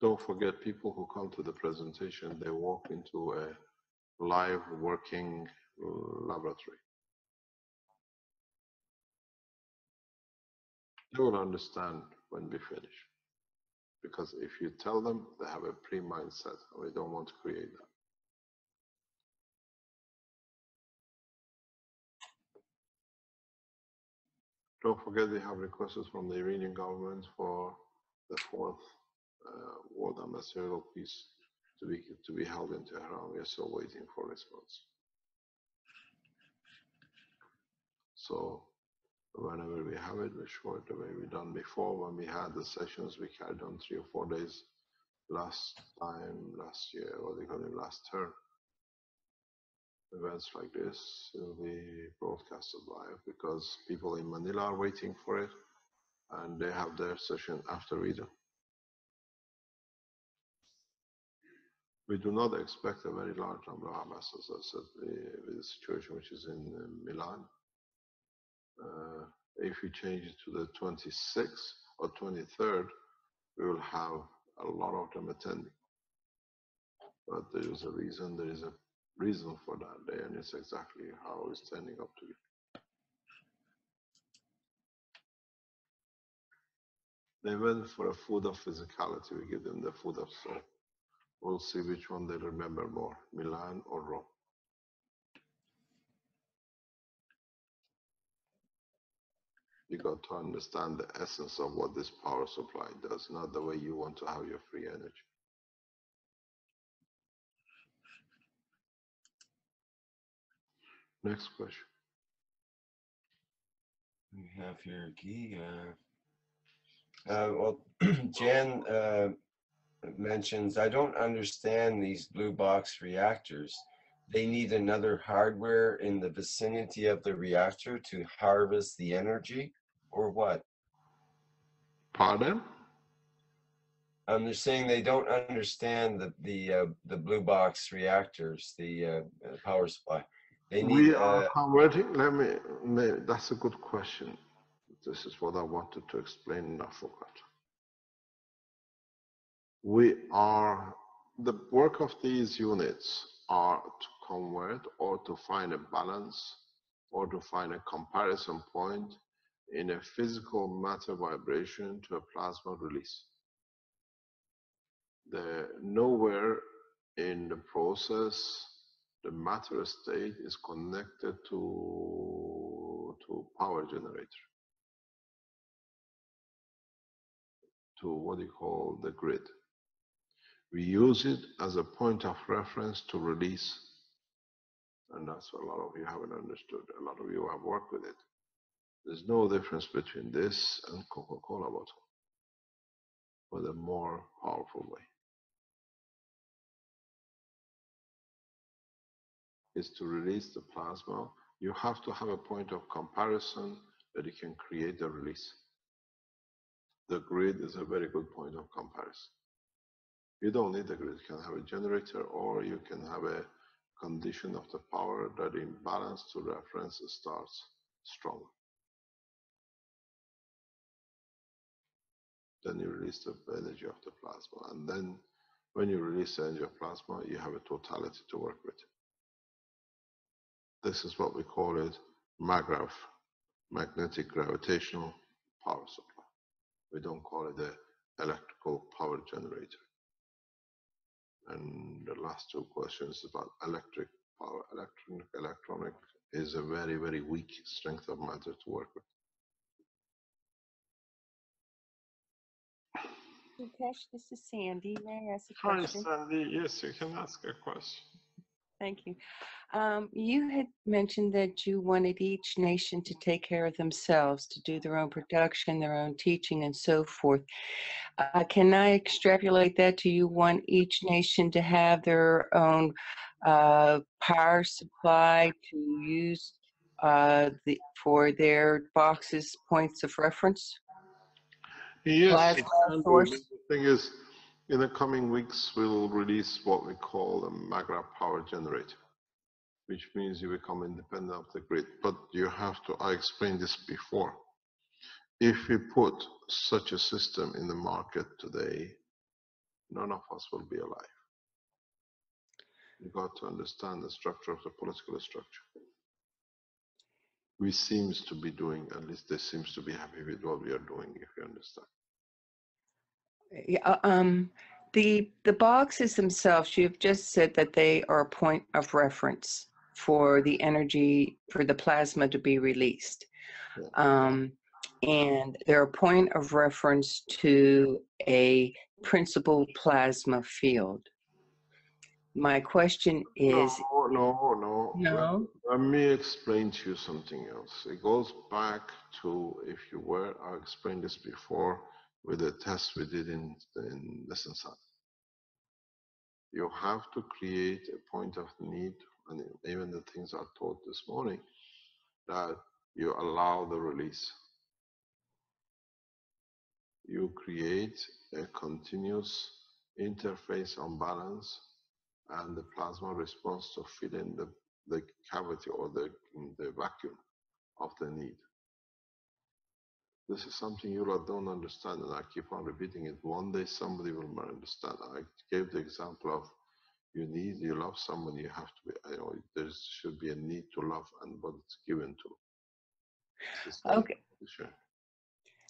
Don't forget, people who come to the presentation, they walk into a live working laboratory. They will understand when we finish. Because if you tell them, they have a pre-mindset, and we don't want to create that. Don't forget, we have requests from the Iranian government for the 4th World Ambassadorial Peace to be held in Tehran. We are still waiting for response. So whenever we have it, we show it the way we done before. When we had the sessions, we carried on 3 or 4 days last year, what they call it, last term. Events like this will be broadcasted live because people in Manila are waiting for it, and they have their session after we do. We do not expect a very large number of ambassadors, as I said, with the situation which is in Milan. If we change it to the 26th or 23rd, we will have a lot of them attending. But there is a reason for that day, and it's exactly how it's turning up to be. They went for a food of physicality. We give them the food of soul. We'll see which one they remember more, Milan or Rome. You got to understand the essence of what this power supply does, not the way you want to have your free energy. Next question. We have here Gia. Well, Jan mentions, I don't understand these blue box reactors. They need another hardware in the vicinity of the reactor to harvest the energy, or what? Pardon? They're saying they don't understand the blue box reactors, the power supply. They need. We are converting. That's a good question. This is what I wanted to explain and I forgot. The work of these units are to convert or to find a balance or to find a comparison point in a physical matter vibration to a plasma release. Nowhere in the process the matter state is connected to power generator, to what you call the grid. We use it as a point of reference to release, and that's what a lot of you haven't understood. A lot of you have worked with it. There's no difference between this and Coca-Cola bottle, but a more powerful way. Is to release the plasma. You have to have a point of comparison that you can create the release. The grid is a very good point of comparison. You don't need the grid. You can have a generator, or you can have a condition of the power that in balance to reference starts strong. Then you release the energy of the plasma. And then when you release the energy of plasma, you have a totality to work with. This is what we call it MAGRAV, magnetic gravitational power supply. We don't call it the electrical power generator. And the last two questions about electric power. Electronic is a very, very weak strength of matter to work with. Mukesh, this is Sandy. May I ask a Hi, question? Sandy. Yes, you can ask a question. Thank you. You had mentioned that you wanted each nation to take care of themselves, to do their own production, their own teaching, and so forth. Can I extrapolate that to you want each nation to have their own power supply to use for their boxes, points of reference? Yes, Plasma source? the thing is, in the coming weeks, we will release what we call a MAGRAV power generator, which means you become independent of the grid. But you have to, I explained this before. If we put such a system in the market today, none of us will be alive. You got to understand the structure of the political structure. We seems to be doing, at least they seems to be happy with what we are doing, if you understand. Yeah, the boxes themselves, you've just said that they are a point of reference for the energy, for the plasma to be released. And they're a point of reference to a principal plasma field. My question is... No. Let me explain to you something else. It goes back to, if you were, I explained this before with the test we did in lesson 7. You have to create a point of need, and even the things I taught this morning, that you allow the release. You create a continuous interface on balance, and the plasma response to fill in the cavity or the vacuum of the need. This is something you don't understand, and I keep on repeating it. One day somebody will understand. I gave the example of you love someone, you have to be, there should be a need to love and what it's given to. Okay. Sure.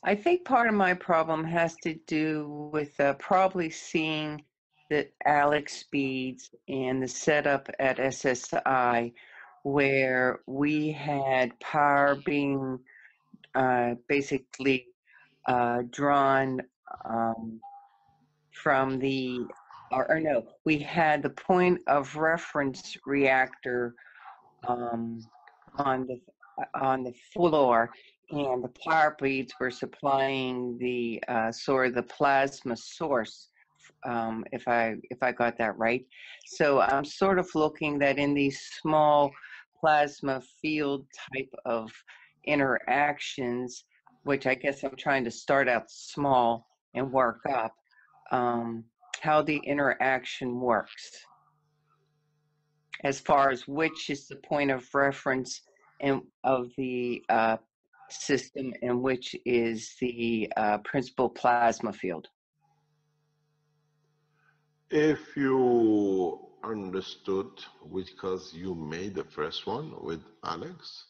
I think part of my problem has to do with probably seeing the Alex speeds and the setup at SSI, where we had power being basically drawn from the, or no, we had the point of reference reactor on the floor, and the power beads were supplying the sort of the plasma source, if I got that right. So I'm sort of looking that in these small plasma field type of interactions, which I guess I'm trying to start out small and work up, how the interaction works as far as which is the point of reference and of the system and which is the principal plasma field. If you understood, because you made the first one with Alex,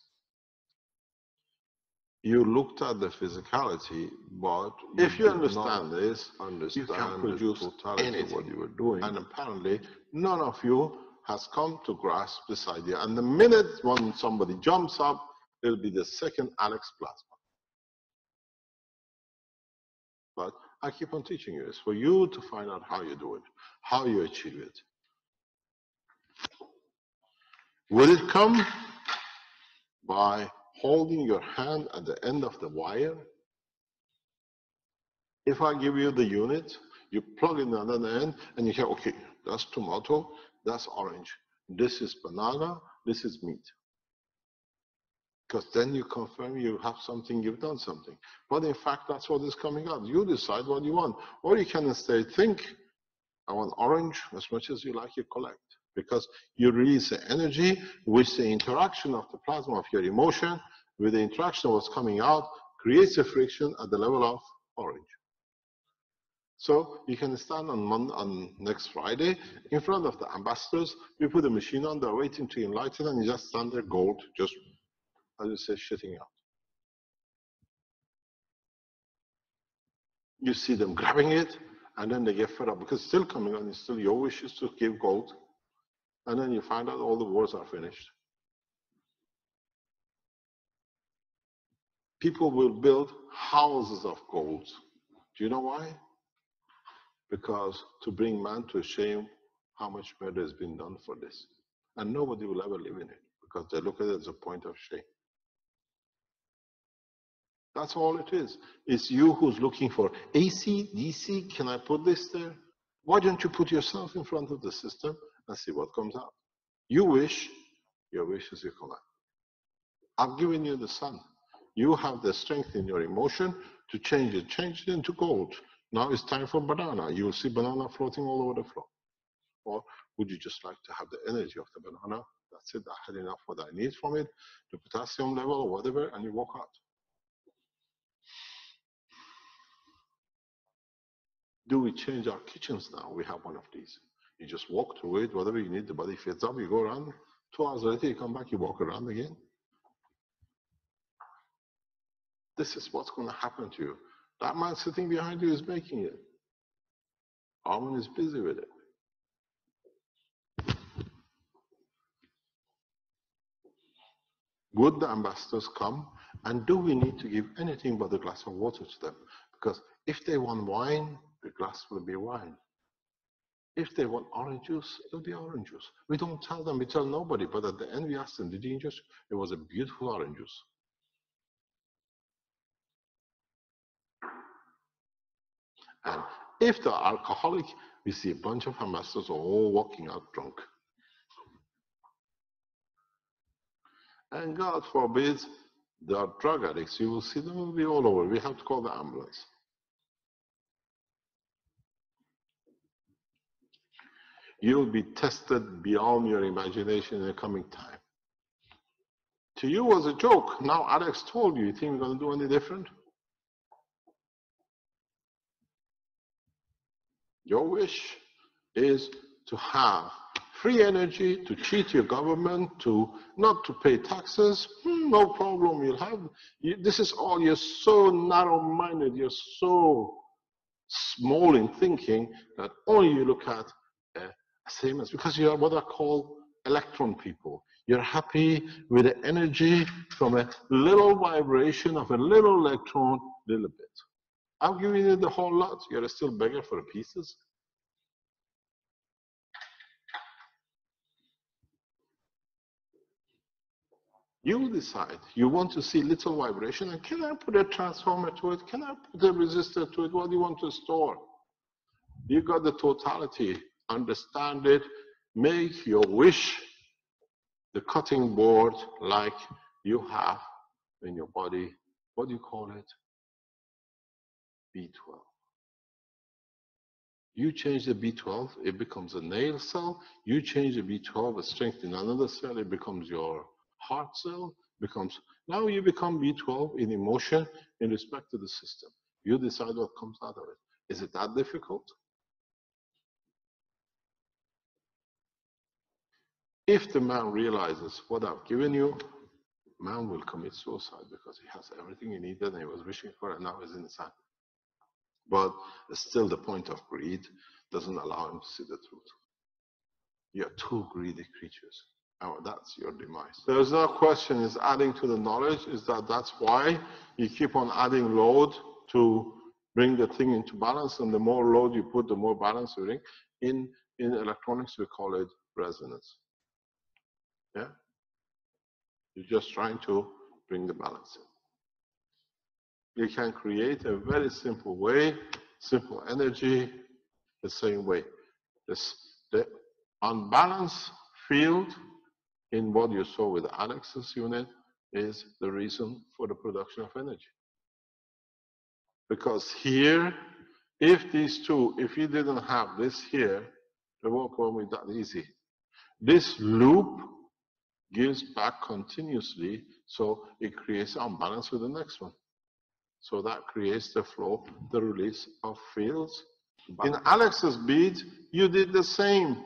you looked at the physicality, but if you understand this, you can produce anything what you were doing. And apparently, none of you has come to grasp this idea. And the minute when somebody jumps up, it'll be the second Alex plasma. But I keep on teaching you this for you to find out how you do it, how you achieve it. Will it come by holding your hand at the end of the wire? If I give you the unit, you plug in another end and you say, okay, that's tomato, that's orange, this is banana, this is meat. Because then you confirm you have something, you've done something. But in fact, that's what is coming out. You decide what you want. Or you can instead think, I want orange, as much as you like, you collect. Because you release the energy, which the interaction of the plasma of your emotion with the interaction of what's coming out creates a friction at the level of orange. So you can stand on next Friday in front of the ambassadors. You put the machine on, they're waiting to enlighten, and you just stand there, gold, just, as you say, shitting out. You see them grabbing it, and then they get fed up because it's still coming on. It's still your wish is to give gold, and then you find out all the wars are finished. People will build houses of gold. Do you know why? Because to bring man to shame, how much murder has been done for this. And nobody will ever live in it because they look at it as a point of shame. That's all it is. It's you who's looking for AC, DC, can I put this there? Why don't you put yourself in front of the system and see what comes out? You wish, your wish is your command. I've given you the sun. You have the strength in your emotion to change it into gold. Now it's time for banana. You will see banana floating all over the floor. Or would you just like to have the energy of the banana? That's it, I had enough what I need from it, the potassium level or whatever, and you walk out. Do we change our kitchens now? We have one of these. You just walk through it, whatever you need, the body fills up, you go around. 2 hours later, you come back, you walk around again. This is what's going to happen to you. That man sitting behind you is making it. Armin is busy with it. Would the ambassadors come, and do we need to give anything but a glass of water to them? Because if they want wine, the glass will be wine. If they want orange juice, it'll be orange juice. We don't tell them, we tell nobody, but at the end we ask them, did you enjoy? It was a beautiful orange juice. And if they're alcoholic, we see a bunch of ambassadors all walking out drunk. And God forbid, they are drug addicts. You will see them will be all over. We have to call the ambulance. You'll be tested beyond your imagination in the coming time. To you was a joke. Now Alex told you, you think we're going to do any different? Your wish is to have free energy to cheat your government, to not to pay taxes, no problem. You'll have, this is all, you're so narrow-minded, you're so small in thinking that only you look at same as, because you are what I call electron people. You're happy with the energy from a little vibration of a little electron, little bit. I'm giving you the whole lot. You're still begging for pieces. You decide. You want to see little vibration, and can I put a transformer to it? Can I put a resistor to it? What do you want to store? You got the totality. Understand it. Make your wish the cutting board like you have in your body. What do you call it? B12. You change the B12, it becomes a nail cell. You change the B12, a strength in another cell, it becomes your heart cell. Now you become B12 in emotion in respect to the system. You decide what comes out of it. Is it that difficult? If the man realizes what I've given you, man will commit suicide because he has everything he needed and he was wishing for it, and now he's inside. But still the point of greed doesn't allow him to see the truth. You're two greedy creatures. Oh, that's your demise. There's no question, is adding to the knowledge, is that's why you keep on adding load to bring the thing into balance, and the more load you put, the more balance you bring. In electronics, we call it resonance. Yeah? You're just trying to bring the balance in. You can create a very simple way, simple energy, the same way. The unbalanced field in what you saw with Alex's unit is the reason for the production of energy. Because here, if these two, if you didn't have this here, the work won't be that easy. This loop gives back continuously, so it creates unbalance with the next one. So that creates the flow, the release of fields. In Alex's bead, you did the same.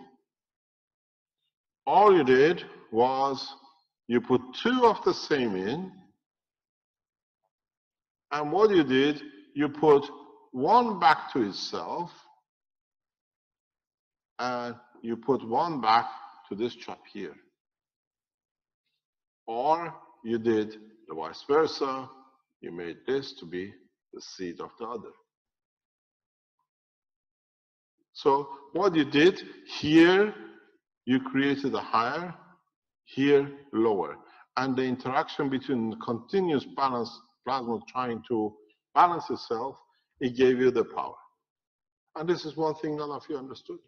All you did was you put two of the same in, and what you did, you put one back to itself, and you put one back to this chop here. Or you did the vice versa, you made this to be the seed of the other. So what you did here, you created a higher, here lower. And the interaction between the continuous balance plasma trying to balance itself, it gave you the power. And this is one thing none of you understood.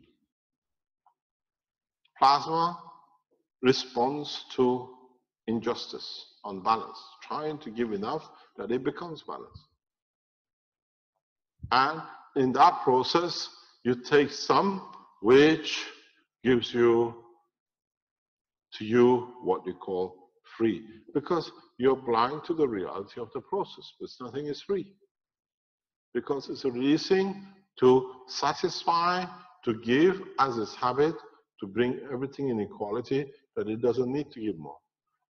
Plasma responds to injustice, unbalance, trying to give enough that it becomes balanced. And in that process, you take some which gives you what you call free, because you're blind to the reality of the process, but nothing is free. Because it's releasing to satisfy, to give as its habit, to bring everything in equality, that it doesn't need to give more.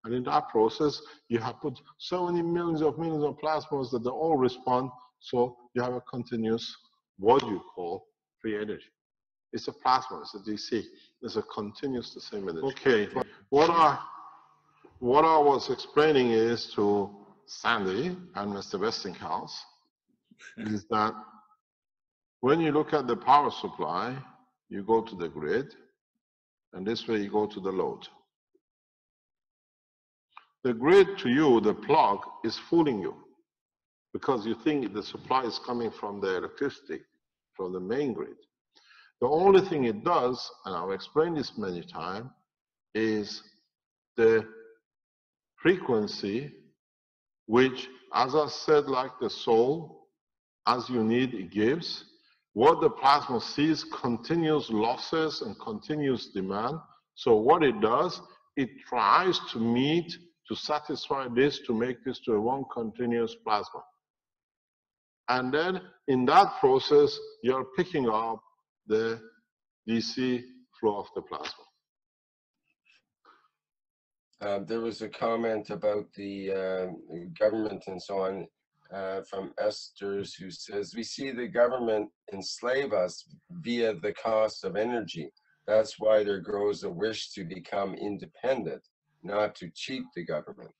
And in that process, you have put so many millions of plasmas that they all respond, so you have a continuous, what you call free energy. It's a plasma, it's a DC. It's a continuous, the same energy. Okay, what I was explaining is to Sandy and Mr. Westinghouse is that when you look at the power supply, you go to the grid, and this way you go to the load. The grid to you, the plug, is fooling you because you think the supply is coming from the electricity, from the main grid. The only thing it does, and I've explained this many times, is the frequency, which, as I said, like the soul, as you need, it gives. What the plasma sees, continuous losses and continuous demand. So what it does, it tries to meet, to satisfy this, to make this to a one continuous plasma. And then in that process, you're picking up the DC flow of the plasma. There was a comment about the government and so on from Esther's, who says, we see the government enslave us via the cost of energy. That's why there grows a wish to become independent, not to cheat the government.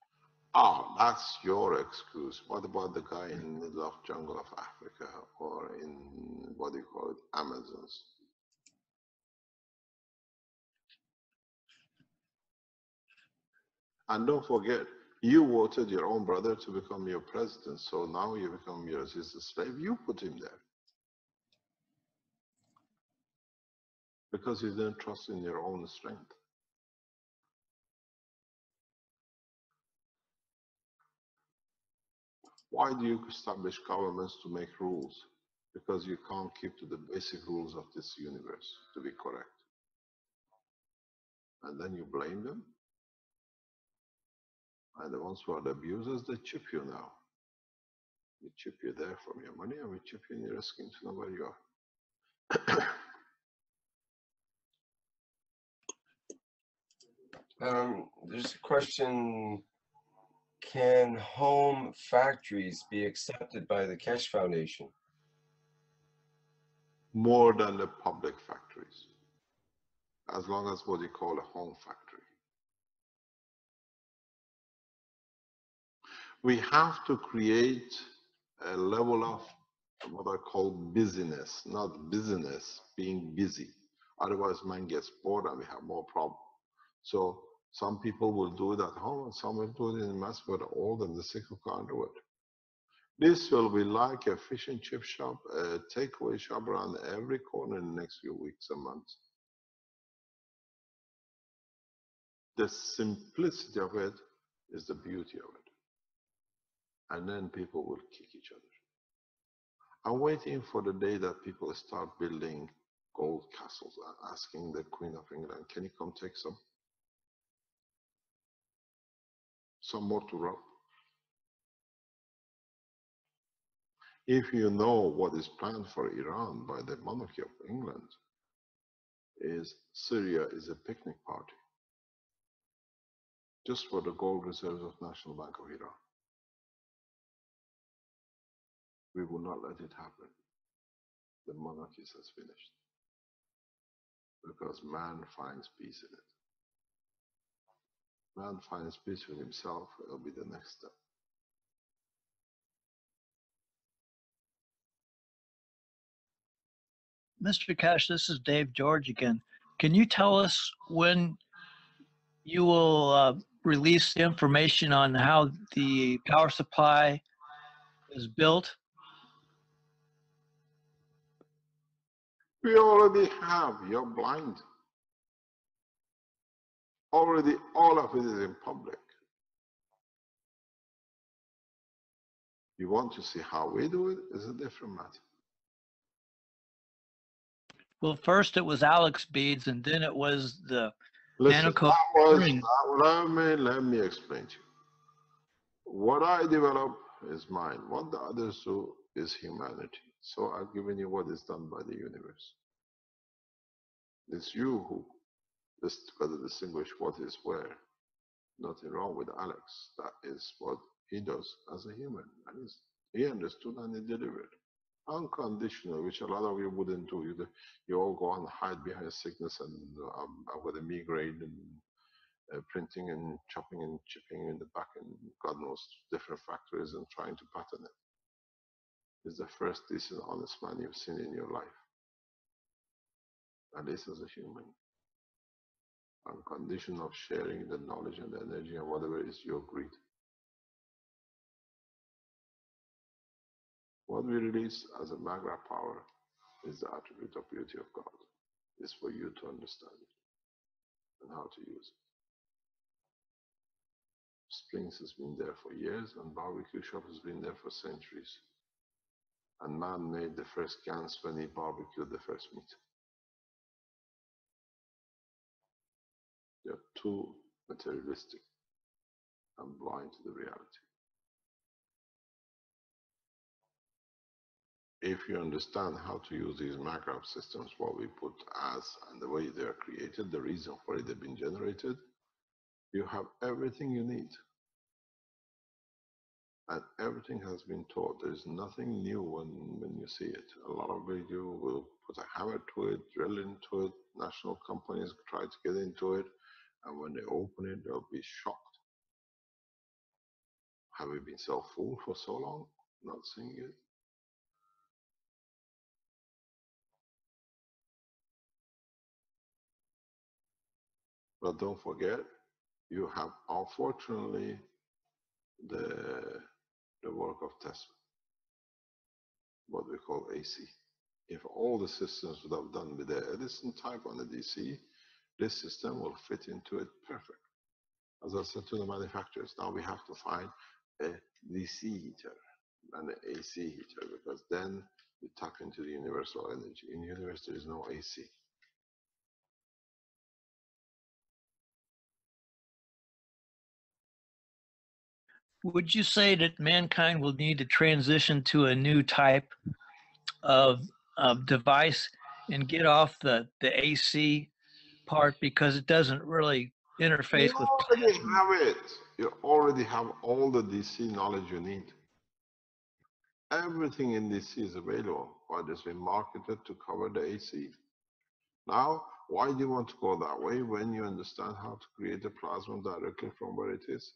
Oh, that's your excuse. What about the guy in the middle of jungle of Africa or in, what do you call it, Amazons? And don't forget, you voted your own brother to become your president, so now you become his slave. You put him there. Because you didn't trust in your own strength. Why do you establish governments to make rules? Because you can't keep to the basic rules of this universe to be correct. And then you blame them? And the ones who are the abusers, they chip you now. We chip you there from your money, and we chip you in your skin to know where you are. There's a question, can home factories be accepted by the Keshe Foundation? More than the public factories. As long as what you call a home factory. We have to create a level of what I call busyness, not business, being busy. Otherwise, man gets bored and we have more problems. So some people will do it at home and some will do it in mass, but the old and the sick who can't do it. This will be like a fish and chip shop, a takeaway shop around every corner in the next few weeks and months. The simplicity of it is the beauty of it. And then people will kick each other. I'm waiting for the day that people start building gold castles and asking the Queen of England, can you come take some? Some more to rub. If you know what is planned for Iran by the monarchy of England, is Syria is a picnic party just for the gold reserves of National Bank of Iran. We will not let it happen. The monarchy has finished because man finds peace in it. Man finds peace with himself, it'll be the next step. Mr. Keshe, this is Dave George again. Can you tell us when you will release the information on how the power supply is built? We already have, you're blind. Already all of it is in public. You want to see how we do it, is a different matter. Well, first it was Alex beads, and then it was the Listen, nanocoat. Let me explain to you. What I develop is mine. What the others do is humanity. So I've given you what is done by the universe. It's you who got to distinguish what is where. Nothing wrong with Alex. That is what he does as a human. And he understood and he delivered. Unconditional, which a lot of you wouldn't do. You all go and hide behind sickness and I've got a migraine and printing and chopping and chipping in the back and God knows different factories and trying to pattern it. It's the first decent, honest man you've seen in your life. At least as a human. On condition of sharing the knowledge and the energy and whatever is your greed. What we release as a Magra power is the attribute of beauty of God. It's for you to understand it and how to use it. Springs has been there for years and barbecue shop has been there for centuries. And man made the first cans when he barbecued the first meat. They're too materialistic and blind to the reality. If you understand how to use these Magrab systems, what we put as and the way they are created, the reason for it they've been generated, You have everything you need. And everything has been taught. There's nothing new when you see it. A lot of you will put a hammer to it, drill into it. National companies try to get into it. And when they open it, they'll be shocked. Have we been so fooled for so long, not seeing it? But don't forget, you have unfortunately the work of Tesla, what we call AC. If all the systems would have done with the Edison type on the DC, this system will fit into it perfect. As I said to the manufacturers, now we have to find a DC heater and an AC heater, because then you tap into the universal energy. In the universe, there is no AC. Would you say that mankind will need to transition to a new type of device and get off the AC part, because it doesn't really interface with already have it. You already have all the DC knowledge you need. Everything in DC is available, but it's been marketed to cover the AC. Now, why do you want to go that way when you understand how to create a plasma directly from where it is?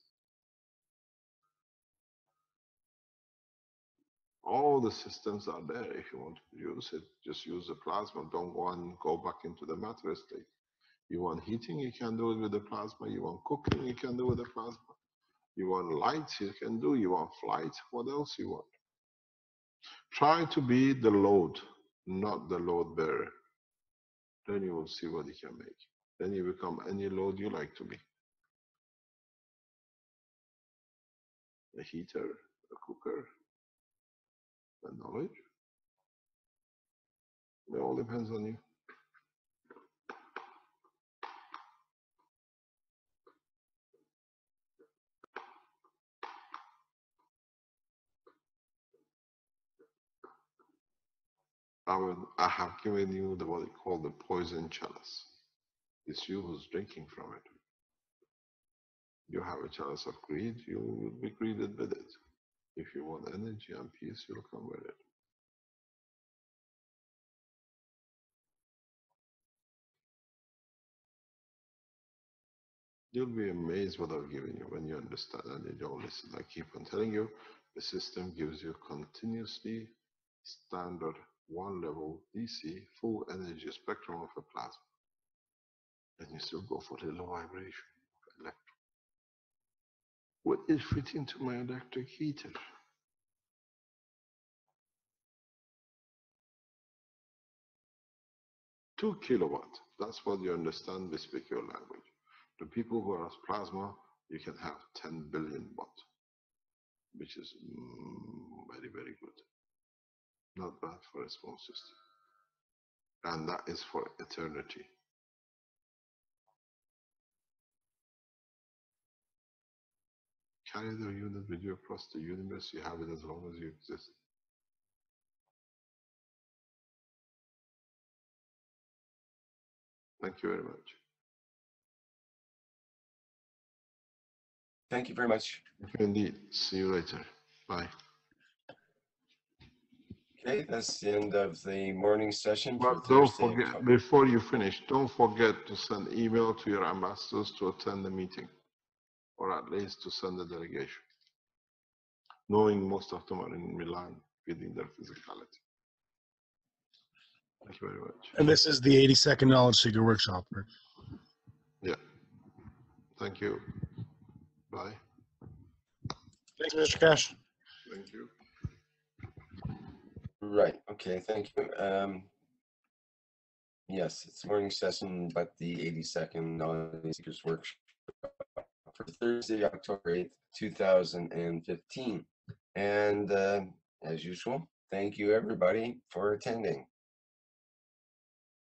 All the systems are there. If you want to use it, just use the plasma. Don't go back into the matter state. You want heating, you can do it with the plasma. You want cooking, you can do it with the plasma. You want light, you can do. You want flight, what else you want? Try to be the load, not the load bearer. Then you will see what you can make. Then you become any load you like to be. A heater, a cooker, a knowledge. It all depends on you. I have given you what we call the poison chalice. It's you who's drinking from it. You have a chalice of greed, you will be greeted with it. If you want energy and peace, you'll come with it. You'll be amazed what I've given you when you understand and you don't listen. I keep on telling you, the system gives you continuously standard one level DC full energy spectrum of a plasma. And you still go for the low vibration of electron. What is fitting to my electric heater? Two kilowatt. That's what you understand. We speak your language. The people who are plasma, you can have 10 billion watt, which is very, very good. Not bad for a small system. And that is for eternity. Carry the unit with you across the universe. You have it as long as you exist. Thank you very much. Thank you very much. Thank you indeed. See you later. Bye. Okay, that's the end of the morning session for But don't Thursday. forget, before you finish, don't forget to send email to your ambassadors to attend the meeting, or at least to send a delegation, knowing most of them are in Milan feeding their physicality. Thank you very much. And this is the 80-second knowledge seeker workshop. Right? Yeah. Thank you. Bye. Thanks, Mr. Cash. Thank you. Right. Okay. Thank you. Yes, it's morning session, but the 82nd Knowledge Seekers Workshop for Thursday, October 8th, 2015. And as usual, thank you everybody for attending.